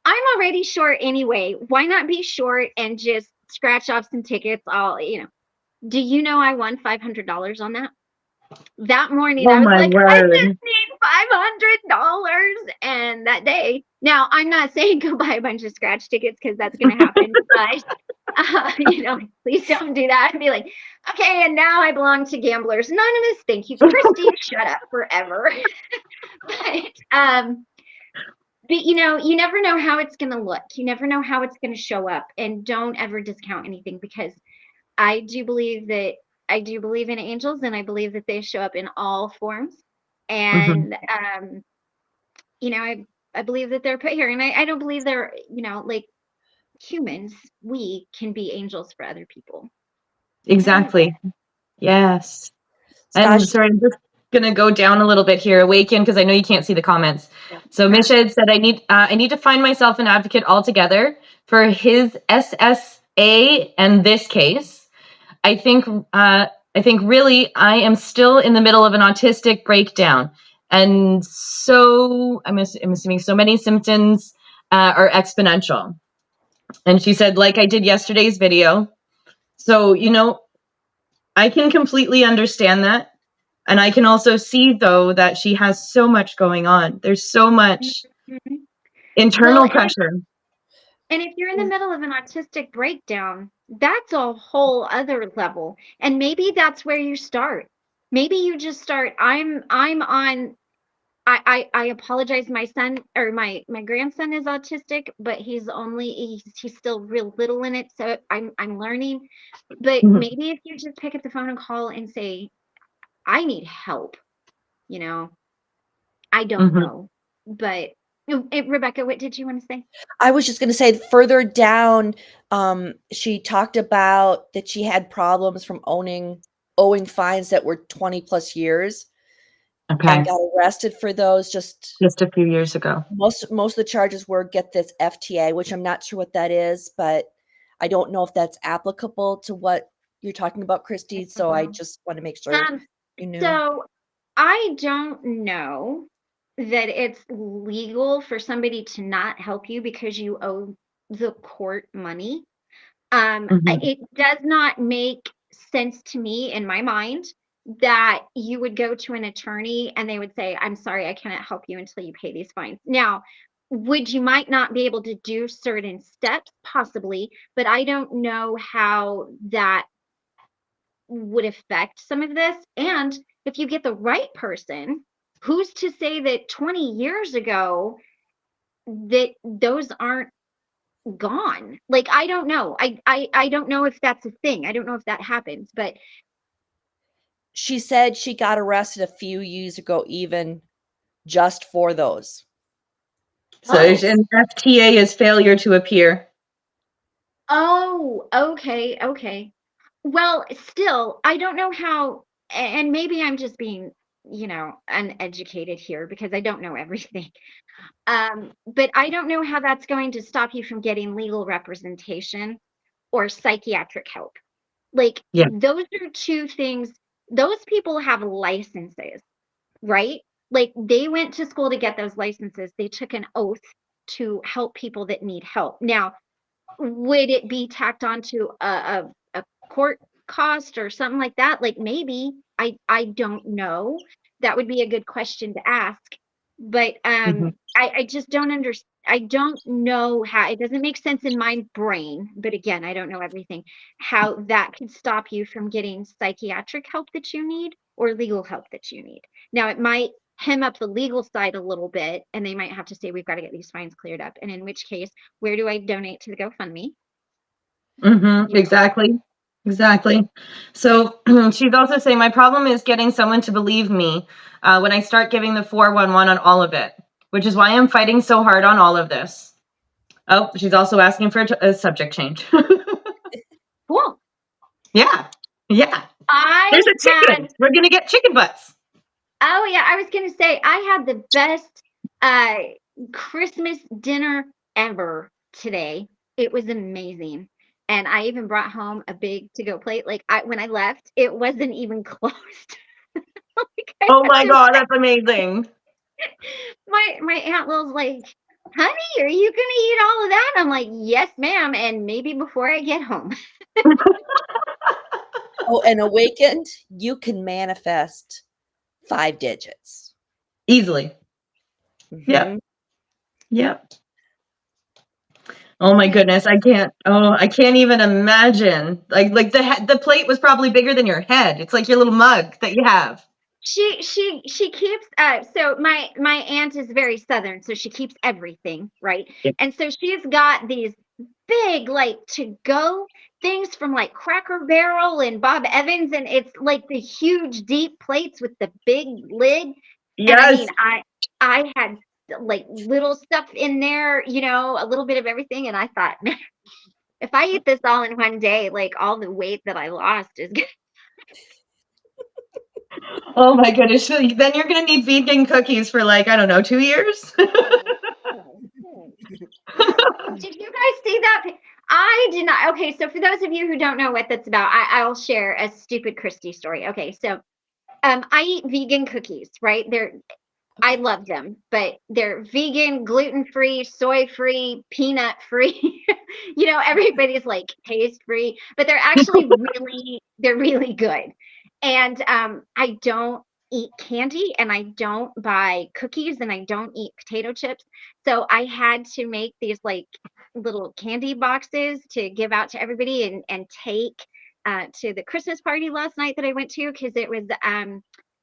I'm already short anyway. Why not be short and just scratch off some tickets? I'll, you know, do you know I won $500 on that? That morning, Oh I was my like, I word. just need $500. And that day, now I'm not saying go buy a bunch of scratch tickets because that's going to happen, but you know, please don't do that and be like, okay, and now I belong to Gamblers Anonymous. Thank you, Christy. Shut up forever. but you know, you never know how it's going to look. You never know how it's going to show up, and don't ever discount anything, because I do believe in angels, and I believe that they show up in all forms. Mhm. And you know, I believe that they're put here, and I don't believe they're, you know, like, humans. We can be angels for other people. I believe that. Exactly. Yes. And Stash, sorry, I'm just gonna go down a little bit here. Awaken, because I know you can't see the comments. yeah. So Misha had said, I need to find myself an advocate altogether for his SSA and this case. I think really I am still in the middle of an autistic breakdown, and so I'm assuming so many symptoms are exponential. And she said, like I did yesterday's video. So you know, I can completely understand that. And I can also see, though, that she has so much going on. There's so much Mhm. Well, internal pressure. and if you're in the middle of an autistic breakdown, that's a whole other level. And maybe that's where you start. Maybe you just start, I'm on, I apologize. My son, or my grandson, is autistic, but he's still real little in it. So I'm learning. But Mhm. maybe if you just pick up the phone and call and say, I need help, you know, I don't Mhm. know. But Rebecca, what did you want to say? I was just going to say further down, she talked about that she had problems from owing fines that were 20 plus years and Okay. got arrested for those. Just Just a few years ago. most of the charges were, get this, FTA, which I'm not sure what that is, but I don't know if that's applicable to what you're talking about, Christy. So I just want to make sure Um, you knew. so I don't know that it's legal for somebody to not help you because you owe the court money. Mhm. It does not make sense to me in my mind that you would go to an attorney and they would say, I'm sorry, I cannot help you until you pay these fines. Now, would you might not be able to do certain steps, possibly, but I don't know how that would affect some of this. And if you get the right person, who's to say that 20 years ago that those aren't gone? Like, I don't know. I don't know if that's a thing. I don't know if that happens, but She said she got arrested a few years ago, even just for those. So oh, an FTA is failure to appear. oh, okay, okay. Well, still, I don't know how, and maybe I'm just being, you know, uneducated here because I don't know everything. But I don't know how that's going to stop you from getting legal representation or psychiatric help. Like, Yeah. those are two things. Those people have licenses, right? Like, they went to school to get those licenses. They took an oath to help people that need help. Now, would it be tacked onto a court cost or something like that? Like, maybe. I don't know. That would be a good question to ask. But I just don't understand. I don't know how, it doesn't make sense in my brain, but again, I don't know everything, how that could stop you from getting psychiatric help that you need or legal help that you need. Now, it might hem up the legal side a little bit, and they might have to say, we've got to get these fines cleared up. And in which case, where do I donate to the GoFundMe? Exactly. So she's also saying, my problem is getting someone to believe me when I start giving the 411 on all of it, which is why I'm fighting so hard on all of this. Oh, she's also asking for a subject change. Cool. Yeah. There's a chicken. We're going to get chicken butts. Oh, yeah. I was going to say, I had the best Christmas dinner ever today. It was amazing. And I even brought home a big to-go plate. Like, when I left, it wasn't even closed. Like, oh my God, that's amazing. My Aunt Lil's like, honey, are you gonna eat all of that? I'm like, yes, ma'am, and maybe before I get home. Oh, and awakened, you can manifest 5 digits. Easily. Yep. Oh my goodness, I can't even imagine. Like the plate was probably bigger than your head. It's like your little mug that you have. She keeps so my aunt is very Southern, so she keeps everything, right? Yep. And so she's got these big, like, to go things from like Cracker Barrel and Bob Evans, and it's like the huge deep plates with the big lid. Yes. And I mean, I had like little stuff in there, you know, a little bit of everything, and I thought, man, if I eat this all in one day, like, all the weight that I lost is good. Oh my goodness. So then you're going to need vegan cookies for, like, I don't know, 2 years? Did you guys see that? I did not. Okay, so for those of you who don't know what that's about, I'll share a stupid Christy story. Okay, so I eat vegan cookies, right? I love them, but they're vegan, gluten-free, soy-free, peanut-free. You know, everybody's like taste-free, but they're actually really good. And I don't eat candy, and I don't buy cookies, and I don't eat potato chips. So I had to make these like little candy boxes to give out to everybody and take to the Christmas party last night that I went to, because it was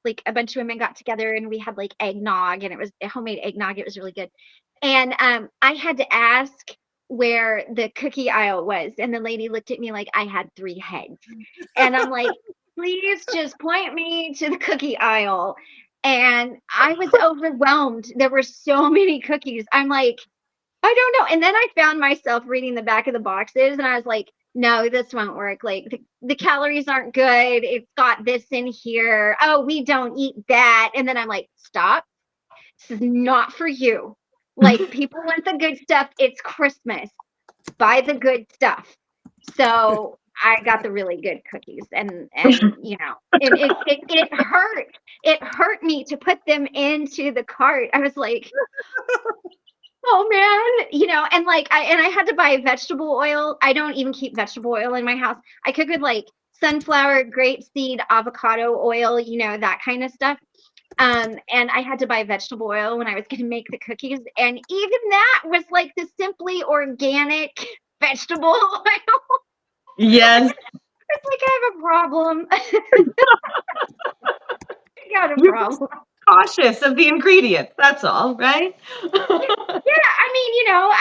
like a bunch of women got together and we had like eggnog, and it was a homemade eggnog. It was really good. And I had to ask where the cookie aisle was, and the lady looked at me like I had 3 heads. And I'm like, please just point me to the cookie aisle. And I was overwhelmed. There were so many cookies. I'm like, I don't know. And then I found myself reading the back of the boxes, and I was like, no, this won't work. Like, the calories aren't good. It's got this in here. Oh, we don't eat that. And then I'm like, stop. This is not for you. Like, people want the good stuff. It's Christmas. Buy the good stuff. So I got the really good cookies, and you know, it hurt. It hurt me to put them into the cart. I was like, oh man, you know, and like I had to buy vegetable oil. I don't even keep vegetable oil in my house. I cook with like sunflower, grapeseed, avocado oil, you know, that kind of stuff. And I had to buy vegetable oil when I was going to make the cookies, and even that was like the Simply Organic vegetable oil. Yes. It's like I have a problem. I got a problem. Cautious of the ingredients. That's all, right? Yeah, I mean, you know,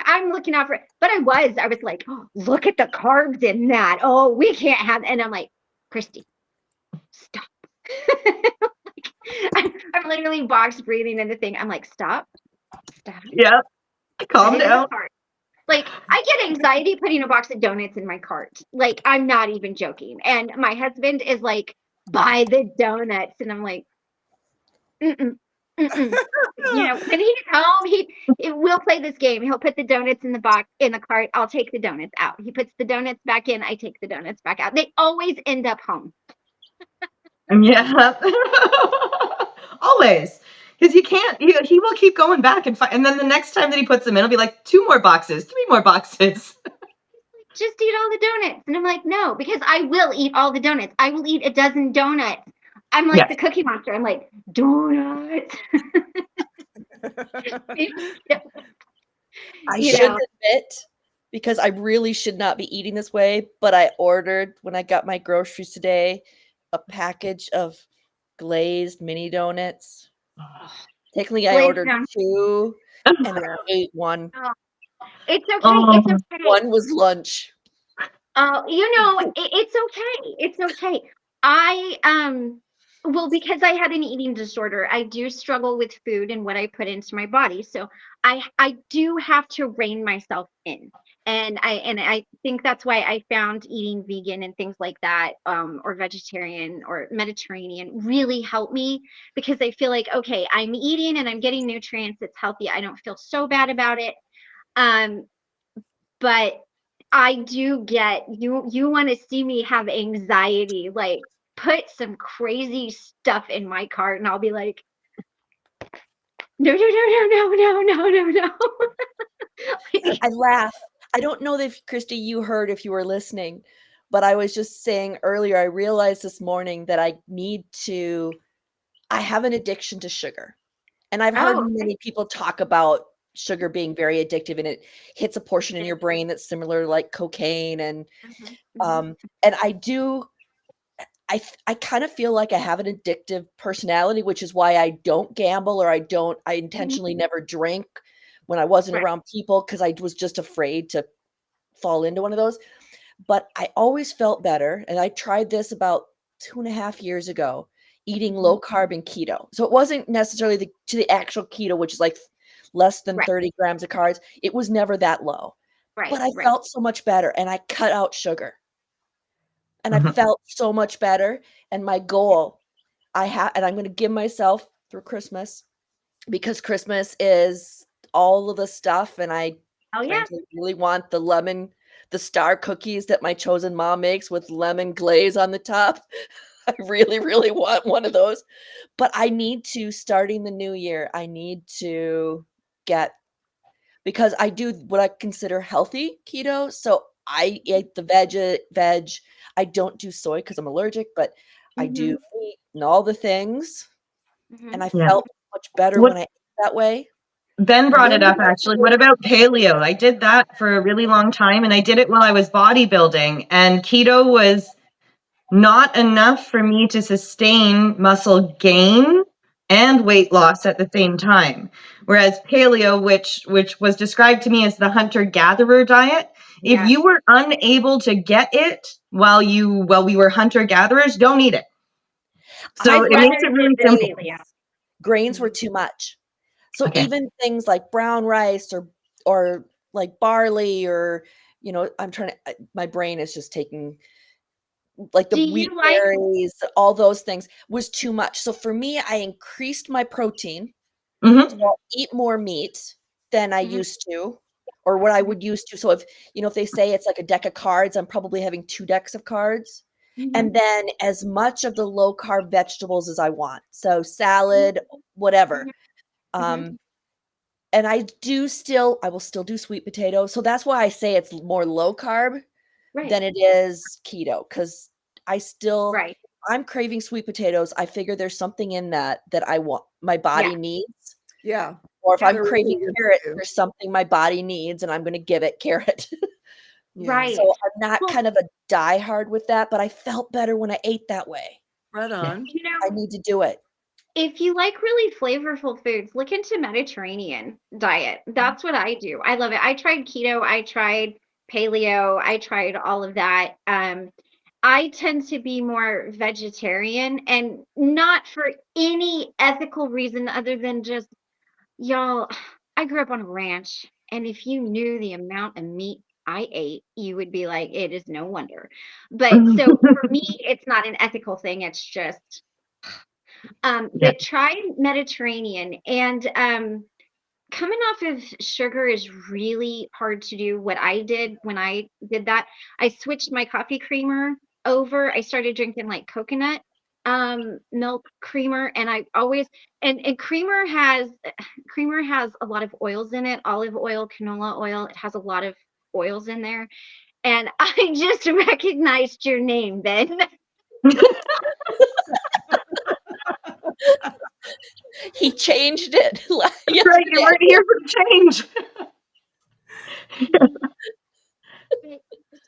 I'm looking out for it, but I was like, oh, look at the carbs in that. Oh, we can't have, and I'm like, Christy, stop. I'm literally box breathing in the thing. I'm like, stop. Yeah, calm down. Like, I get anxiety putting a box of donuts in my cart. Like, I'm not even joking. And my husband is like, buy the donuts, and I'm like, you know, when he's home, we'll play this game. He'll put the donuts in the box in the cart. I'll take the donuts out. He puts the donuts back in. I take the donuts back out. They always end up home. Yeah. Always. Because you can't, he will keep going back and then the next time that he puts them in, it'll be like 2 more boxes, 3 more boxes. Just eat all the donuts. And I'm like, no, because I will eat all the donuts. I will eat a dozen donuts. I'm like the Cookie Monster. I'm like, donuts. I should admit, because I really should not be eating this way, but I ordered, when I got my groceries today, a package of glazed mini donuts. Technically, I ordered 2, and I ate 1. It's okay. It's okay. 1 was lunch. It's okay. It's okay. Well, because I had an eating disorder, I do struggle with food and what I put into my body. So I do have to rein myself in. And I think that's why I found eating vegan and things like that, or vegetarian or Mediterranean really helped me, because I feel like, okay, I'm eating and I'm getting nutrients. It's healthy. I don't feel so bad about it. But I do get you want to see me have anxiety, like put some crazy stuff in my cart and I'll be like, no, no, no, no, no, no, no, no, no. I laugh. I don't know if, Christy, you heard if you were listening, but I was just saying earlier, I realized this morning that I have an addiction to sugar. And I've heard many people talk about sugar being very addictive, and it hits a portion in your brain that's similar to like cocaine. And and I kind of feel like I have an addictive personality, which is why I don't gamble, or I intentionally never drink when I wasn't around people, because I was just afraid to fall into one of those. But I always felt better. And I tried this about 2.5 years ago, eating low carb and keto. So it wasn't necessarily to the actual keto, which is like less than 30 grams of carbs. It was never that low. But I felt so much better, and I cut out sugar. And I felt so much better. And my goal, and I'm going to give myself through Christmas, because Christmas is all of the stuff. And I frankly really want the star cookies that my chosen mom makes with lemon glaze on the top. I really, really want one of those. But I need to, starting the new year, I need to because I do what I consider healthy keto. So I eat the veg. I don't do soy because I'm allergic, but I do meat and all the things. And I felt much better when I ate that way. Ben brought it up, actually. What about paleo? I did that for a really long time, and I did it while I was bodybuilding, and keto was not enough for me to sustain muscle gain and weight loss at the same time. Whereas paleo, which was described to me as the hunter-gatherer diet, if you were unable to get it while we were hunter-gatherers, don't eat it. So it makes it really simple. Grains were too much. So even things like brown rice or like barley, or, my brain is just taking like the wheat berries, all those things was too much. So for me, I increased my protein. So I'll eat more meat than I used to, or what I would used to. So if they say it's like a deck of cards, I'm probably having 2 decks of cards. And then as much of the low carb vegetables as I want. So salad, whatever. And I will still do sweet potatoes. So that's why I say it's more low carb than it is keto. Because I'm craving sweet potatoes. I figure there's something in that I want, my body needs. Yeah. Or if I'm craving carrot, there's something my body needs, and I'm going to give it carrot. Right. So I'm not kind of a diehard with that, but I felt better when I ate that way. Right on. I need to do it. If you like really flavorful foods, look into Mediterranean diet. That's what I do. I love it. I tried keto. I tried paleo. I tried all of that. I tend to be more vegetarian, and not for any ethical reason other than just, y'all, I grew up on a ranch, and if you knew the amount of meat I ate, you would be like, it is no wonder. But so for me, it's not an ethical thing. It's just, but try Mediterranean, and coming off of sugar is really hard to do. What I did when I did that, I switched my coffee creamer over. I started drinking like coconut milk creamer, and I always and creamer has a lot of oils in it, olive oil, canola oil. It has a lot of oils in there. And I just recognized your name, Ben. He changed it. Right, you weren't here for the change.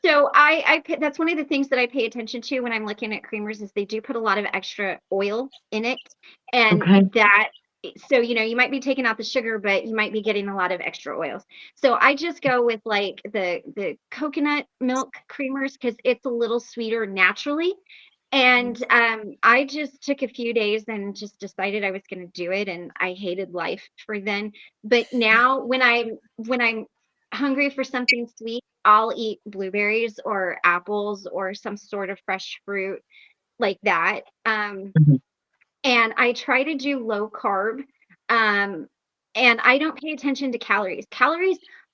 So that's one of the things that I pay attention to when I'm looking at creamers is they do put a lot of extra oil in it. And so, you might be taking out the sugar, but you might be getting a lot of extra oils. So I just go with like the coconut milk creamers because it's a little sweeter naturally. And I just took a few days and just decided I was going to do it, and I hated life for then. But now when I'm hungry for something sweet, I'll eat blueberries or apples or some sort of fresh fruit like that. And I try to do low carb. And I don't pay attention to calories.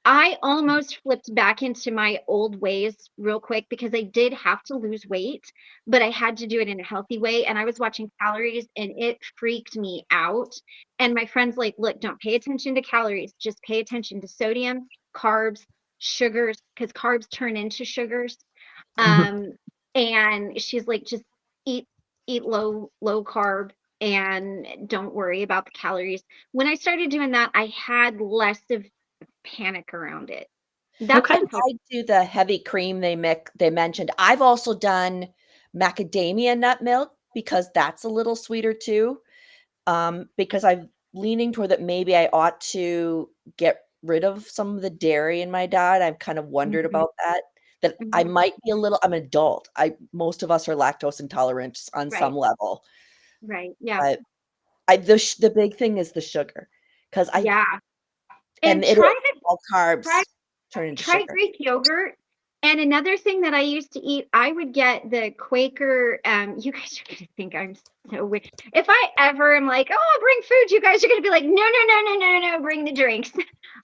I almost flipped back into my old ways real quick because I did have to lose weight, but I had to do it in a healthy way. And I was watching calories and it freaked me out. And my friend's like, look, don't pay attention to calories. Just pay attention to sodium, carbs, sugars, because carbs turn into sugars. And she's like, just eat low carb and don't worry about the calories. When I started doing that, I had less of panic around it. That's I do the heavy cream they mentioned. I've also done macadamia nut milk because that's a little sweeter too. Because I'm leaning toward that maybe I ought to get rid of some of the dairy in my diet. I've kind of wondered about that. I might be I'm an adult. Most of us are lactose intolerant on some level. Right. Yeah. The big thing is the sugar. Because and try all carbs turn into try sugar. Greek yogurt. And another thing that I used to eat, I would get the Quaker. You guys are gonna think I'm so weird. If I ever am like, oh, I'll bring food, you guys are gonna be like, no, bring the drinks.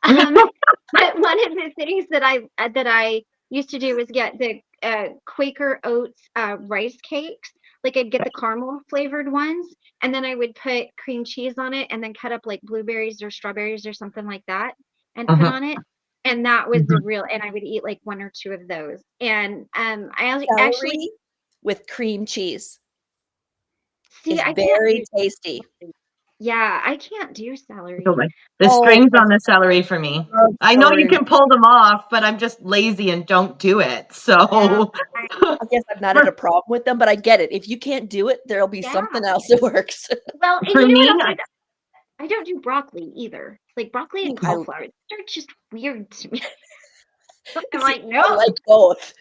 But one of the things that I used to do was get the Quaker Oats rice cakes. Like I'd get the caramel flavored ones, and then I would put cream cheese on it, and then cut up like blueberries or strawberries or something like that, and put on it. And that was the real, and I would eat like one or two of those. And I actually with cream cheese. See, it's very tasty. Yeah, I can't do celery. The strings on the celery for me. I know you can pull them off, but I'm just lazy and don't do it. So I guess I'm not at a problem with them, but I get it. If you can't do it, there'll be something else that works. Well, and for me, I don't do broccoli either. Like broccoli and cauliflower, they're just weird to me. I'm like, no. I like both.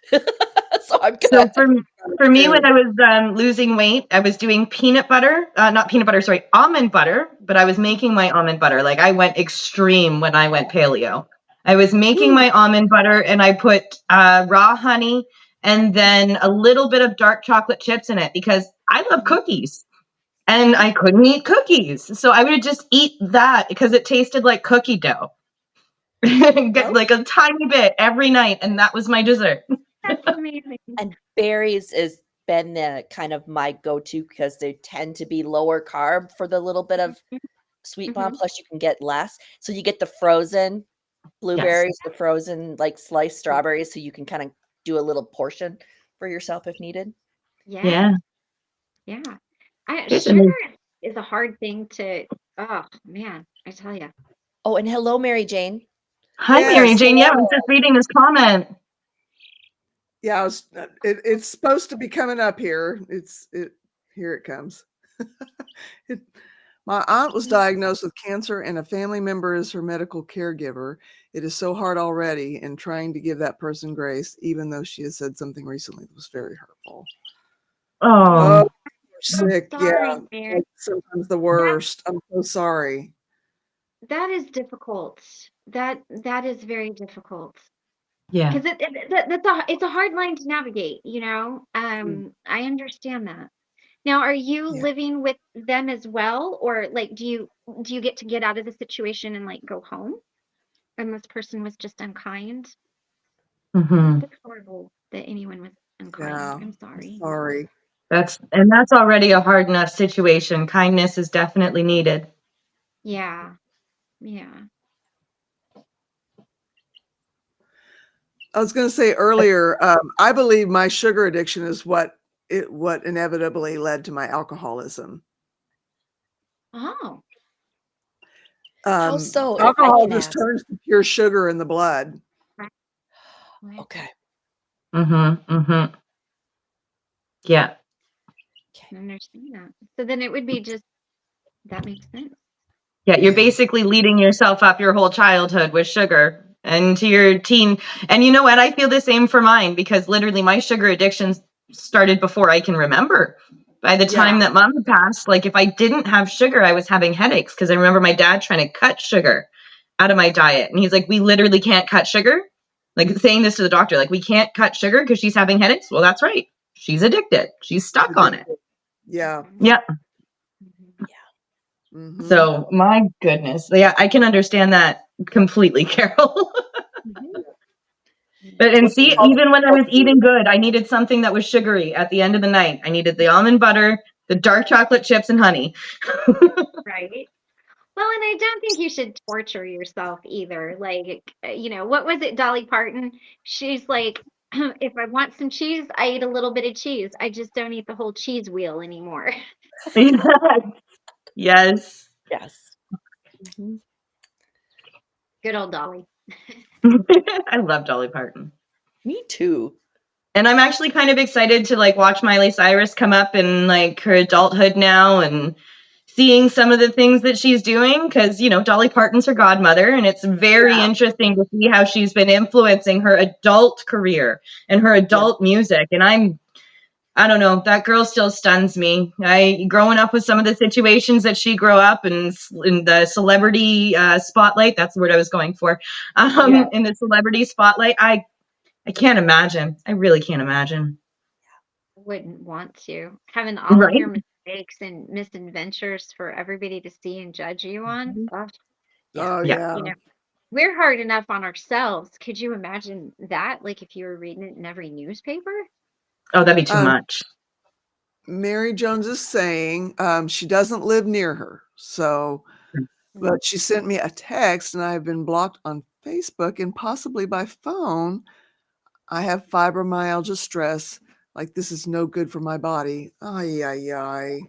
So I'm good. So for me, when I was losing weight, I was doing almond butter, but I was making my almond butter. Like I went extreme when I went paleo. I was making my almond butter and I put raw honey and then a little bit of dark chocolate chips in it because I love cookies. And I couldn't eat cookies. So I would just eat that because it tasted like cookie dough. Get like a tiny bit every night. And that was my dessert. That's amazing. And berries has been kind of my go-to because they tend to be lower carb for the little bit of sweet bomb. Plus you can get less. So you get the frozen blueberries, the frozen like sliced strawberries. So you can kind of do a little portion for yourself if needed. Yeah. Sugar is a hard thing to, oh man, I tell you. Oh, and hello, Mary Jane. Hi, Mary Jane. Yeah, I was just reading this comment. Yeah, it's supposed to be coming up here. Here it comes. My aunt was diagnosed with cancer and a family member is her medical caregiver. It is so hard already, and trying to give that person grace, even though she has said something recently that was very hurtful. Oh, sick. Sorry, yeah, sometimes the worst. I'm so sorry. That is difficult. That is very difficult. Yeah, because it's a hard line to navigate. I understand that. Now, are you living with them as well, or like do you get out of the situation and like go home? And this person was just unkind. It's horrible that anyone was unkind. I'm sorry. That's already a hard enough situation. Kindness is definitely needed. Yeah. Yeah. I was going to say earlier, I believe my sugar addiction is what inevitably led to my alcoholism. Oh. How so? If I Alcohol can just ask. turns to pure sugar in the blood. Okay. Yeah. I understand that. So then it would be just, that makes sense. Yeah, you're basically leading yourself up your whole childhood with sugar and to your teen. And you know what? I feel the same for mine because literally my sugar addiction started before I can remember. By the time that mom passed, like if I didn't have sugar, I was having headaches because I remember my dad trying to cut sugar out of my diet. And he's like, we literally can't cut sugar. Like saying this to the doctor, like we can't cut sugar because she's having headaches. Well, that's right. She's addicted. She's stuck on it. Yeah. Yeah. Mm-hmm. So my goodness. Yeah, I can understand that completely, Carol. And see, even when I was eating good, I needed something that was sugary at the end of the night. I needed the almond butter, the dark chocolate chips, and honey. Right. Well, and I don't think you should torture yourself either. Like, what was it, Dolly Parton? She's like, if I want some cheese, I eat a little bit of cheese. I just don't eat the whole cheese wheel anymore. Yes. Yes. Good old Dolly. I love Dolly Parton. Me too. And I'm actually kind of excited to like watch Miley Cyrus come up in like her adulthood now and seeing some of the things that she's doing because, Dolly Parton's her godmother and it's very interesting to see how she's been influencing her adult career and her adult music. And I don't know, that girl still stuns me. Growing up with some of the situations that she grew up in the celebrity spotlight, that's the word I was going for, in the celebrity spotlight, I can't imagine. I really can't imagine. Wouldn't want to. Having all of your mistakes and misadventures for everybody to see and judge you on. Gosh. Oh, yeah. We're hard enough on ourselves. Could you imagine that? Like if you were reading it in every newspaper? Oh, that'd be too much. Mary Jones is saying she doesn't live near her. So, but she sent me a text and I've been blocked on Facebook and possibly by phone. I have fibromyalgia stress. Like this is no good for my body. Ay, ay, ay.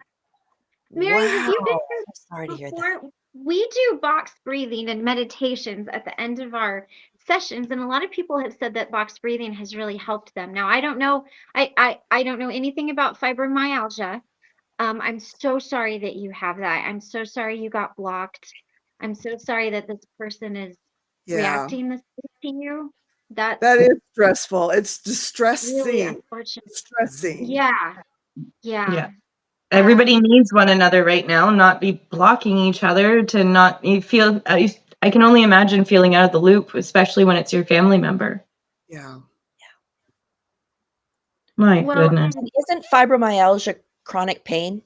Mary, have you been I'm sorry to hear that. We do box breathing and meditations at the end of our sessions, and a lot of people have said that box breathing has really helped them. Now, I don't know, I don't know anything about fibromyalgia. I'm so sorry that you have that. I'm so sorry you got blocked. I'm so sorry that this person is reacting this way to you. That is stressful. It's distressing. Really unfortunate. Stressing. Yeah. Everybody needs one another right now, not be blocking each other to not feel. I can only imagine feeling out of the loop, especially when it's your family member. Yeah. My goodness. Isn't fibromyalgia chronic pain?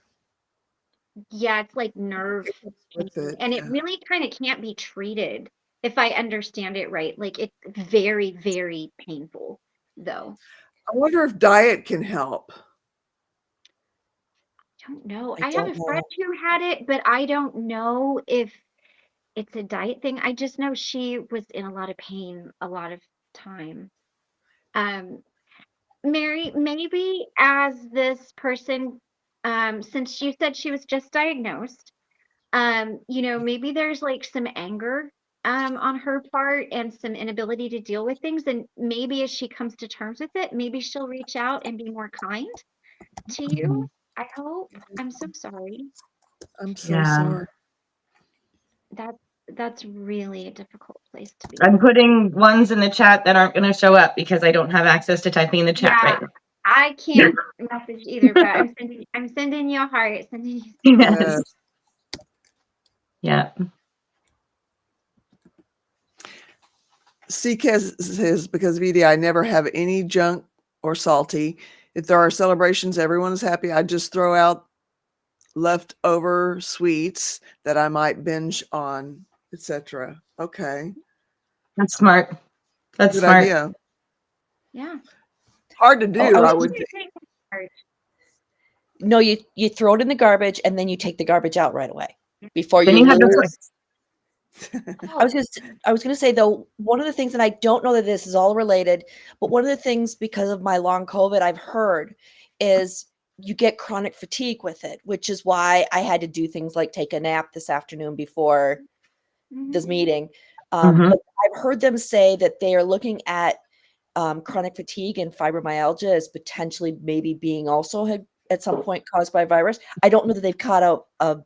Yeah, it's like nerve pain, and it really kind of can't be treated if I understand it right. Like it's very, very painful though. I wonder if diet can help. I don't know. I have a friend who had it, but I don't know if it's a diet thing. I just know she was in a lot of pain a lot of time. Mary, maybe as this person, since you said she was just diagnosed, maybe there's like some anger on her part and some inability to deal with things. And maybe as she comes to terms with it, maybe she'll reach out and be more kind to you. I hope. I'm so sorry. I'm so sorry. That's really a difficult place to be. I'm putting ones in the chat that aren't going to show up because I don't have access to typing in the chat right now. I can't message either, but I'm sending you a heart. Sending you. Yes. Yeah. CKS says, because of ED, I never have any junk or salty. If there are celebrations, everyone is happy. I just throw out leftover sweets that I might binge on, etc. Okay. That's smart. That's good smart. idea. Yeah. Hard to do, I would think. No, you throw it in the garbage and then you take the garbage out right away before Then you you have no lose. choice. I was gonna say though, one of the things, and I don't know that this is all related, but one of the things because of my long COVID I've heard is you get chronic fatigue with it, which is why I had to do things like take a nap this afternoon before this meeting. But I've heard them say that they are looking at chronic fatigue and fibromyalgia as potentially maybe being also at some point caused by virus. I don't know that they've caught a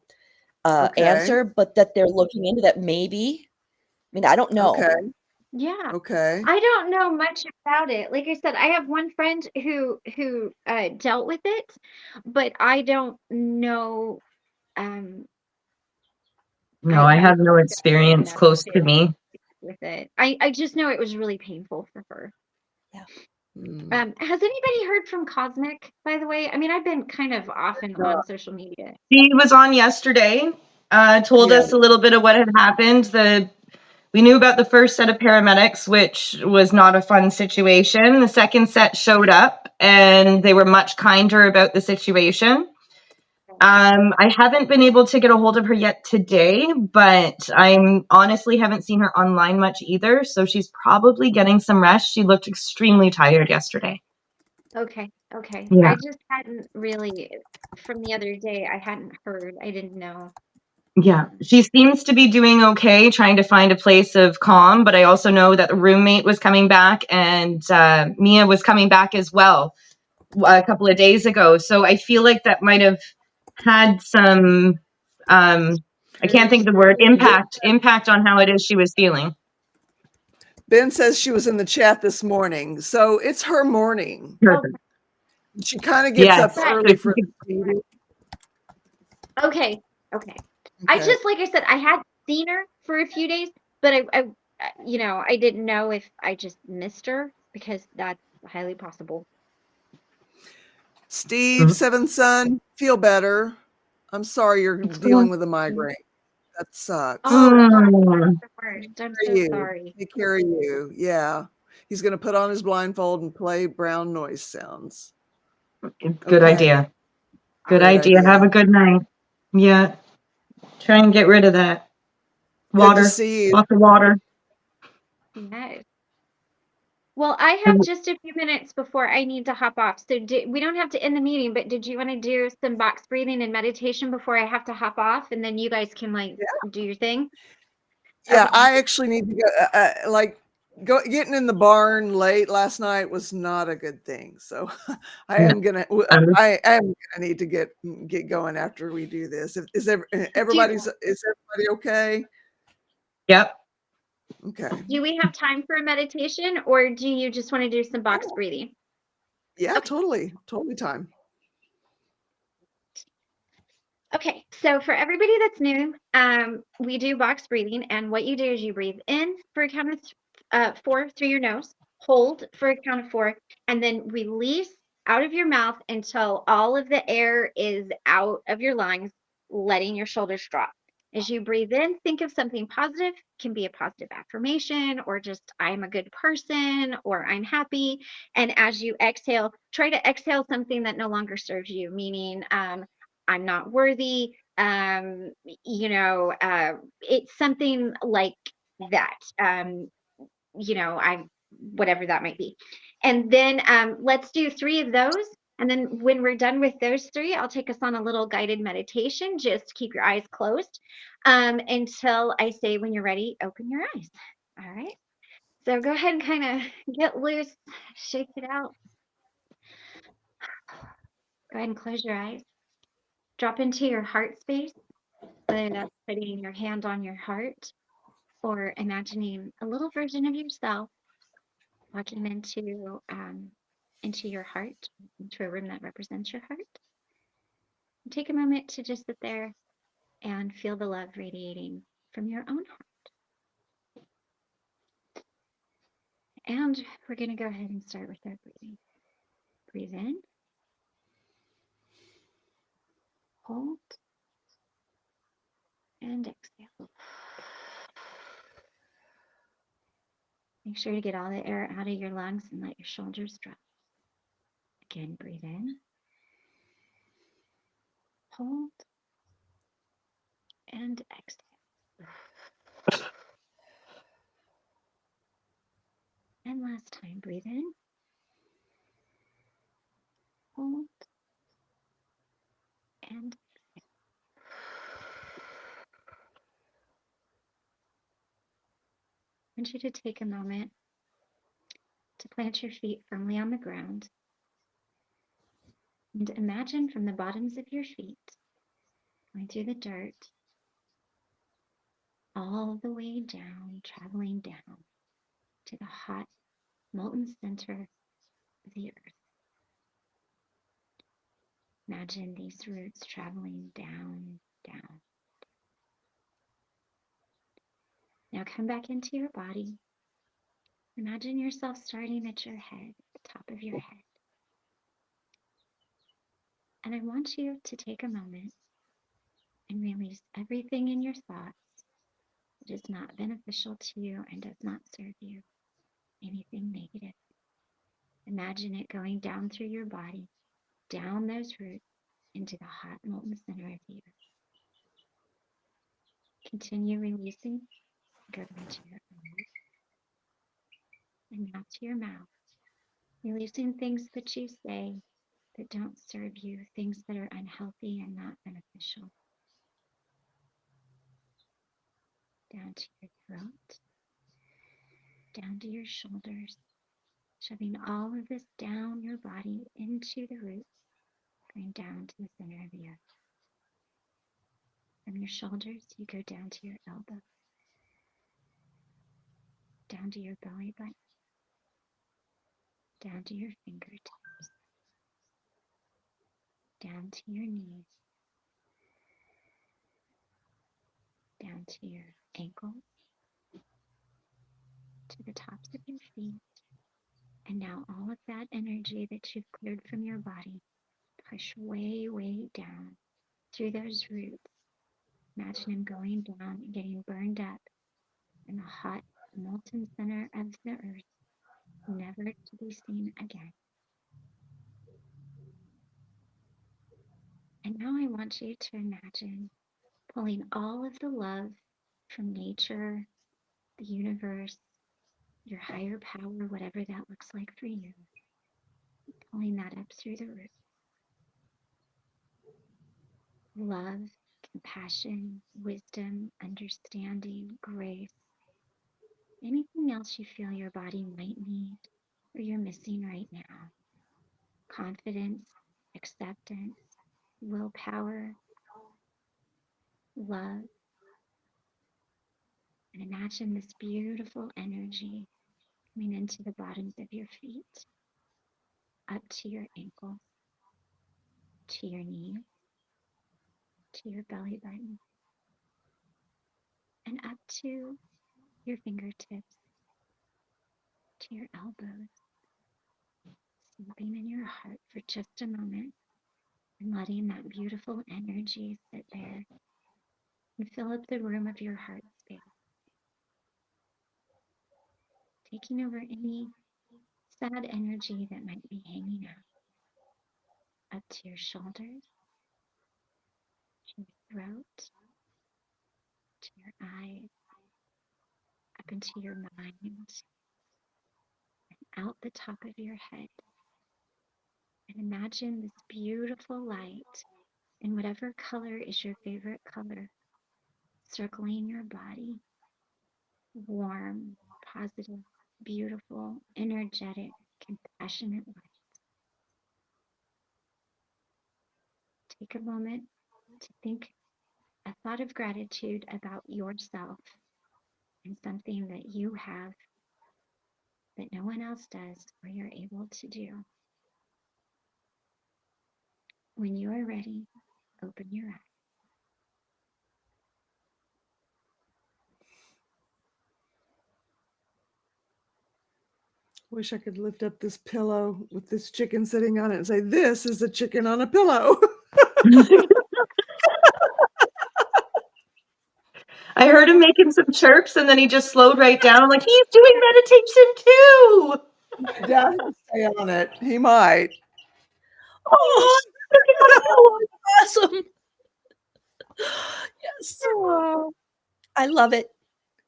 answer, but that they're looking into that maybe. I mean, I don't know. Okay. Yeah. Okay. I don't know much about it. Like I said, I have one friend who dealt with it, but I don't know. No, I have no experience close to me with it. I just know it was really painful for her. Yeah. Has anybody heard from Cosmic, by the way? I mean, I've been kind of off and on social media. He was on yesterday, told us a little bit of what had happened. We knew about the first set of paramedics, which was not a fun situation. The second set showed up and they were much kinder about the situation. I haven't been able to get a hold of her yet today, but I honestly haven't seen her online much either. So she's probably getting some rest. She looked extremely tired yesterday. Okay. Yeah. I just hadn't really, from the other day, I hadn't heard. I didn't know. Yeah, she seems to be doing okay, trying to find a place of calm. But I also know that the roommate was coming back and Mia was coming back as well a couple of days ago. So I feel like that might have had some, I can't think of the word, impact on how it is she was feeling. Ben says she was in the chat this morning. So it's her morning. Perfect. She kind of gets up early for the meeting. Okay. I just, like I said, I had seen her for a few days, but I I didn't know if I just missed her because that's highly possible. Steve, seventh son, feel better. I'm sorry you're dealing with a migraine. That sucks. I'm so sorry. Take care of you. Yeah. He's going to put on his blindfold and play brown noise sounds. Good idea. Good idea. Have a good night. Yeah. Try and get rid of that. Water. Good to see you. Lots of water. Nice. Well, I have just a few minutes before I need to hop off. So we don't have to end the meeting, but did you want to do some box breathing and meditation before I have to hop off? And then you guys can do your thing? Yeah, I actually need to go, getting in the barn late last night was not a good thing. So I am gonna need to get going after we do this. Is everybody okay? Yep. Okay. Do we have time for a meditation, or do you just want to do some box breathing? Yeah, totally time. Okay, so for everybody that's new, we do box breathing, and what you do is you breathe in for a count of 4 through your nose, hold for a count of 4, and then release out of your mouth until all of the air is out of your lungs, letting your shoulders drop. As you breathe in, think of something positive. It can be a positive affirmation, or just I'm a good person, or I'm happy. And as you exhale, try to exhale something that no longer serves you, meaning I'm not worthy. It's something like that. I'm whatever that might be. And then let's do 3 of those. And then when we're done with those 3, I'll take us on a little guided meditation. Just keep your eyes closed until I say, when you're ready, open your eyes. All right. So go ahead and kind of get loose, shake it out. Go ahead and close your eyes. Drop into your heart space, whether that's putting your hand on your heart or imagining a little version of yourself walking into your heart, into a room that represents your heart. And take a moment to just sit there and feel the love radiating from your own heart. And we're going to go ahead and start with our breathing. Breathe in. Hold. And exhale. Make sure to get all the air out of your lungs and let your shoulders drop. Again, breathe in. Hold and exhale. And last time, breathe in. Hold and exhale. I want you to take a moment to plant your feet firmly on the ground and imagine from the bottoms of your feet, going through the dirt, all the way down, traveling down to the hot, molten center of the earth. Imagine these roots traveling down, down. Now come back into your body. Imagine yourself starting at your head, the top of your head. And I want you to take a moment and release everything in your thoughts that is not beneficial to you and does not serve you, anything negative. Imagine it going down through your body, down those roots into the hot molten center of the earth. Continue releasing. Go down to your eyes and now to your mouth. Releasing things that you say that don't serve you, things that are unhealthy and not beneficial. Down to your throat, down to your shoulders, shoving all of this down your body into the roots, going down to the center of the earth. From your shoulders, you go down to your elbow, down to your belly button, down to your fingertips, down to your knees, down to your ankles, to the tops of your feet. And now all of that energy that you've cleared from your body, push way, way down through those roots. Imagine them going down and getting burned up in the hot, molten center of the earth, never to be seen again. And now I want you to imagine pulling all of the love from nature, the universe, your higher power, whatever that looks like for you, pulling that up through the roots. Love, compassion, wisdom, understanding, grace, anything else you feel your body might need or you're missing right now. Confidence, acceptance, willpower, love. And imagine this beautiful energy coming into the bottoms of your feet, up to your ankles, to your knees, to your belly button, and up to your fingertips, to your elbows, sleeping in your heart for just a moment and letting that beautiful energy sit there and fill up the room of your heart space, taking over any sad energy that might be hanging out, up to your shoulders, to your throat, to your eyes, up into your mind, and out the top of your head. And imagine this beautiful light in whatever color is your favorite color, circling your body, warm, positive, beautiful, energetic, compassionate light. Take a moment to think a thought of gratitude about yourself and something that you have that no one else does or you're able to do. When you are ready, open your eyes. Wish I could lift up this pillow with this chicken sitting on it and say, "This is a chicken on a pillow." I heard him making some chirps and then he just slowed right down. I'm like, he's doing meditation too. My dad would stay on it. He might. Oh, Awesome. Yes. Oh, I love it.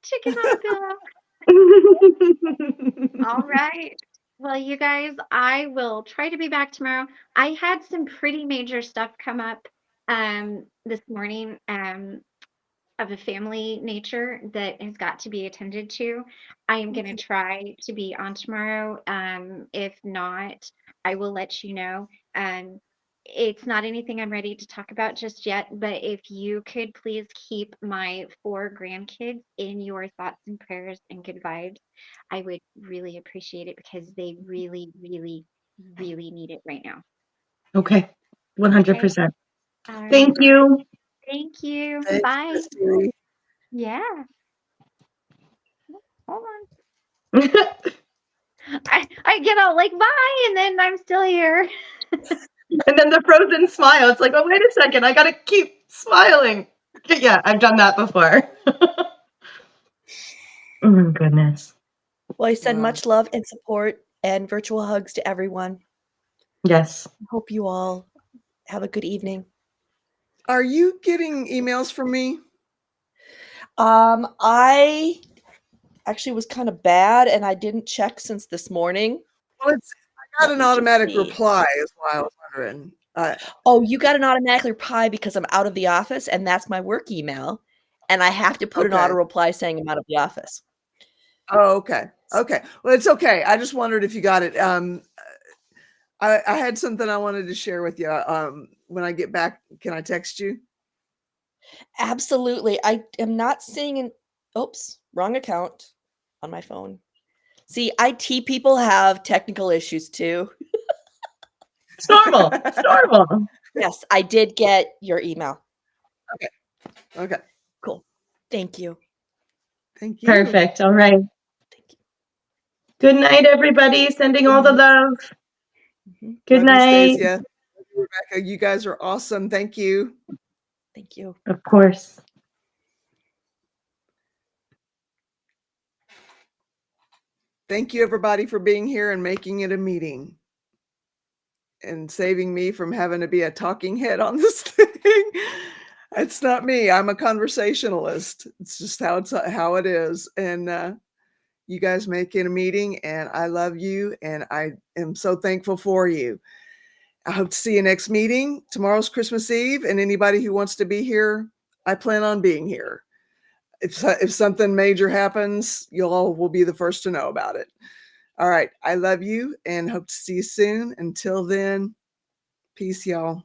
chicken on a pillow. All right. Well, you guys, I will try to be back tomorrow. I had some pretty major stuff come up this morning of a family nature that has got to be attended to. I am going to try to be on tomorrow. If not, I will let you know. It's not anything I'm ready to talk about just yet, but if you could please keep my 4 grandkids in your thoughts and prayers and good vibes, I would really appreciate it because they really, really, really need it right now. Okay. Okay. 100%. All Thank right. you. Thank you. Thanks, Bye. Christy. Yeah. Hold on. I get all like bye, and then I'm still here. And then the frozen smile. It's like, oh, wait a second. I got to keep smiling. Yeah, I've done that before. Oh, my goodness. Well, I send Wow. much love and support and virtual hugs to everyone. Yes. Hope you all have a good evening. Are you getting emails from me? I actually was kind of bad and I didn't check since this morning. Well, I got Let an me just automatic see. reply is why I was wondering. Oh, you got an automatic reply because I'm out of the office and that's my work email. And I have to put an Okay. auto reply saying I'm out of the office. Oh, okay. Okay. Well, it's okay. I just wondered if you got it. I had something I wanted to share with you. When I get back, can I text you? Absolutely. I am not seeing an oops, wrong account on my phone. See, IT people have technical issues too. It's normal. It's normal. Yes, I did get your email. Okay. Okay. Cool. Thank you. Thank you. Perfect. All right. Thank you. Good night, everybody. Sending all the love. Mhm. Good Love you, night. Stacia. Love you, Rebecca. You guys are awesome. Thank you. Thank you. Of course. Thank you, everybody, for being here and making it a meeting and saving me from having to be a talking head on this thing. It's not me. I'm a conversationalist. It's just how it is. And you guys make it a meeting, and I love you, and I am so thankful for you. I hope to see you next meeting. Tomorrow's Christmas Eve, and anybody who wants to be here, I plan on being here. If something major happens, you all will be the first to know about it. All right. I love you and hope to see you soon. Until then, peace, y'all.